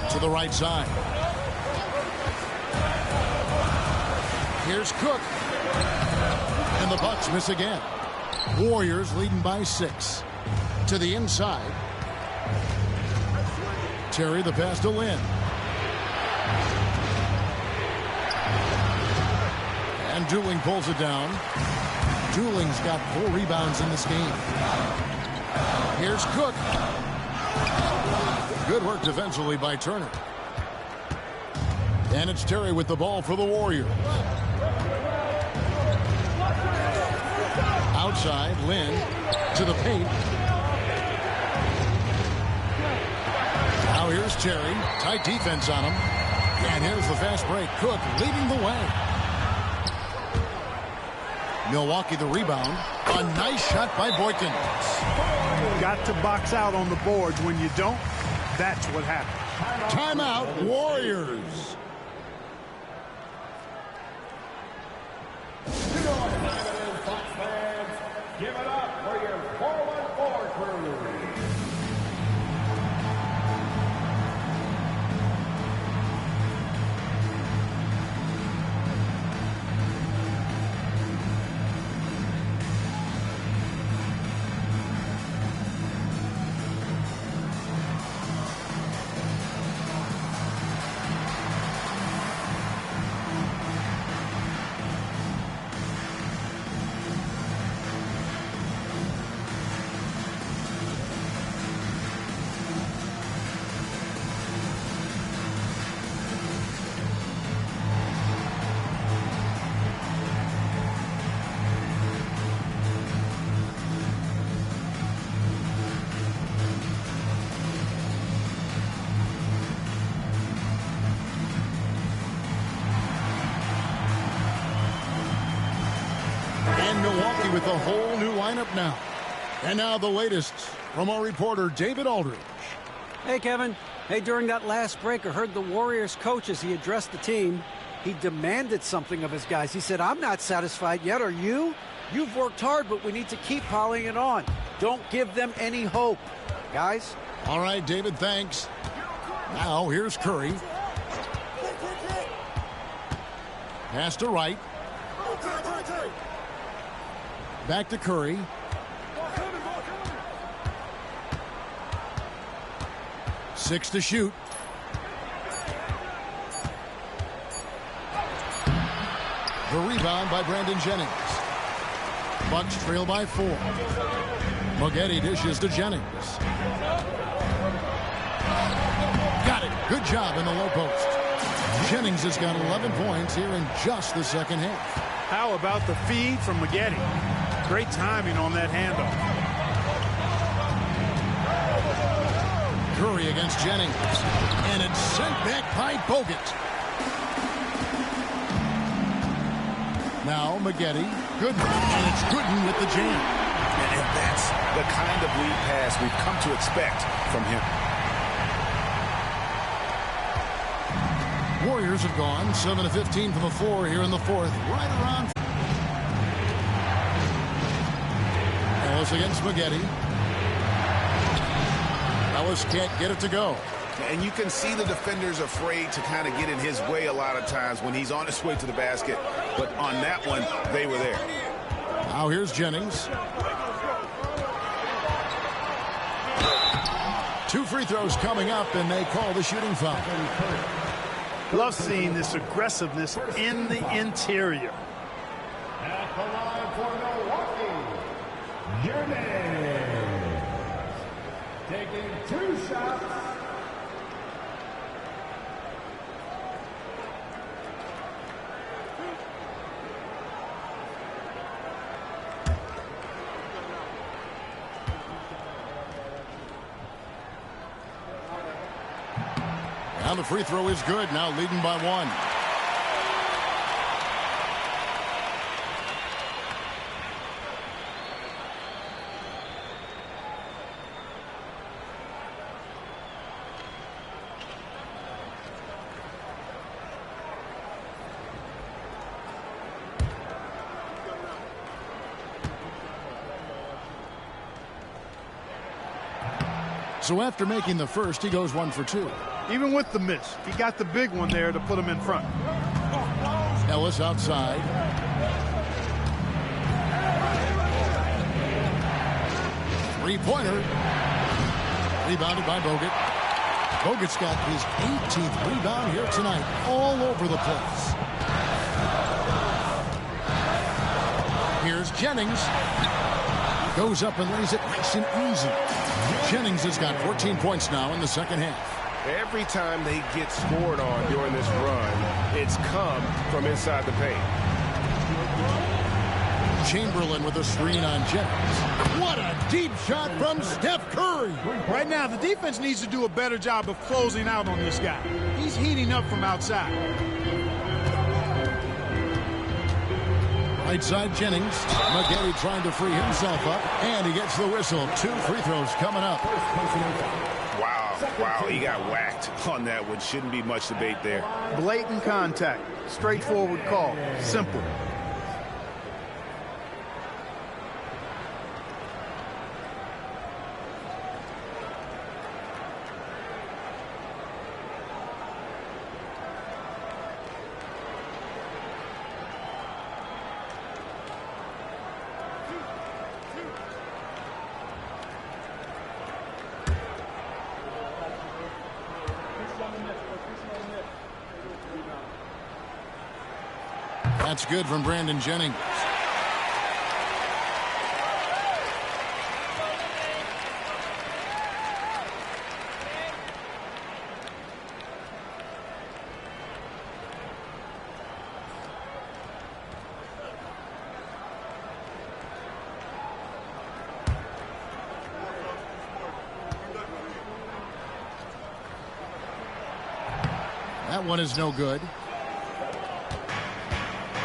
Speaker 1: To the right side. Here's Cook. And the Bucks miss again. Warriors leading by 6. To the inside. Terry the pass to Lynn. And Dueling pulls it down. Dueling's got 4 rebounds in this game. Here's Cook. Good work defensively by Turner. And it's Terry with the ball for the Warriors. Outside, Lynn to the paint. Now here's Terry. Tight defense on him. And here's the fast break. Cook leading the way. Milwaukee the rebound. A nice shot by Boykins.
Speaker 5: Got to box out on the boards. When you don't, that's what happens.
Speaker 1: Timeout, Warriors.
Speaker 4: Give it up for your
Speaker 1: And Milwaukee with a whole new lineup now. And now the latest from our reporter, David Aldridge.
Speaker 9: Hey, Kevin. Hey, during that last break, I heard the Warriors coach as he addressed the team. He demanded something of his guys. He said, I'm not satisfied yet. Are you? You've worked hard, but we need to keep piling it on. Don't give them any hope, guys.
Speaker 1: All right, David, thanks. Now, here's Curry. Pass to Wright. Back to Curry. Six to shoot. The rebound by Brandon Jennings. Bucks trail by 4. Moghetti dishes to Jennings. Got it. Good job in the low post. Jennings has got 11 points here in just the second half.
Speaker 5: How about the feed from Moghetti? Great timing on that handoff.
Speaker 1: Curry against Jennings. And it's sent back by Bogut. Now Moghetti. Gooden. And it's Gooden with the jam.
Speaker 6: And that's the kind of lead pass we've come to expect from him.
Speaker 1: Warriors have gone 7 of 15 from the floor here in the fourth. Right around. Ellis against Moghetti. Ellis can't get it to go.
Speaker 6: And you can see the defenders afraid to kind of get in his way a lot of times when he's on his way to the basket. But on that one, they were there.
Speaker 1: Now here's Jennings. 2 free throws coming up, and they call the shooting foul.
Speaker 5: Love seeing this aggressiveness in the interior.
Speaker 4: At the line for Milwaukee, Jennings. Taking 2 shots.
Speaker 1: Now the free throw is good. Now leading by 1. So after making the first, he goes 1 for 2.
Speaker 5: Even with the miss, he got the big one there to put him in front.
Speaker 1: Ellis outside. Three-pointer. Rebounded by Bogut. Bogut's got his 18th rebound here tonight. All over the place. Here's Jennings. Goes up and lays it nice and easy. Jennings has got 14 points now in the second half.
Speaker 8: Every time they get scored on during this run, it's come from inside the paint.
Speaker 1: Chamberlain with a screen on Jennings. What a deep shot from Steph Curry.
Speaker 5: Right now, the defense needs to do a better job of closing out on this guy. He's heating up from outside.
Speaker 1: Right side Jennings. Moghetti trying to free himself up. And he gets the whistle. 2 free throws coming up.
Speaker 6: Wow, he got whacked on that one. Shouldn't be much debate there.
Speaker 5: Blatant contact. Straightforward call. Simple.
Speaker 1: That's good from Brandon Jennings. That one is no good.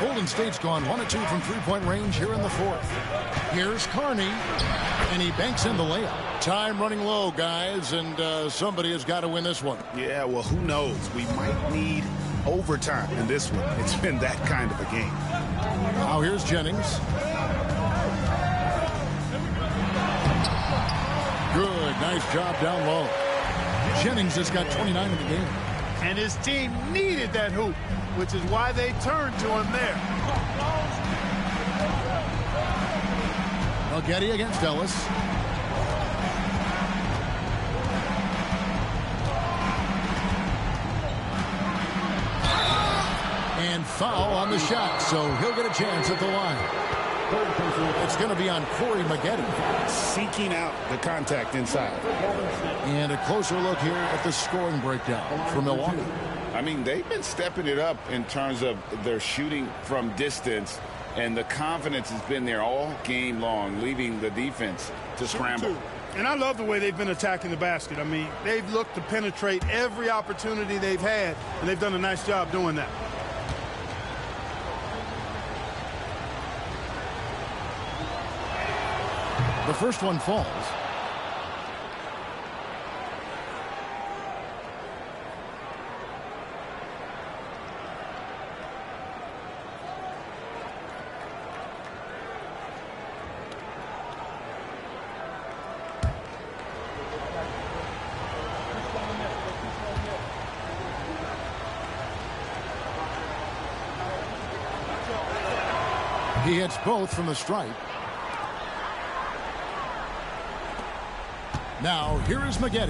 Speaker 1: Golden State's gone 1 of 2 from three-point range here in the fourth. Here's Carney, and he banks in the layup. Time running low, guys, and somebody has got to win this one.
Speaker 6: Yeah, well, who knows? We might need overtime in this one. It's been that kind of a game.
Speaker 1: Now here's Jennings. Good, nice job down low. Jennings has got 29 in the game.
Speaker 5: And his team needed that hoop, which is why they turned to him there.
Speaker 1: Getty against Ellis. And foul on the shot, so he'll get a chance at the line. It's going to be on Corey Maggette.
Speaker 6: Seeking out the contact inside.
Speaker 1: And a closer look here at the scoring breakdown for Milwaukee.
Speaker 3: I mean, they've been stepping it up in terms of their shooting from distance, and the confidence has been there all game long, leaving the defense to scramble.
Speaker 5: And I love the way they've been attacking the basket. I mean, they've looked to penetrate every opportunity they've had, and they've done a nice job doing that.
Speaker 1: The first one falls. He hits both from the stripe. Now, here is Maggette.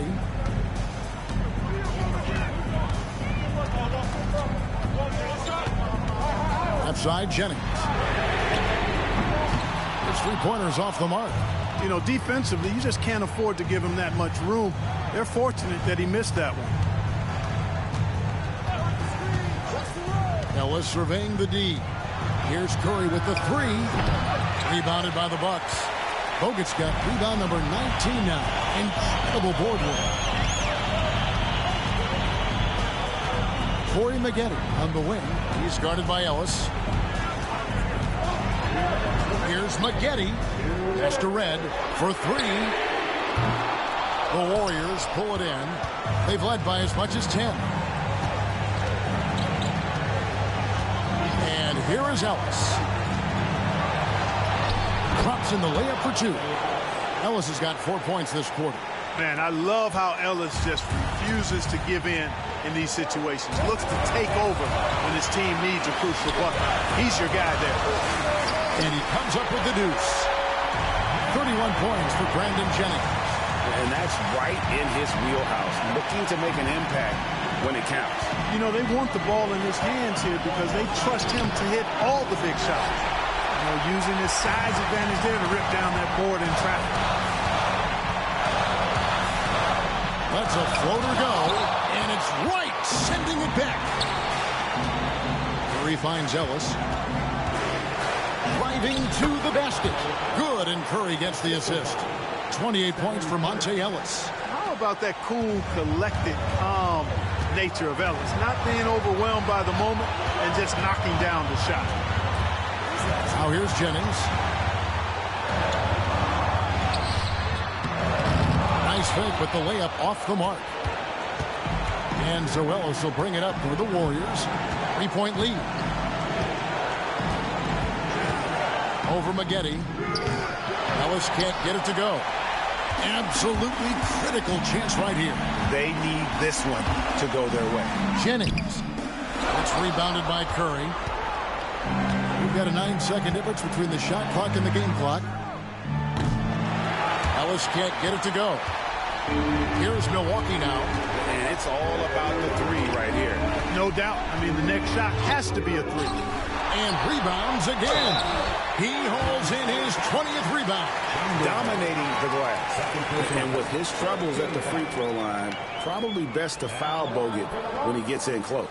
Speaker 1: Outside Jennings. His three-pointers off the mark.
Speaker 5: You know, defensively, you just can't afford to give him that much room. They're fortunate that he missed that one.
Speaker 1: Ellis surveying the D. Here's Curry with the three. Rebounded by the Bucks. Bogut's got rebound number 19 now. Incredible board work. Corey Maggette on the wing. He's guarded by Ellis. Here's Maggette. Pass to Red for three. The Warriors pull it in. They've led by as much as 10. And here is Ellis. Drops in the layup for two. Ellis has got 4 points this quarter.
Speaker 5: Man, I love how Ellis just refuses to give in these situations. Looks to take over when his team needs a crucial bucket. He's your guy there.
Speaker 1: And he comes up with the deuce. 31 points for Brandon Jennings.
Speaker 6: And that's right in his wheelhouse, looking to make an impact when it counts.
Speaker 5: You know, they want the ball in his hands here because they trust him to hit all the big shots. You know, using his size advantage there to rip down that board in traffic.
Speaker 1: Lets a floater go, and it's right, sending it back. Curry finds Ellis. Driving to the basket. Good, and Curry gets the assist. 28 points for Monte Ellis.
Speaker 5: How about that cool, collected, calm nature of Ellis? Not being overwhelmed by the moment and just knocking down the shot.
Speaker 1: Now here's Jennings. Nice fake with the layup off the mark. And Zoelos will bring it up for the Warriors. 3-point lead. Over Maggette. Ellis can't get it to go. Absolutely critical chance right here.
Speaker 6: They need this one to go their way.
Speaker 1: Jennings. It's rebounded by Curry. We've got a 9-second difference between the shot clock and the game clock. Ellis can't get it to go. Here's Milwaukee now.
Speaker 6: And it's all about the three right here.
Speaker 5: No doubt. I mean, the next shot has to be a three.
Speaker 1: And rebounds again. He hauls in his 20th rebound.
Speaker 6: Dominating the glass. And with his troubles at the free throw line, probably best to foul Bogut when he gets in close.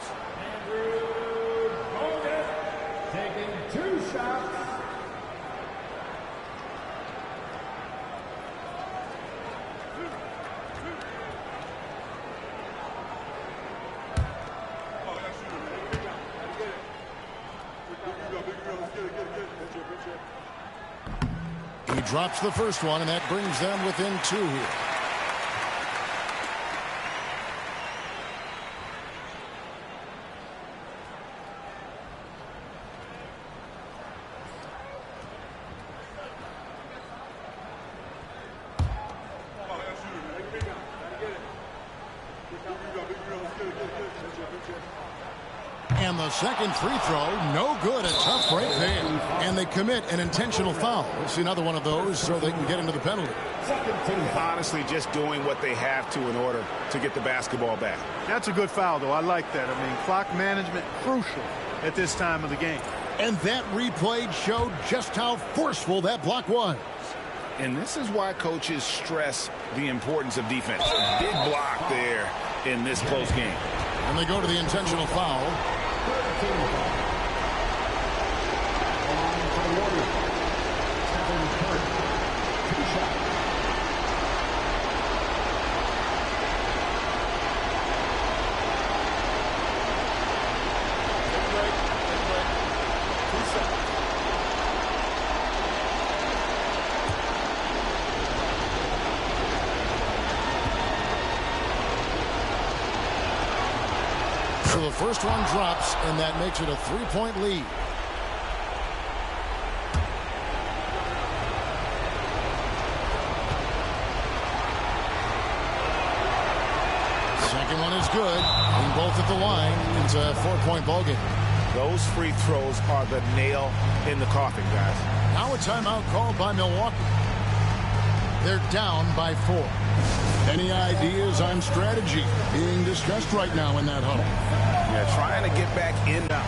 Speaker 4: Taking 2 shots.
Speaker 1: He drops the first one, and that brings them within 2 here. And the second free throw, no good. A tough break there. And they commit an intentional foul. We'll see another one of those so they can get into the penalty.
Speaker 6: Honestly, just doing what they have to in order to get the basketball back.
Speaker 5: That's a good foul, though. I like that. I mean, clock management crucial at this time of the game.
Speaker 1: And that replay showed just how forceful that block was.
Speaker 6: And this is why coaches stress the importance of defense. Big block there in this close game.
Speaker 1: And they go to the intentional foul. So the first one drops, and that makes it a 3-point lead. Second one is good. And both at the line. It's a 4-point ball game.
Speaker 6: Those free throws are the nail in the coffin, guys.
Speaker 1: Now a timeout called by Milwaukee. They're down by 4. Any ideas on strategy being discussed right now in that huddle?
Speaker 6: Yeah, trying to get back in now.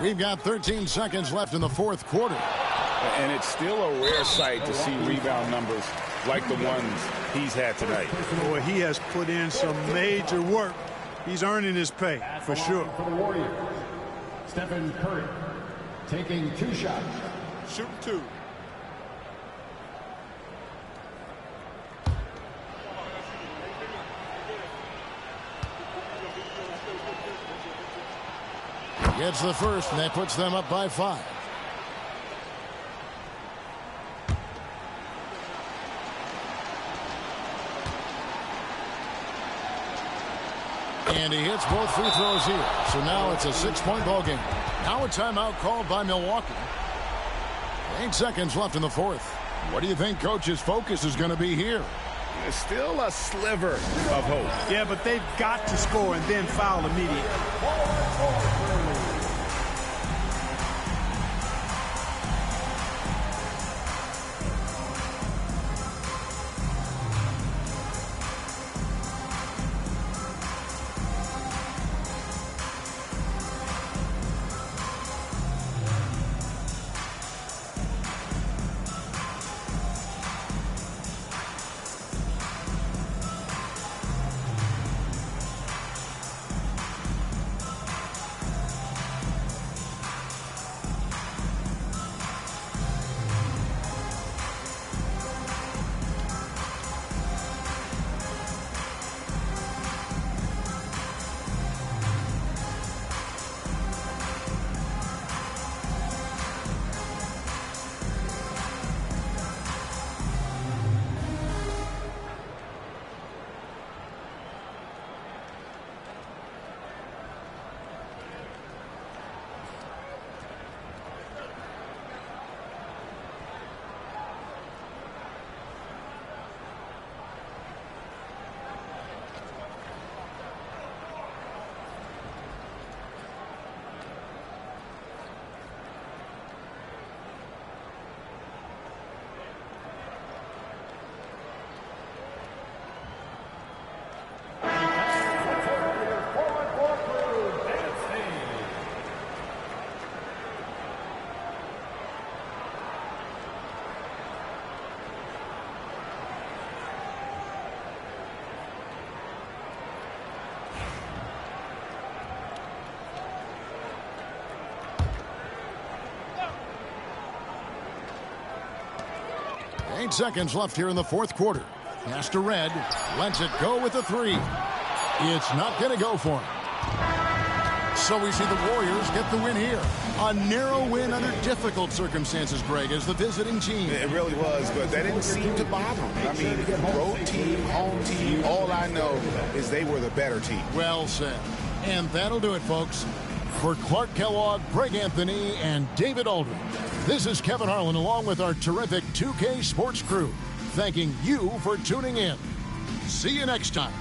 Speaker 1: We've got 13 seconds left in the fourth quarter.
Speaker 6: And it's still a rare sight to see rebound numbers like the ones he's had tonight.
Speaker 5: Boy, he has put in some major work. He's earning his pay, for sure.
Speaker 4: For the Warriors, Stephen Curry taking 2 shots.
Speaker 7: Shoot 2.
Speaker 1: Gets the first, and that puts them up by 5. And he hits both free throws here. So now it's a 6-point ball game. Now a timeout called by Milwaukee. 8 seconds left in the fourth. What do you think Coach's focus is going to be here?
Speaker 6: There's still a sliver of hope.
Speaker 5: Yeah, but they've got to score and then foul immediately.
Speaker 1: 8 seconds left here in the fourth quarter. Pass to Red. Lets it go with the three. It's not going to go for him. So we see the Warriors get the win here. A narrow win under difficult circumstances, Greg, as the visiting team.
Speaker 6: It really was, but that didn't seem to bother them. I mean, road team, home team, all I know is they were the better team.
Speaker 1: Well said. And that'll do it, folks. For Clark Kellogg, Greg Anthony, and David Aldridge, this is Kevin Harlan along with our terrific 2K Sports crew, thanking you for tuning in. See you next time.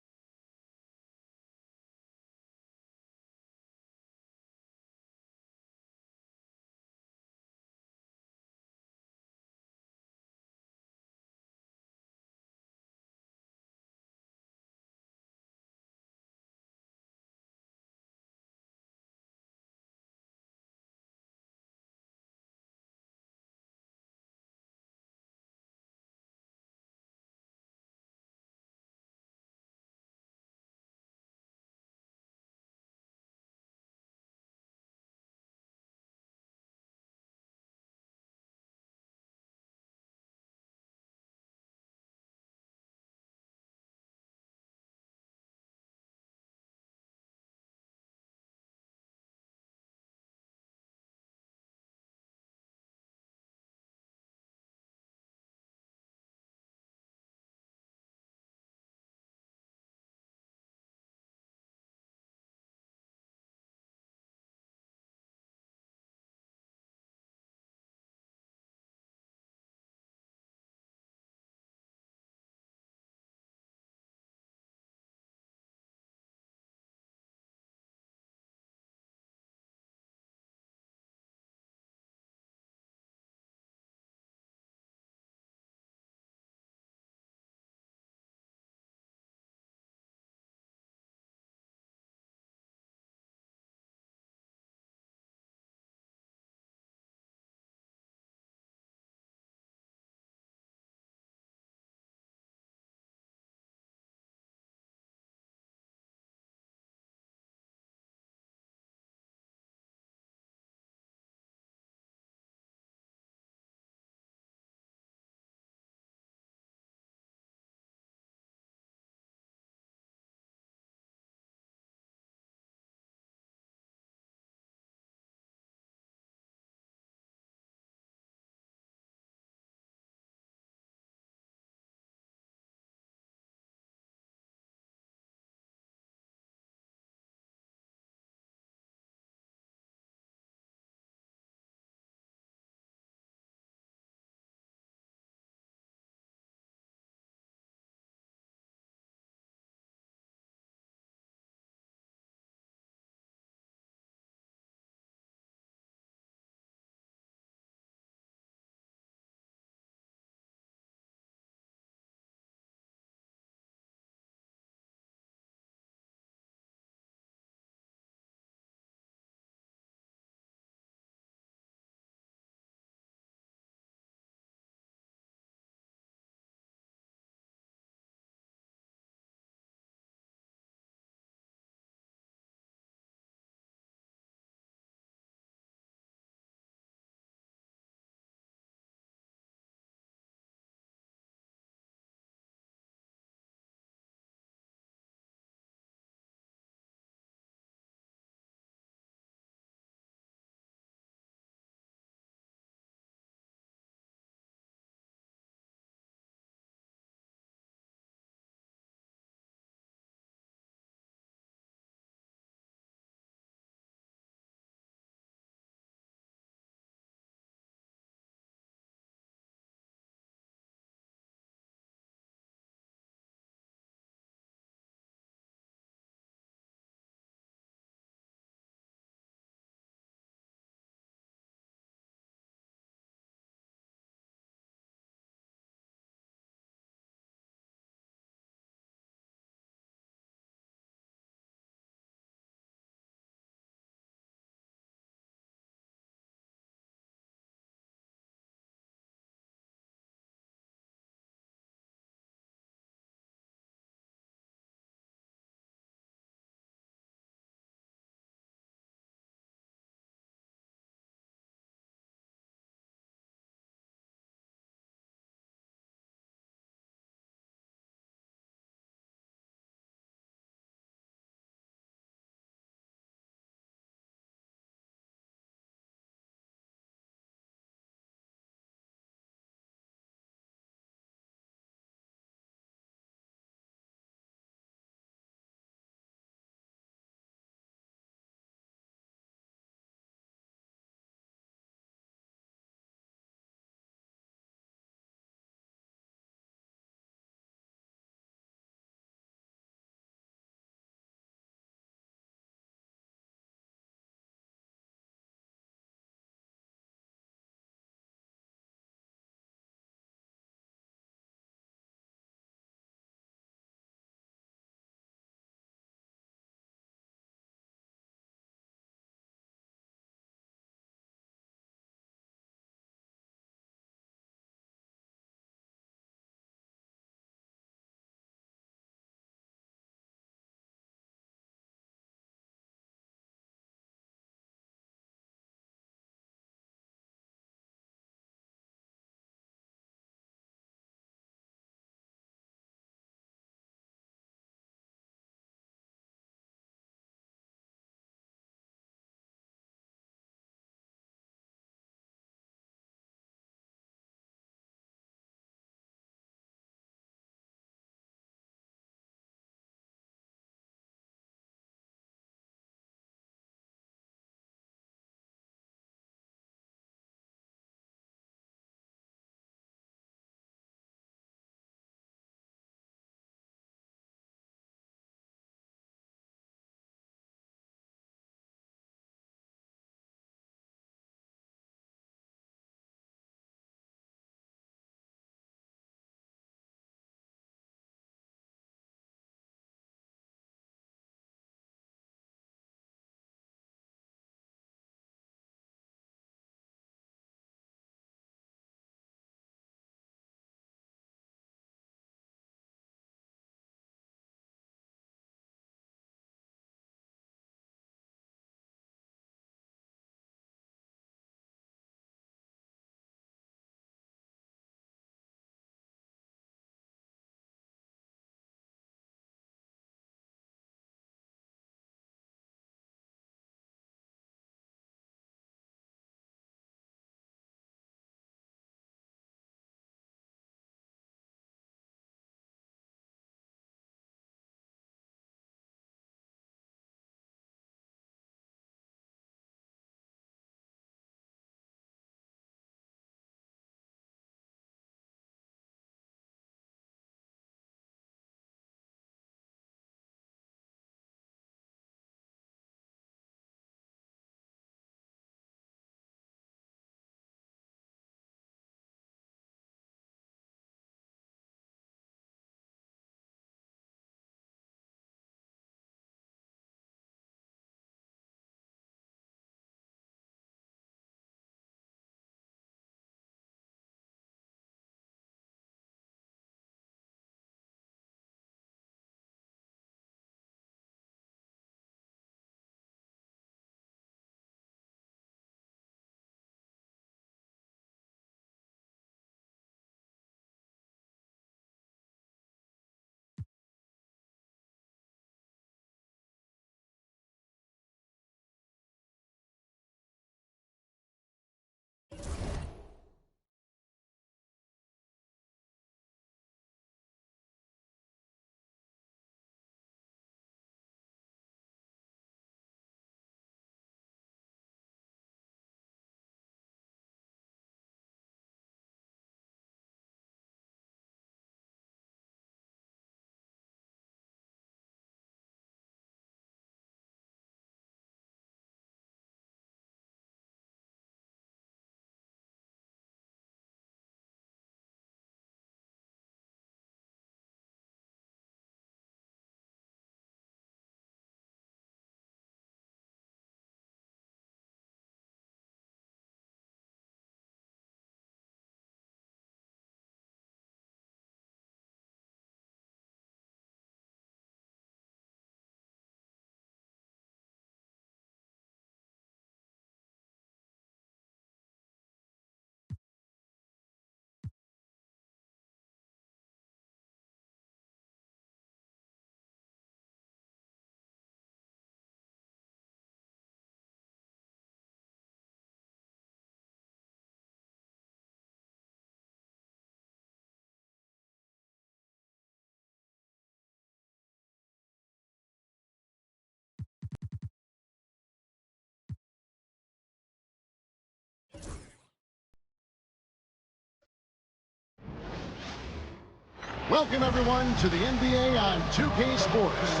Speaker 1: Welcome, everyone, to the NBA on 2K Sports.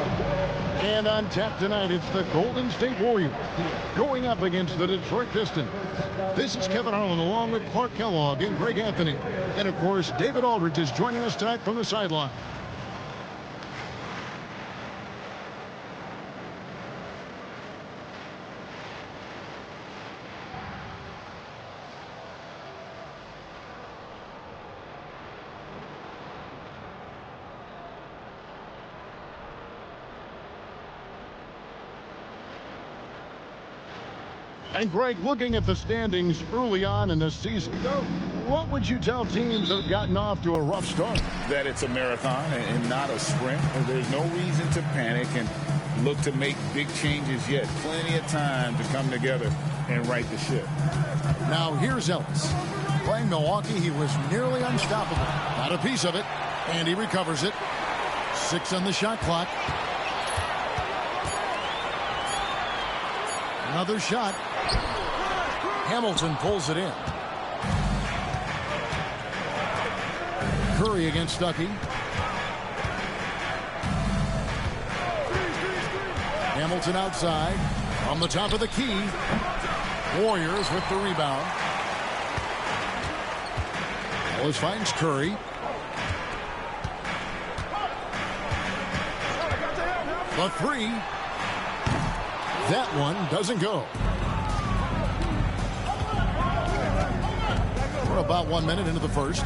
Speaker 1: And on tap tonight, it's the Golden State Warriors going up against the Detroit Pistons. This is Kevin Harlan along with Clark Kellogg and Greg Anthony. And, of course, David Aldridge is joining us tonight from the sideline. And Greg, looking at the standings early on in the season, what would you tell teams that have gotten off to a rough start?
Speaker 3: That it's a marathon and not a sprint. There's no reason to panic and look to make big changes yet. Plenty of time to come together and right the ship.
Speaker 1: Now here's Ellis. Playing Milwaukee, he was nearly unstoppable. Got a piece of it, and he recovers it. 6 on the shot clock. Another shot. Hamilton pulls it in. Curry against Stuckey. Hamilton outside. On the top of the key. Warriors with the rebound. Ellis finds Curry. The three. That one doesn't go. We're about 1 minute into the first.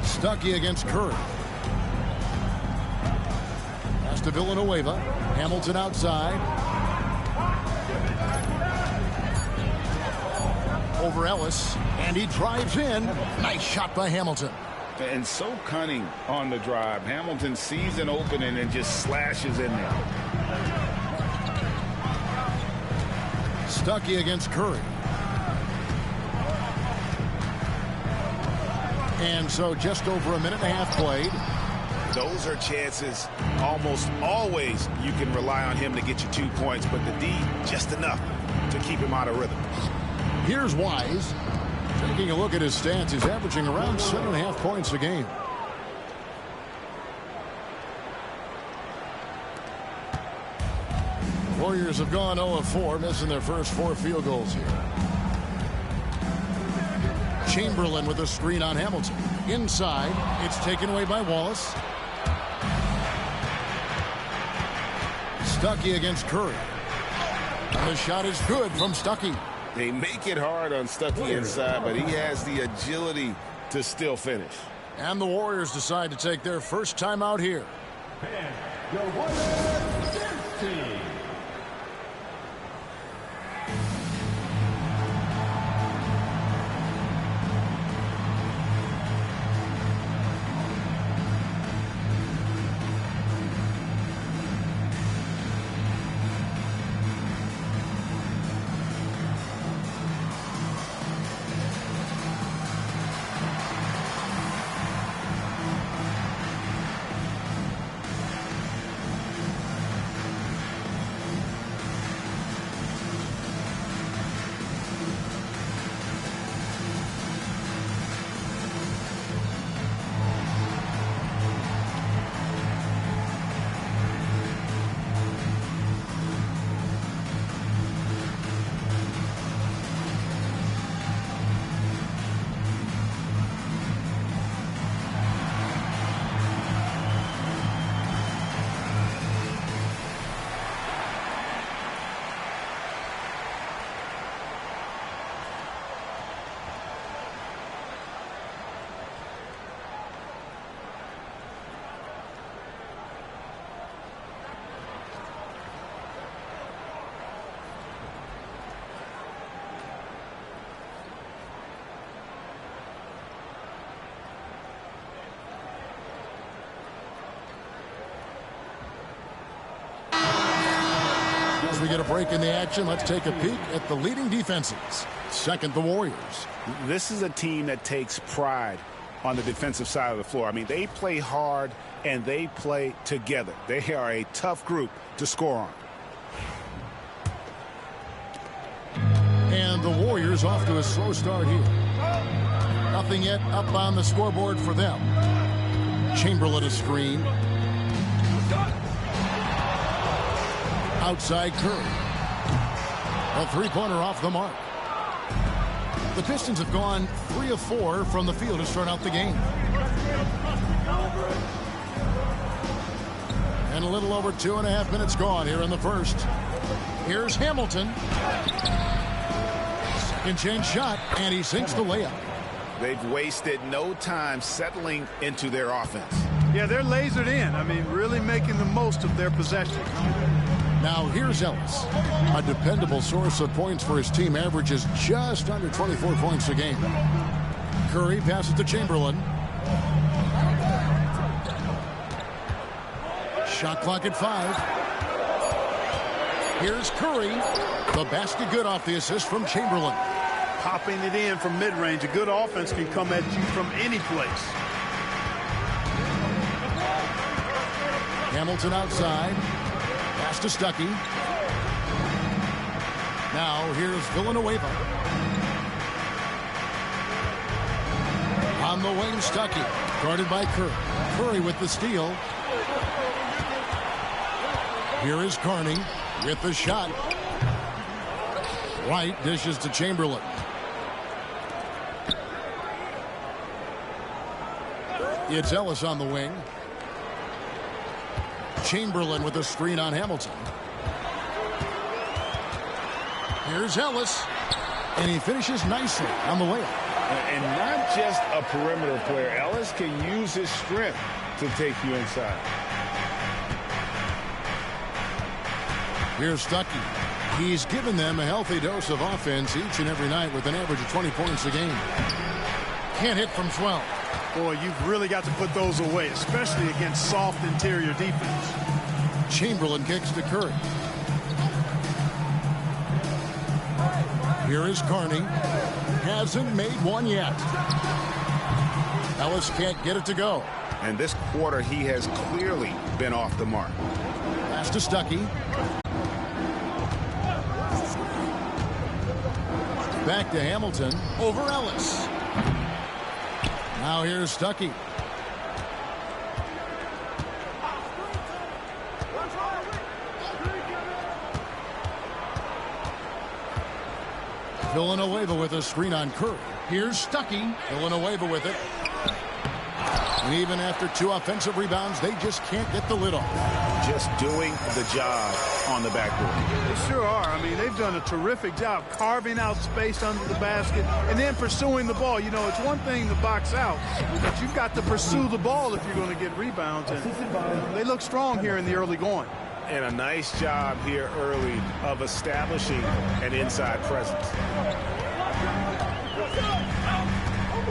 Speaker 1: Stuckey against Curry. Pass to Villanueva. Hamilton outside. Over Ellis. And he drives in. Nice shot by Hamilton.
Speaker 3: And so cunning on the drive. Hamilton sees an opening and just slashes in there.
Speaker 1: Stuckey against Curry. And so just over a minute and a half played.
Speaker 6: Those are chances almost always you can rely on him to get you 2 points, but the D just enough to keep him out of rhythm.
Speaker 1: Here's Wise. Taking a look at his stats, he's averaging around 7.5 points a game. Warriors have gone 0 of 4, missing their first 4 field goals here. Chamberlain with a screen on Hamilton. Inside, it's taken away by Wallace. Stuckey against Curry. And the shot is good from Stuckey.
Speaker 3: They make it hard on Stuckey inside, but he has the agility to still finish.
Speaker 1: And the Warriors decide to take their first time out here.
Speaker 4: And your Warriors dance team.
Speaker 1: As we get a break in the action, let's take a peek at the leading defenses. Second, the Warriors.
Speaker 6: This is a team that takes pride on the defensive side of the floor. I mean, they play hard and they play together. They are a tough group to score on.
Speaker 1: And the Warriors off to a slow start here. Nothing yet up on the scoreboard for them. Chamberlain a screen. Outside Curry. A three-pointer off the mark. The Pistons have gone 3 of 4 from the field to start out the game. And a little over 2.5 minutes gone here in the first. Here's Hamilton. Second chance shot, and he sinks the layup.
Speaker 6: They've wasted no time settling into their offense.
Speaker 5: Yeah, they're lasered in. I mean, really making the most of their possession.
Speaker 1: Now here's Ellis. A dependable source of points for his team, averages just under 24 points a game. Curry passes to Chamberlain. Shot clock at 5. Here's Curry. The basket good off the assist from Chamberlain.
Speaker 5: Popping it in from mid-range. A good offense can come at you from any place.
Speaker 1: Hamilton outside. Pass to Stuckey. Now here's Villanueva. On the wing, Stuckey. Guarded by Curry. Curry with the steal. Here is Carney with the shot. White dishes to Chamberlain. It's Ellis on the wing. Chamberlain with a screen on Hamilton. Here's Ellis. And he finishes nicely on the layup.
Speaker 3: And not just a perimeter player. Ellis can use his strength to take you inside.
Speaker 1: Here's Stuckey. He's given them a healthy dose of offense each and every night with an average of 20 points a game. Can't hit from 12.
Speaker 5: Boy, you've really got to put those away, especially against soft interior defense.
Speaker 1: Chamberlain kicks to Curry. Here is Carney. Hasn't made one yet. Ellis can't get it to go.
Speaker 6: And this quarter, he has clearly been off the mark.
Speaker 1: Pass to Stuckey. Back to Hamilton. Over Ellis. Now here's Stuckey. Villanueva with a screen on Curry. Here's Stuckey. Villanueva with it. And even after 2 offensive rebounds, they just can't get the lid off.
Speaker 6: Just doing the job on the backboard.
Speaker 5: They sure are. I mean, they've done a terrific job carving out space under the basket and then pursuing the ball. You know, it's one thing to box out, but you've got to pursue the ball if you're going to get rebounds. And they look strong here in the early going.
Speaker 6: And a nice job here early of establishing an inside presence.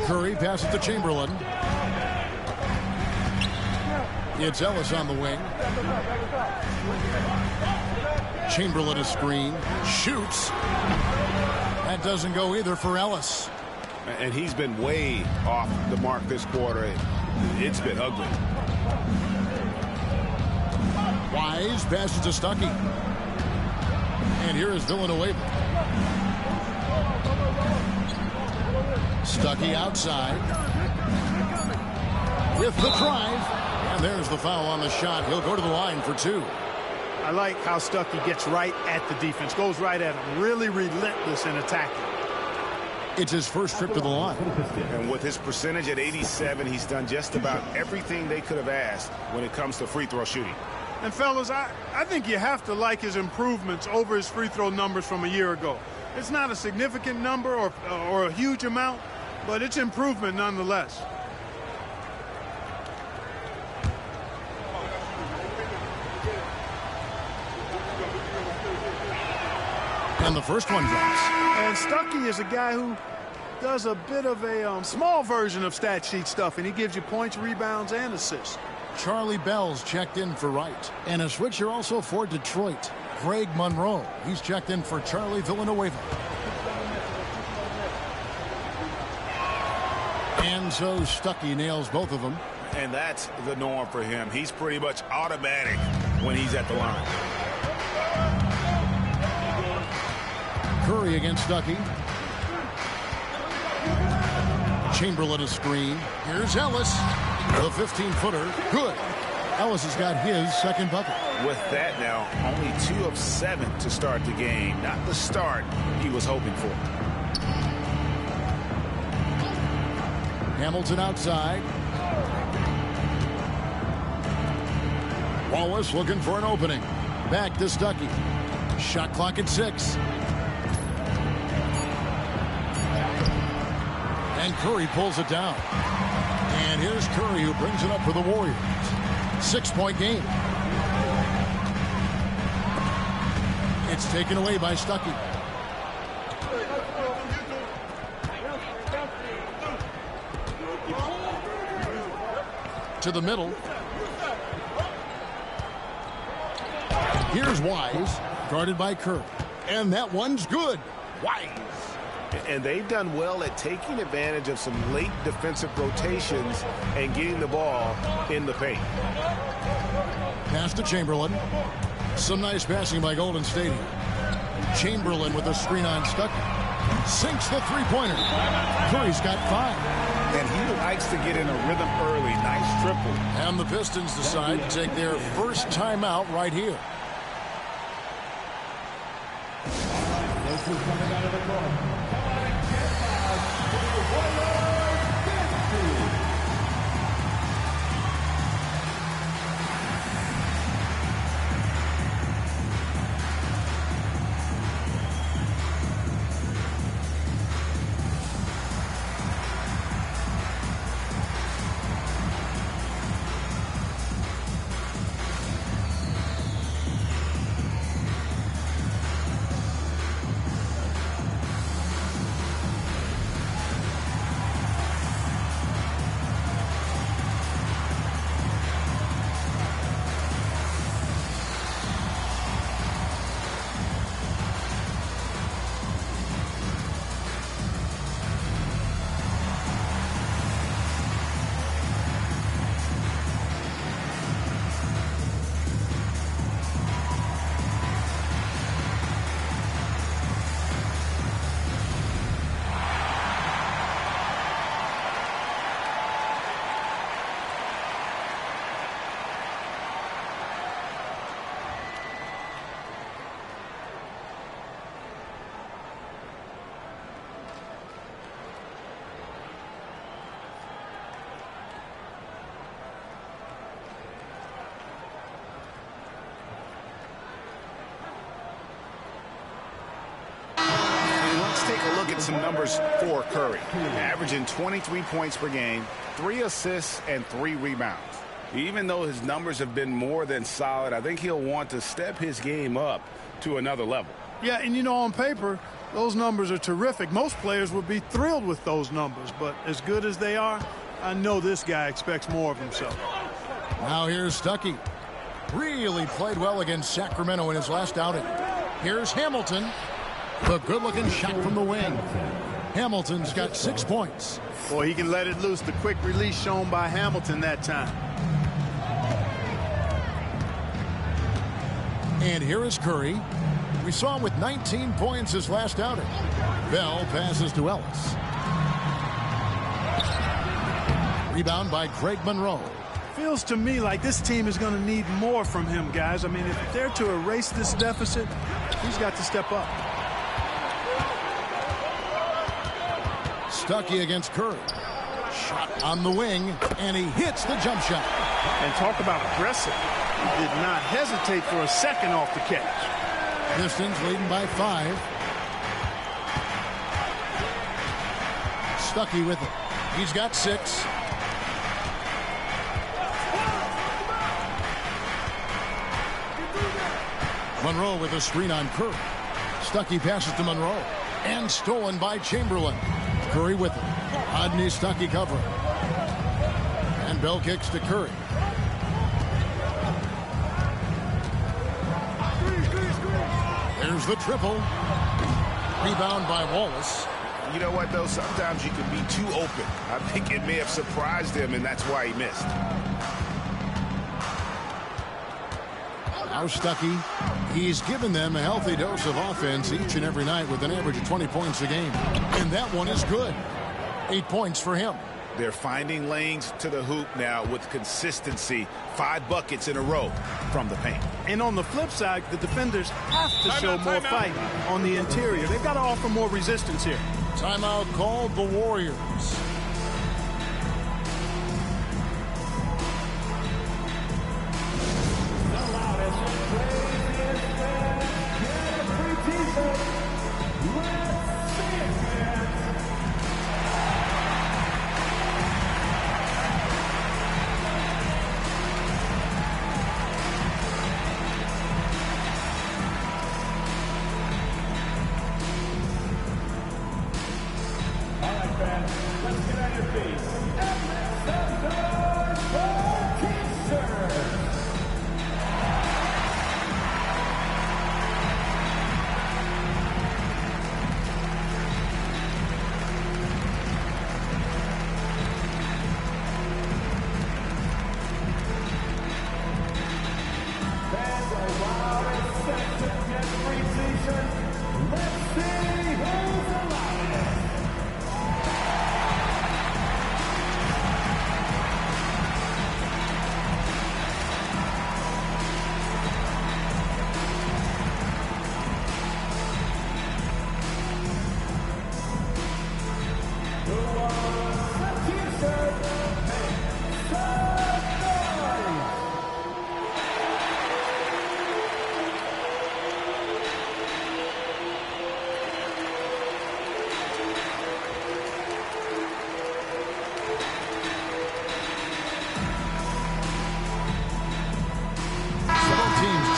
Speaker 1: Curry passes to Chamberlain. It's Ellis on the wing. Chamberlain a screen. Shoots. That doesn't go either for Ellis.
Speaker 6: And he's been way off the mark this quarter. It's been ugly.
Speaker 1: Wise passes to Stuckey. And here is Villanueva. Stuckey outside. With the drive. And there's the foul on the shot. He'll go to the line for 2.
Speaker 5: I like how Stuckey gets right at the defense. Goes right at him. Really relentless in attacking.
Speaker 1: It's his first trip to the line.
Speaker 6: And with his percentage at 87, he's done just about everything they could have asked when it comes to free throw shooting.
Speaker 5: And fellas, I think you have to like his improvements over his free throw numbers from a year ago. It's not a significant number or a huge amount, but it's improvement nonetheless.
Speaker 1: And the first one drops.
Speaker 5: And Stuckey is a guy who does a bit of a small version of stat sheet stuff, and he gives you points, rebounds, and assists.
Speaker 1: Charlie Bell's checked in for Wright. And a switcher also for Detroit. Greg Monroe. He's checked in for Charlie Villanueva. And so Stuckey nails both of them.
Speaker 6: And that's the norm for him. He's pretty much automatic when he's at the line. Curry
Speaker 1: against Stuckey. Chamberlain a screen. Here's Ellis. The 15-footer. Good. Ellis has got his second bucket.
Speaker 6: With that now, only 2 of 7 to start the game. Not the start he was hoping for.
Speaker 1: Hamilton outside. Wallace looking for an opening. Back to Stuckey. Shot clock at 6. And Curry pulls it down. And here's Curry who brings it up for the Warriors. 6-point game. It's taken away by Stuckey. To the middle. Here's Wise, guarded by Curry. And that one's good. Wise.
Speaker 8: And they've done well at taking advantage of some late defensive rotations and getting the ball in the paint.
Speaker 1: Pass to Chamberlain. Some nice passing by Golden State. Chamberlain with a screen on Stuckey. Sinks the three-pointer. Curry's got 5.
Speaker 6: And he likes to get in a rhythm early. Nice triple.
Speaker 1: And the Pistons decide to take their first timeout right here.
Speaker 4: This is coming out of the court.
Speaker 6: Some numbers for Curry, averaging 23 points per game, 3 assists, and 3 rebounds. Even though his numbers have been more than solid, I think he'll want to step his game up to another level.
Speaker 5: Yeah, and you know, on paper, those numbers are terrific. Most players would be thrilled with those numbers, but as good as they are, I know this guy expects more of himself.
Speaker 1: Now here's Stuckey. Really played well against Sacramento in his last outing. Here's Hamilton. The good-looking shot from the wing. Hamilton's got 6 points.
Speaker 5: Boy, he can let it loose. The quick release shown by Hamilton that time.
Speaker 1: And here is Curry. We saw him with 19 points his last outing. Bell passes to Ellis. Rebound by Greg Monroe.
Speaker 5: Feels to me like this team is going to need more from him, guys. I mean, if they're to erase this deficit, he's got to step up.
Speaker 1: Stuckey against Curry. Shot on the wing, and he hits the jump shot.
Speaker 5: And talk about aggressive. He did not hesitate for a second off the catch.
Speaker 1: Pistons leading by 5. Stuckey with it. He's got 6. Monroe with a screen on Curry. Stuckey passes to Monroe. And stolen by Chamberlain. Curry with it. Rodney Stuckey covering. And Bell kicks to Curry. There's the triple. Rebound by Wallace.
Speaker 6: You know what, though? Sometimes you can be too open. I think it may have surprised him, and that's why he missed.
Speaker 1: Now Stuckey. He's given them a healthy dose of offense each and every night with an average of 20 points a game. And that one is good. 8 points for him.
Speaker 6: They're finding lanes to the hoop now with consistency. 5 buckets in a row from the paint.
Speaker 5: And on the flip side, the defenders have to show more fight on the interior. They've got to offer more resistance here.
Speaker 1: Timeout called the Warriors.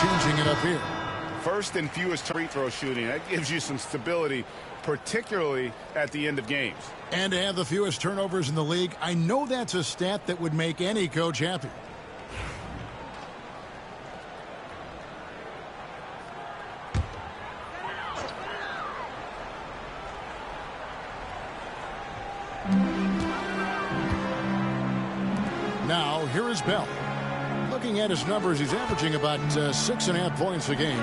Speaker 1: Changing it up here.
Speaker 8: First and fewest free throw shooting. That gives you some stability, particularly at the end of games.
Speaker 1: And to have the fewest turnovers in the league, I know that's a stat that would make any coach happy. Now, here is Bell. Looking at his numbers, he's averaging about 6.5 points a game.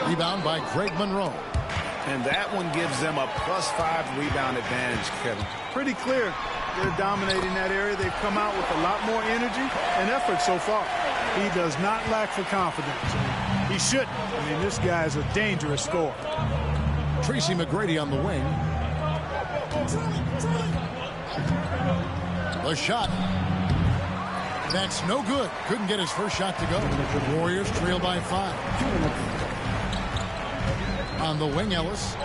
Speaker 1: Rebound by Greg Monroe.
Speaker 6: And that one gives them a +5 rebound advantage, Kevin.
Speaker 5: Pretty clear. They're dominating that area. They've come out with a lot more energy and effort so far. He does not lack for confidence. He shouldn't. I mean, this guy is a dangerous scorer.
Speaker 1: Tracy McGrady on the wing. The shot. That's no good. Couldn't get his first shot to go. The Warriors trail by 5. On the wing, Ellis.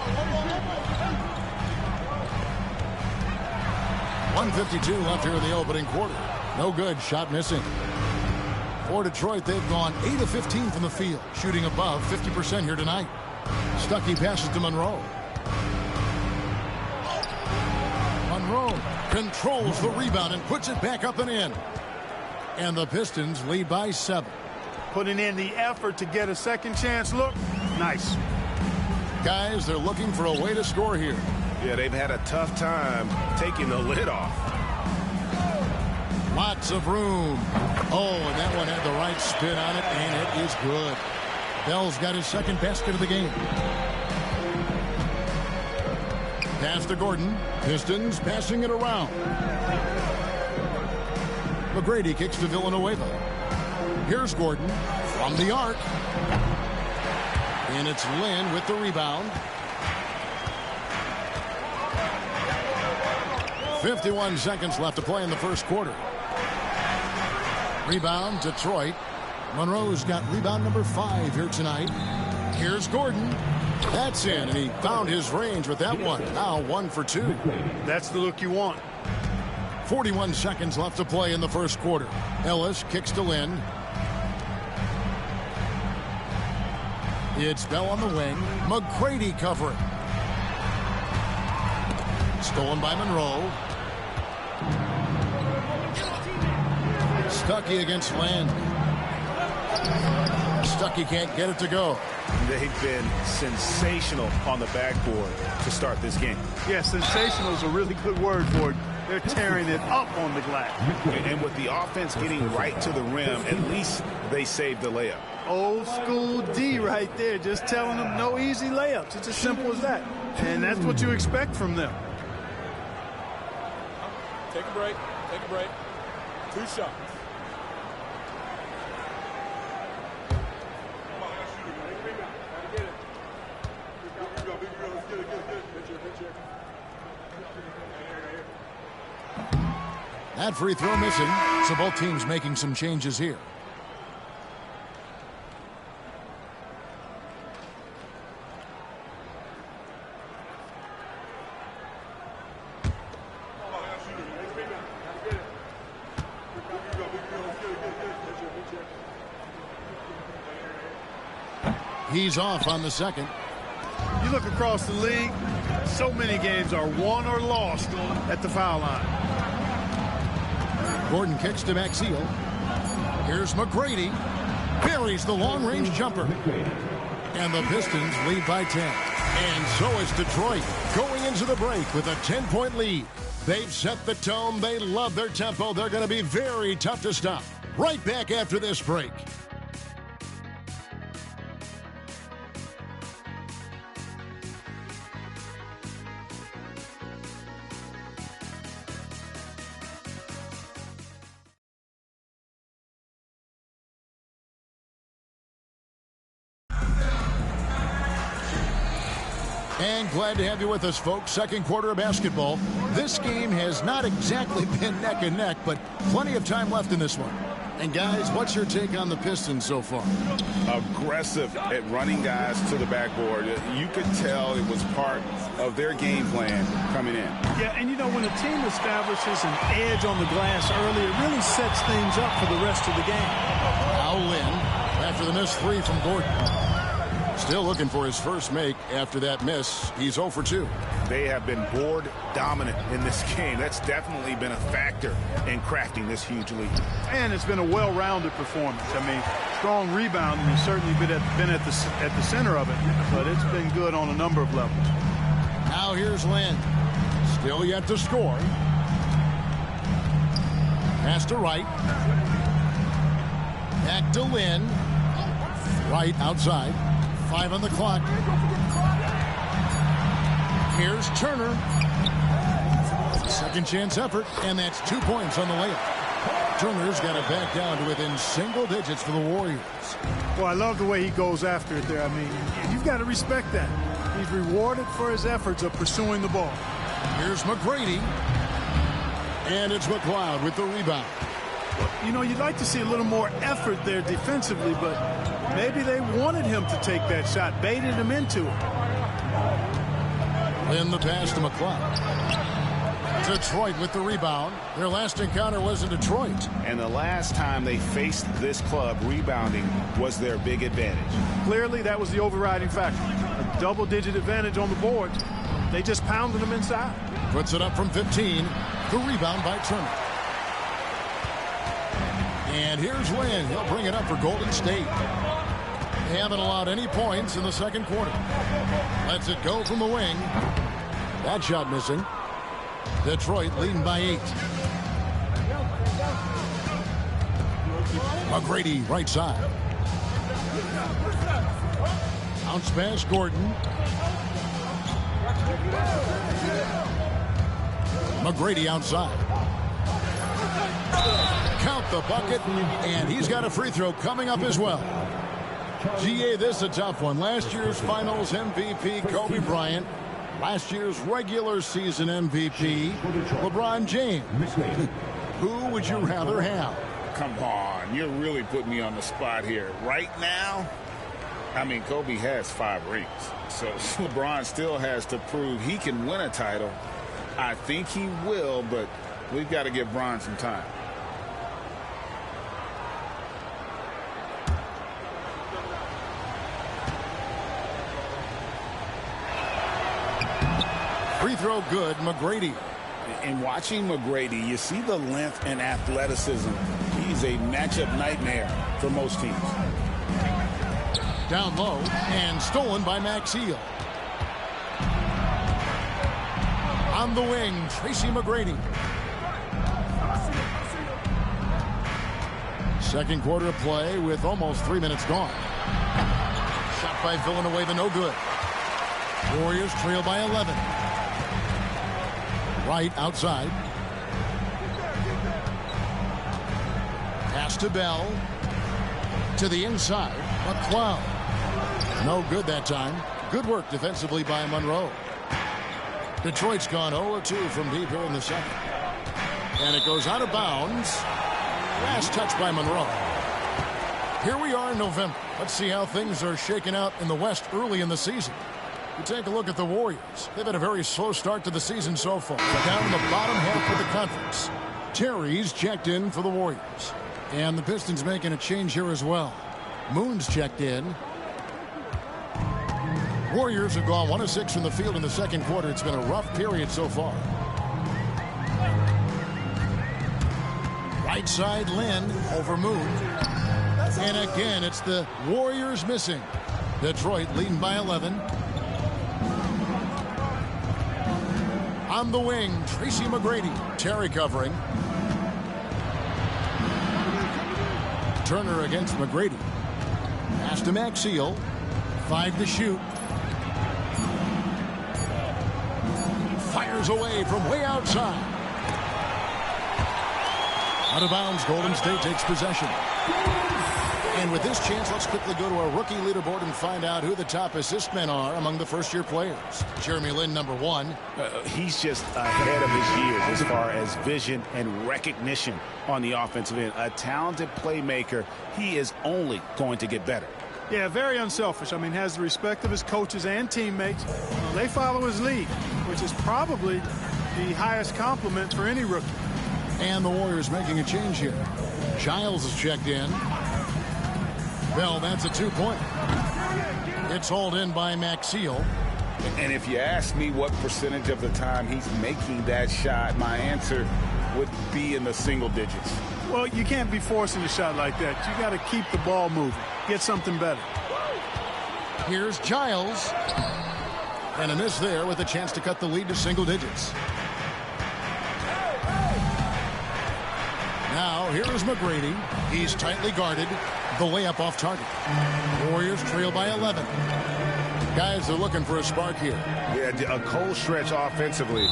Speaker 1: 1:52 left here in the opening quarter. No good. Shot missing. For Detroit, they've gone 8 of 15 from the field, shooting above 50% here tonight. Stuckey passes to Monroe. Monroe controls the rebound and puts it back up and in. And the Pistons lead by 7.
Speaker 5: Putting in the effort to get a second chance look. Nice.
Speaker 1: Guys, they're looking for a way to score here.
Speaker 8: Yeah, they've had a tough time taking the lid off.
Speaker 1: Lots of room. Oh, and that one had the right spin on it, and it is good. Bell's got his second basket of the game. Pass to Gordon. Pistons passing it around. McGrady kicks to Villanueva. Here's Gordon from the arc. And it's Lynn with the rebound. 51 seconds left to play in the first quarter. Rebound, Detroit. Monroe's got rebound number 5 here tonight. Here's Gordon. That's in, and he found his range with that one. Now 1 for 2.
Speaker 5: That's the look you want.
Speaker 1: 41 seconds left to play in the first quarter. Ellis kicks to Lynn. It's Bell on the wing. McGrady covering. Stolen by Monroe. Stuckey against Lynn. Stuckey can't get it to go.
Speaker 6: They've been sensational on the backboard to start this game.
Speaker 5: Yeah, sensational is a really good word for it. They're tearing it up on the glass.
Speaker 6: And with the offense getting right to the rim, at least they saved the layup.
Speaker 5: Old school D right there, just telling them no easy layups. It's as simple as that. And that's what you expect from them.
Speaker 7: Take a break. Take a break. 2 shots.
Speaker 1: That free throw missing, so both teams making some changes here. He's off on the second.
Speaker 5: You look across the league, so many games are won or lost at the foul line.
Speaker 1: Gordon kicks to Maxiell. Here's McGrady. Buries the long-range jumper. And the Pistons lead by 10. And so is Detroit going into the break with a 10-point lead. They've set the tone. They love their tempo. They're going to be very tough to stop. Right back after this break. And glad to have you with us, folks. Second quarter of basketball. This game has not exactly been neck and neck, but plenty of time left in this one. And guys, what's your take on the Pistons so far?
Speaker 6: Aggressive at running guys to the backboard. You could tell it was part of their game plan coming in.
Speaker 5: Yeah, and you know, when a team establishes an edge on the glass early, it really sets things up for the rest of the game.
Speaker 1: Now Lynn, after the missed three from Gordon. Still looking for his first make after that miss. He's 0 for 2.
Speaker 6: They have been board dominant in this game. That's definitely been a factor in crafting this huge lead.
Speaker 5: And it's been a well-rounded performance. I mean, strong rebounding has certainly been at the center of it, but it's been good on a number of levels.
Speaker 1: Now here's Lynn. Still yet to score. Pass to Wright. Back to Lynn. Wright outside. 5 on the clock. Here's Turner. Second chance effort, and that's 2 points on the layup. Turner's got it back down to within single digits for the Warriors.
Speaker 5: Well, I love the way he goes after it there. I mean, you've got to respect that. He's rewarded for his efforts of pursuing the ball.
Speaker 1: Here's McGrady. And it's McLeod with the rebound.
Speaker 5: You know, you'd like to see a little more effort there defensively, but maybe they wanted him to take that shot, baited him into it.
Speaker 1: Then the pass to McLeod. Detroit with the rebound. Their last encounter was in Detroit.
Speaker 6: And the last time they faced this club, rebounding was their big advantage.
Speaker 5: Clearly, that was the overriding factor. A double-digit advantage on the board. They just pounded them inside.
Speaker 1: Puts it up from 15. The rebound by Turner. And here's Lynn. He'll bring it up for Golden State. They haven't allowed any points in the second quarter. Lets it go from the wing. That shot missing. Detroit leading by 8. McGrady right side. Bounce pass Gordon. McGrady outside. Count the bucket, and he's got a free throw coming up as well. GA, this is a tough one. Last year's finals MVP, Kobe Bryant. Last year's regular season MVP, LeBron James. Who would you rather have?
Speaker 3: Come on, you're really putting me on the spot here. Right now, I mean, Kobe has 5 rings. So LeBron still has to prove he can win a title. I think he will, but we've got to give Bron some time.
Speaker 1: Free throw good, McGrady.
Speaker 3: In watching McGrady, you see the length and athleticism. He's a matchup nightmare for most teams.
Speaker 1: Down low and stolen by Maxiell. On the wing, Tracy McGrady. Second quarter of play with almost 3 minutes gone. Shot by Villanueva, no good. Warriors trail by 11. Right outside. Pass to Bell. To the inside. McCloud. No good that time. Good work defensively by Monroe. Detroit's gone 0-2 from deep here in the second. And it goes out of bounds. Last touch by Monroe. Here we are in November. Let's see how things are shaking out in the West early in the season. We take a look at the Warriors. They've had a very slow start to the season so far. But down in the bottom half of the conference. Terry's checked in for the Warriors. And the Pistons making a change here as well. Moon's checked in. Warriors have gone 1 of 6 from the field in the second quarter. It's been a rough period so far. Right side, Lynn over Moon. And again, it's the Warriors missing. Detroit leading by 11. On the wing, Tracy McGrady. Terry covering. Turner against McGrady. Pass to Maxiell. 5 to shoot. Fires away from way outside. Out of bounds, Golden State takes possession. And with this chance, let's quickly go to our rookie leaderboard and find out who the top assist men are among the first-year players. Jeremy Lin, number 1.
Speaker 6: He's just ahead of his years as far as vision and recognition on the offensive end. A talented playmaker. He is only going to get better.
Speaker 5: Yeah, very unselfish. I mean, has the respect of his coaches and teammates. They follow his lead, which is probably the highest compliment for any rookie.
Speaker 1: And the Warriors making a change here. Giles is checked in. Bell, that's a 2-point. It's hauled in by Maxiell.
Speaker 3: And if you ask me what percentage of the time he's making that shot, my answer would be in the single digits.
Speaker 5: Well, you can't be forcing a shot like that. You got to keep the ball moving. Get something better.
Speaker 1: Here's Giles. And a miss there with a chance to cut the lead to single digits. Now, here is McGrady. He's tightly guarded. The layup off target. Warriors trail by 11. Guys are looking for a spark here.
Speaker 8: Yeah, a cold stretch offensively,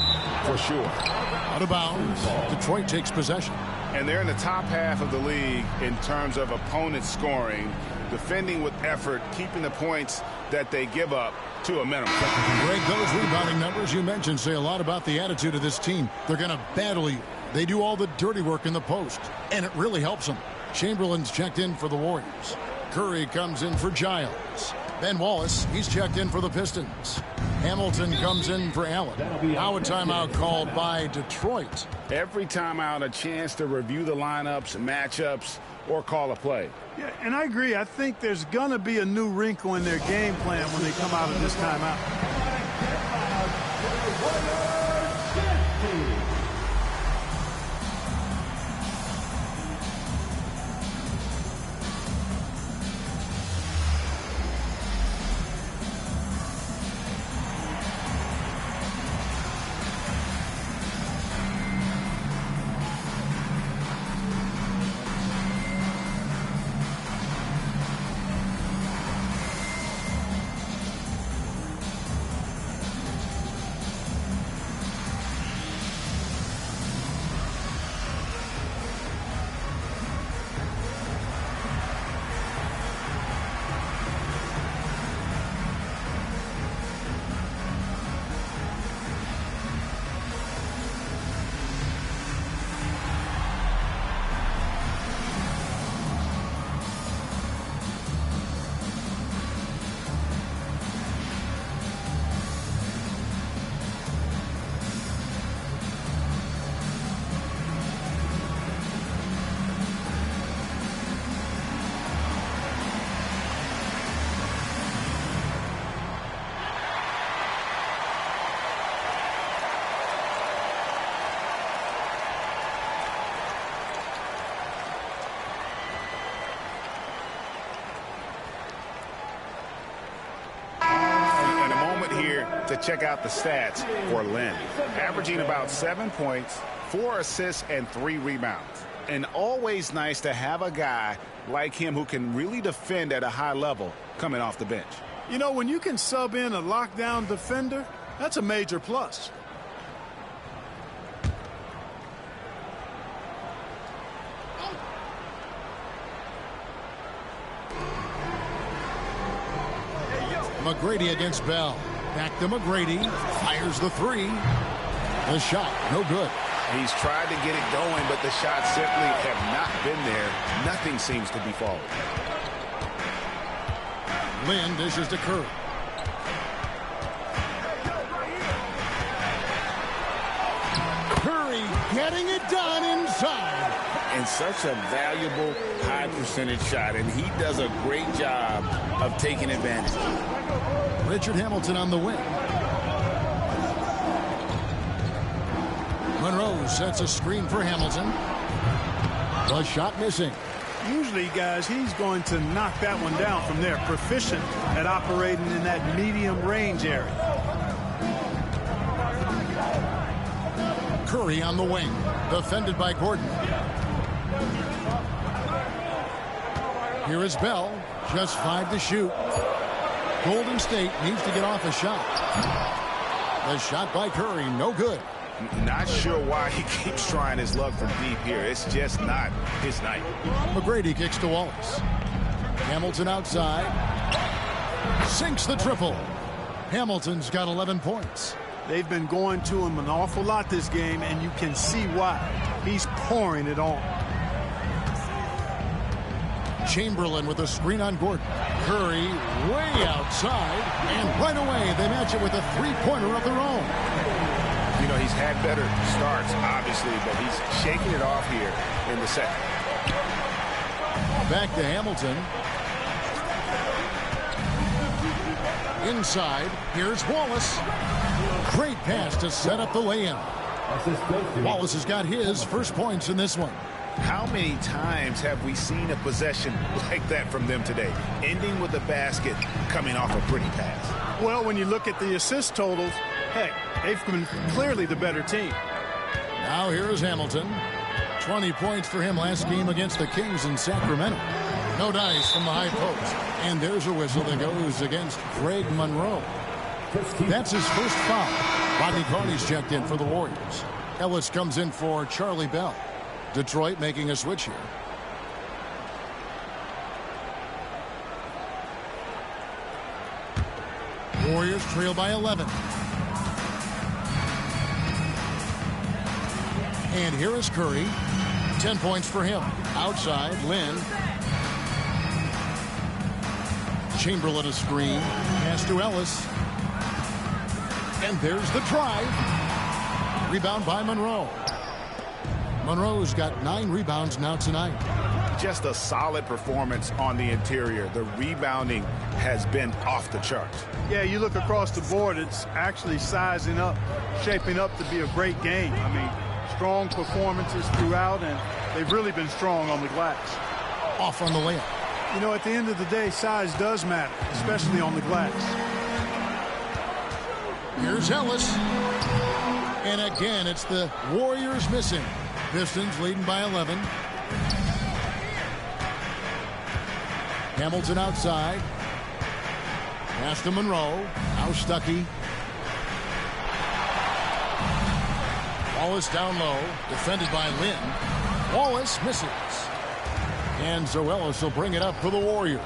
Speaker 8: for sure.
Speaker 1: Out of bounds. Detroit takes possession.
Speaker 6: And they're in the top half of the league in terms of opponent scoring, defending with effort, keeping the points that they give up to a minimum.
Speaker 1: Greg, those rebounding numbers you mentioned say a lot about the attitude of this team. They're going to battle you. They do all the dirty work in the post, and it really helps them. Chamberlain's checked in for the Warriors. Curry comes in for Giles. Ben Wallace, he's checked in for the Pistons. Hamilton comes in for Allen. Now a timeout called by Detroit.
Speaker 6: Every timeout a chance to review the lineups, matchups, or call a play.
Speaker 5: Yeah, and I agree. I think there's going to be a new wrinkle in their game plan when they come out of this timeout.
Speaker 6: To check out the stats for Lynn. Averaging about 7 points, 4 assists, and 3 rebounds. And always nice to have a guy like him who can really defend at a high level coming off the bench.
Speaker 5: You know, when you can sub in a lockdown defender, that's a major plus.
Speaker 1: McGrady against Bell. Back to McGrady. Fires the three. The shot, no good.
Speaker 6: He's tried to get it going, but the shots simply have not been there. Nothing seems to be falling.
Speaker 1: Lynn dishes to Curry. Curry getting it done inside.
Speaker 3: And such a valuable high percentage shot, and he does a great job of taking advantage.
Speaker 1: Richard Hamilton on the wing. Monroe sets a screen for Hamilton. The shot missing.
Speaker 5: Usually, guys, he's going to knock that one down from there. Proficient at operating in that medium range area.
Speaker 1: Curry on the wing. Defended by Gordon. Here is Bell. Just 5 to shoot. Golden State needs to get off a shot. The shot by Curry, no good.
Speaker 6: Not sure why he keeps trying his luck from deep here. It's just not his night.
Speaker 1: McGrady kicks to Wallace. Hamilton outside. Sinks the triple. Hamilton's got 11 points.
Speaker 5: They've been going to him an awful lot this game, and you can see why. He's pouring it on.
Speaker 1: Chamberlain with a screen on Gordon. Curry way outside, and right away they match it with a three-pointer of their own.
Speaker 6: You know, he's had better starts, obviously, but he's shaking it off here in the second.
Speaker 1: Back to Hamilton. Inside, here's Wallace. Great pass to set up the lay-in. Wallace has got his first points in this one.
Speaker 6: How many times have we seen a possession like that from them today, ending with a basket coming off a pretty pass?
Speaker 5: Well, when you look at the assist totals, heck, they've been clearly the better team.
Speaker 1: Now here is Hamilton. 20 points for him last game against the Kings in Sacramento. No dice from the high post. And there's a whistle that goes against Greg Monroe. That's his first foul. Rodney Carney's checked in for the Warriors. Ellis comes in for Charlie Bell. Detroit making a switch here. Warriors trail by 11. And here is Curry. 10 points for him. Outside, Lynn. Chamberlain a screen. Pass to Ellis. And there's the drive. Rebound by Monroe. Monroe's got 9 rebounds now tonight.
Speaker 6: Just a solid performance on the interior. The rebounding has been off the charts.
Speaker 5: Yeah, you look across the board, it's actually sizing up, shaping up to be a great game. I mean, strong performances throughout, and they've really been strong on the glass.
Speaker 1: Off on the layup.
Speaker 5: You know, at the end of the day, size does matter, especially on the glass.
Speaker 1: Here's Ellis. And again, it's the Warriors missing. Pistons leading by 11. Hamilton outside. Pass to Monroe. Now Stuckey. Wallace down low. Defended by Lynn. Wallace misses. And Zoelis will bring it up for the Warriors.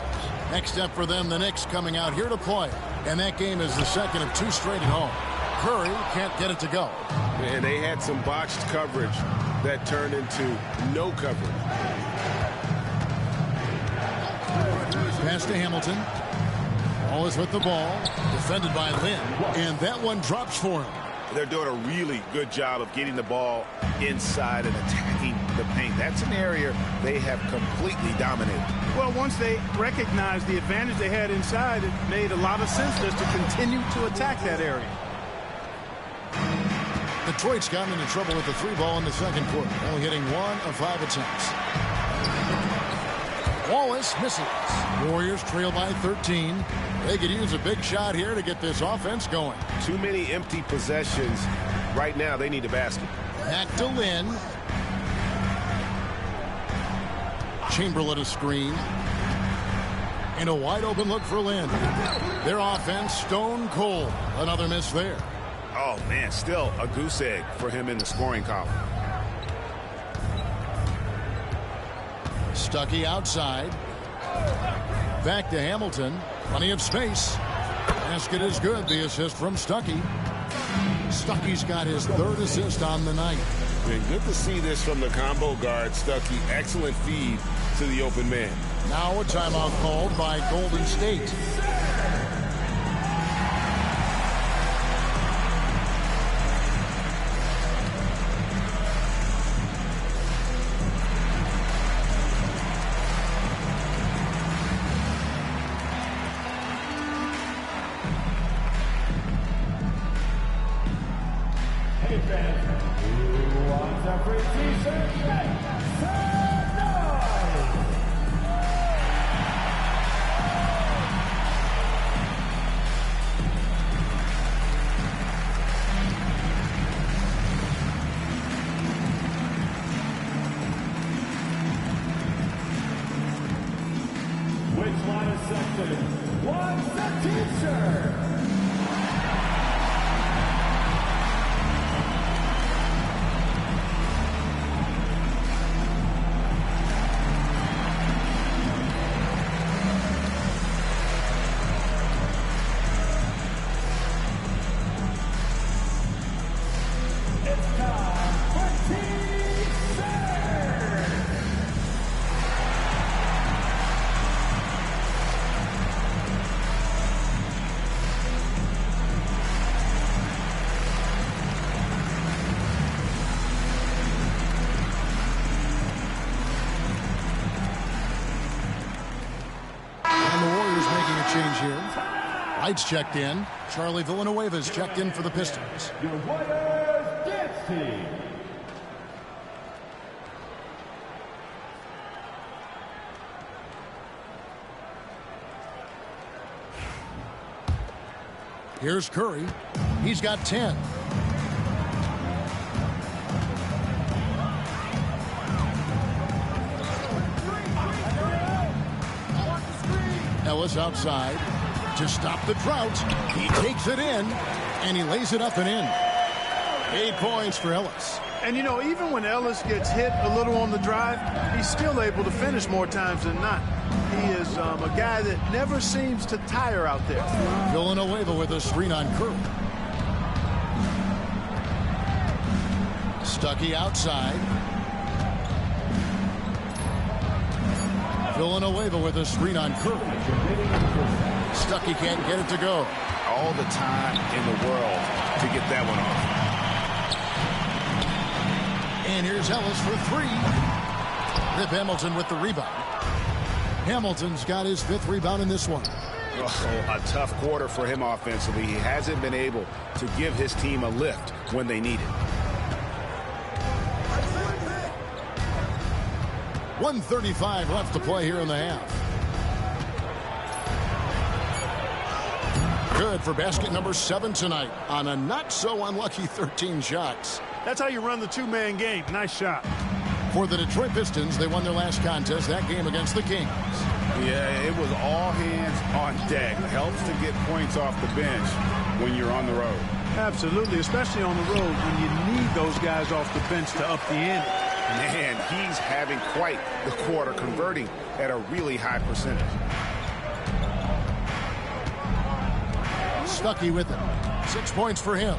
Speaker 1: Next up for them, the Knicks coming out here to play. And that game is the second of 2 straight at home. Curry can't get it to go.
Speaker 8: And they had some botched coverage that turned into no coverage.
Speaker 1: Pass to Hamilton. Wallace with the ball. Defended by Lynn. And that one drops for him.
Speaker 6: They're doing a really good job of getting the ball inside and attacking the paint. That's an area they have completely dominated.
Speaker 5: Well, once they recognized the advantage they had inside, it made a lot of sense just to continue to attack that area.
Speaker 1: Detroit's gotten into trouble with the 3 ball in the second quarter, only hitting 1 of 5 attempts. Wallace misses. Warriors trail by 13. They could use a big shot here to get this offense going.
Speaker 8: Too many empty possessions. Right now, they need a basket.
Speaker 1: Back to Lynn. Chamberlain a screen. And a wide open look for Lynn. Their offense stone cold. Another miss there.
Speaker 6: Oh, man, still a goose egg for him in the scoring column.
Speaker 1: Stuckey outside. Back to Hamilton. Plenty of space. Basket is good. The assist from Stuckey. Stuckey's got his 3rd assist on the night.
Speaker 8: And good to see this from the combo guard, Stuckey. Excellent feed to the open man.
Speaker 1: Now a timeout called by Golden State. Lights checked in. Charlie Villanueva's checked in for the Pistons.
Speaker 4: Your Warriors dance team.
Speaker 1: Here's Curry. He's got 10. Ellis outside to stop the drought. He takes it in, and he lays it up and in. 8 points for Ellis.
Speaker 5: And, you know, even when Ellis gets hit a little on the drive, he's still able to finish more times than not. He is a guy that never seems to tire out there.
Speaker 1: Villanueva with a screen on Curry. Stuckey outside. Villanueva with a screen on Curry. Stuckey can't get it to go.
Speaker 6: All the time in the world to get that one off.
Speaker 1: And here's Ellis for 3. Rip Hamilton with the rebound. Hamilton's got his 5th rebound in this one.
Speaker 6: Oh, a tough quarter for him offensively. He hasn't been able to give his team a lift when they need it.
Speaker 1: 1:35 left to play here in the half. Good for basket number 7 tonight on a not-so-unlucky 13 shots.
Speaker 5: That's how you run the two-man game. Nice shot.
Speaker 1: For the Detroit Pistons, they won their last contest, that game against the Kings.
Speaker 6: Yeah, it was all hands on deck. It helps to get points off the bench when you're on the road.
Speaker 5: Absolutely, especially on the road when you need those guys off the bench to up the ante.
Speaker 6: Man, he's having quite the quarter, converting at a really high percentage.
Speaker 1: Stuckey with it. 6 points for him.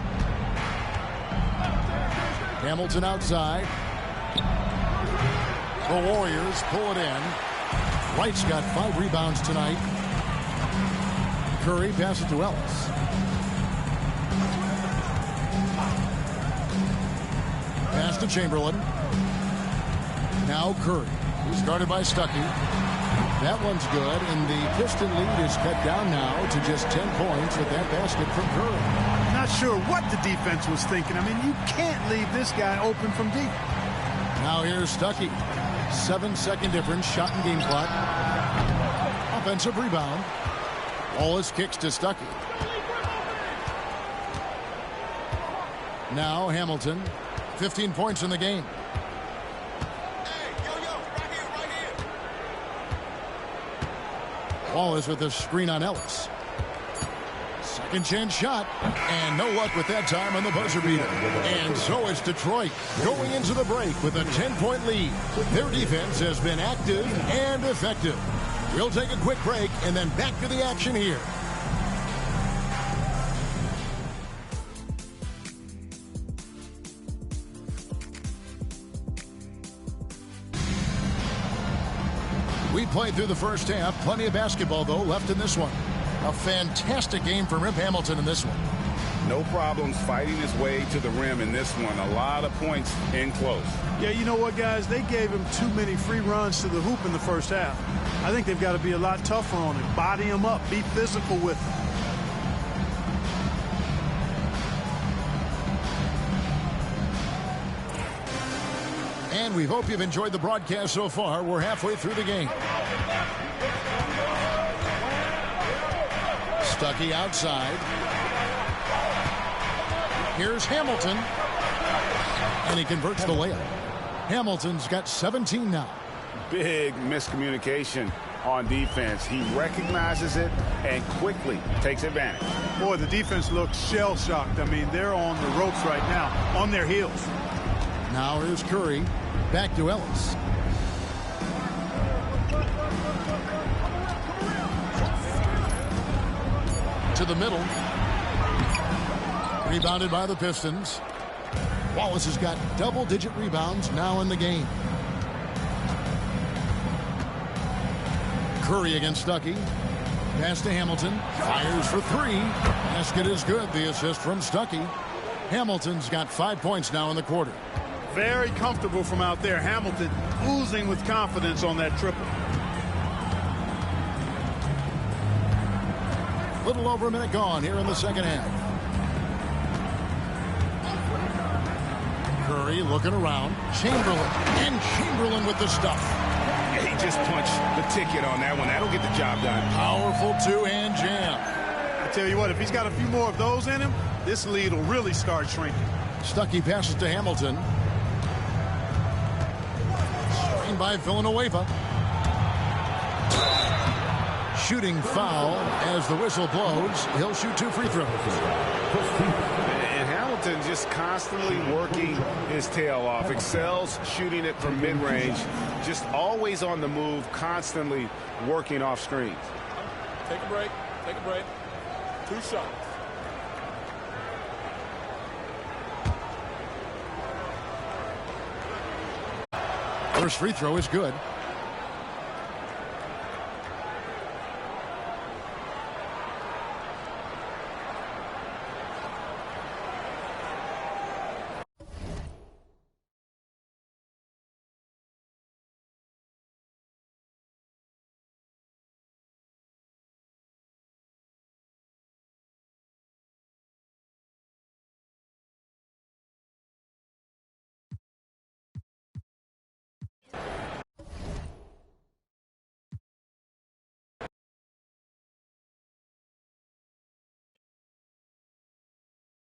Speaker 1: Hamilton outside. The Warriors pull it in. Wright's got 5 rebounds tonight. Curry passes to Ellis. Pass to Chamberlain. Now Curry. He's guarded by Stuckey. That one's good, and the Piston lead is cut down now to just 10 points with that basket from Curry.
Speaker 5: Not sure what the defense was thinking. I mean, you can't leave this guy open from deep.
Speaker 1: Now here's Stuckey. 7-second difference, shot and game clock. Offensive rebound. Wallace kicks to Stuckey. Now Hamilton. 15 points in the game. Wallace with a screen on Ellis. Second chance shot, and no luck with that time on the buzzer beater. And so it's Detroit going into the break with a 10-point lead. Their defense has been active and effective. We'll take a quick break and then back to the action here. We played through the first half. Plenty of basketball, though, left in this one. A fantastic game for Rip Hamilton in this one.
Speaker 6: No problems fighting his way to the rim in this one. A lot of points in close.
Speaker 5: Yeah, you know what, guys? They gave him too many free runs to the hoop in the first half. I think they've got to be a lot tougher on him. Body him up. Be physical with him.
Speaker 1: And we hope you've enjoyed the broadcast so far. We're halfway through the game. Stuckey outside. Here's Hamilton. And he converts the layup. Hamilton's got 17 now.
Speaker 6: Big miscommunication on defense. He recognizes it and quickly takes advantage.
Speaker 5: Boy, the defense looks shell-shocked. I mean, they're on the ropes right now, on their heels.
Speaker 1: Now here's Curry. Back to Ellis. To the middle. Rebounded by the Pistons. Wallace has got double-digit rebounds now in the game. Curry against Stuckey. Pass to Hamilton. Fires for three. Basket is good. The assist from Stuckey. Hamilton's got 5 points now in the quarter.
Speaker 5: Very comfortable from out there. Hamilton oozing with confidence on that triple.
Speaker 1: Little over a minute gone here in the second half. Curry looking around. Chamberlain with the stuff.
Speaker 6: Yeah, he just punched the ticket on that one. That'll get the job done.
Speaker 1: Powerful two-hand jam.
Speaker 5: I tell you what, if he's got a few more of those in him, this lead will really start shrinking.
Speaker 1: Stuckey passes to Hamilton. Screened by Villanueva. Shooting foul as the whistle blows. He'll shoot 2 free throws.
Speaker 6: And Hamilton just constantly working his tail off. Excels shooting it from mid-range. Just always on the move, constantly working off screens.
Speaker 7: Take a break. Take a break. 2 shots.
Speaker 1: First free throw is good.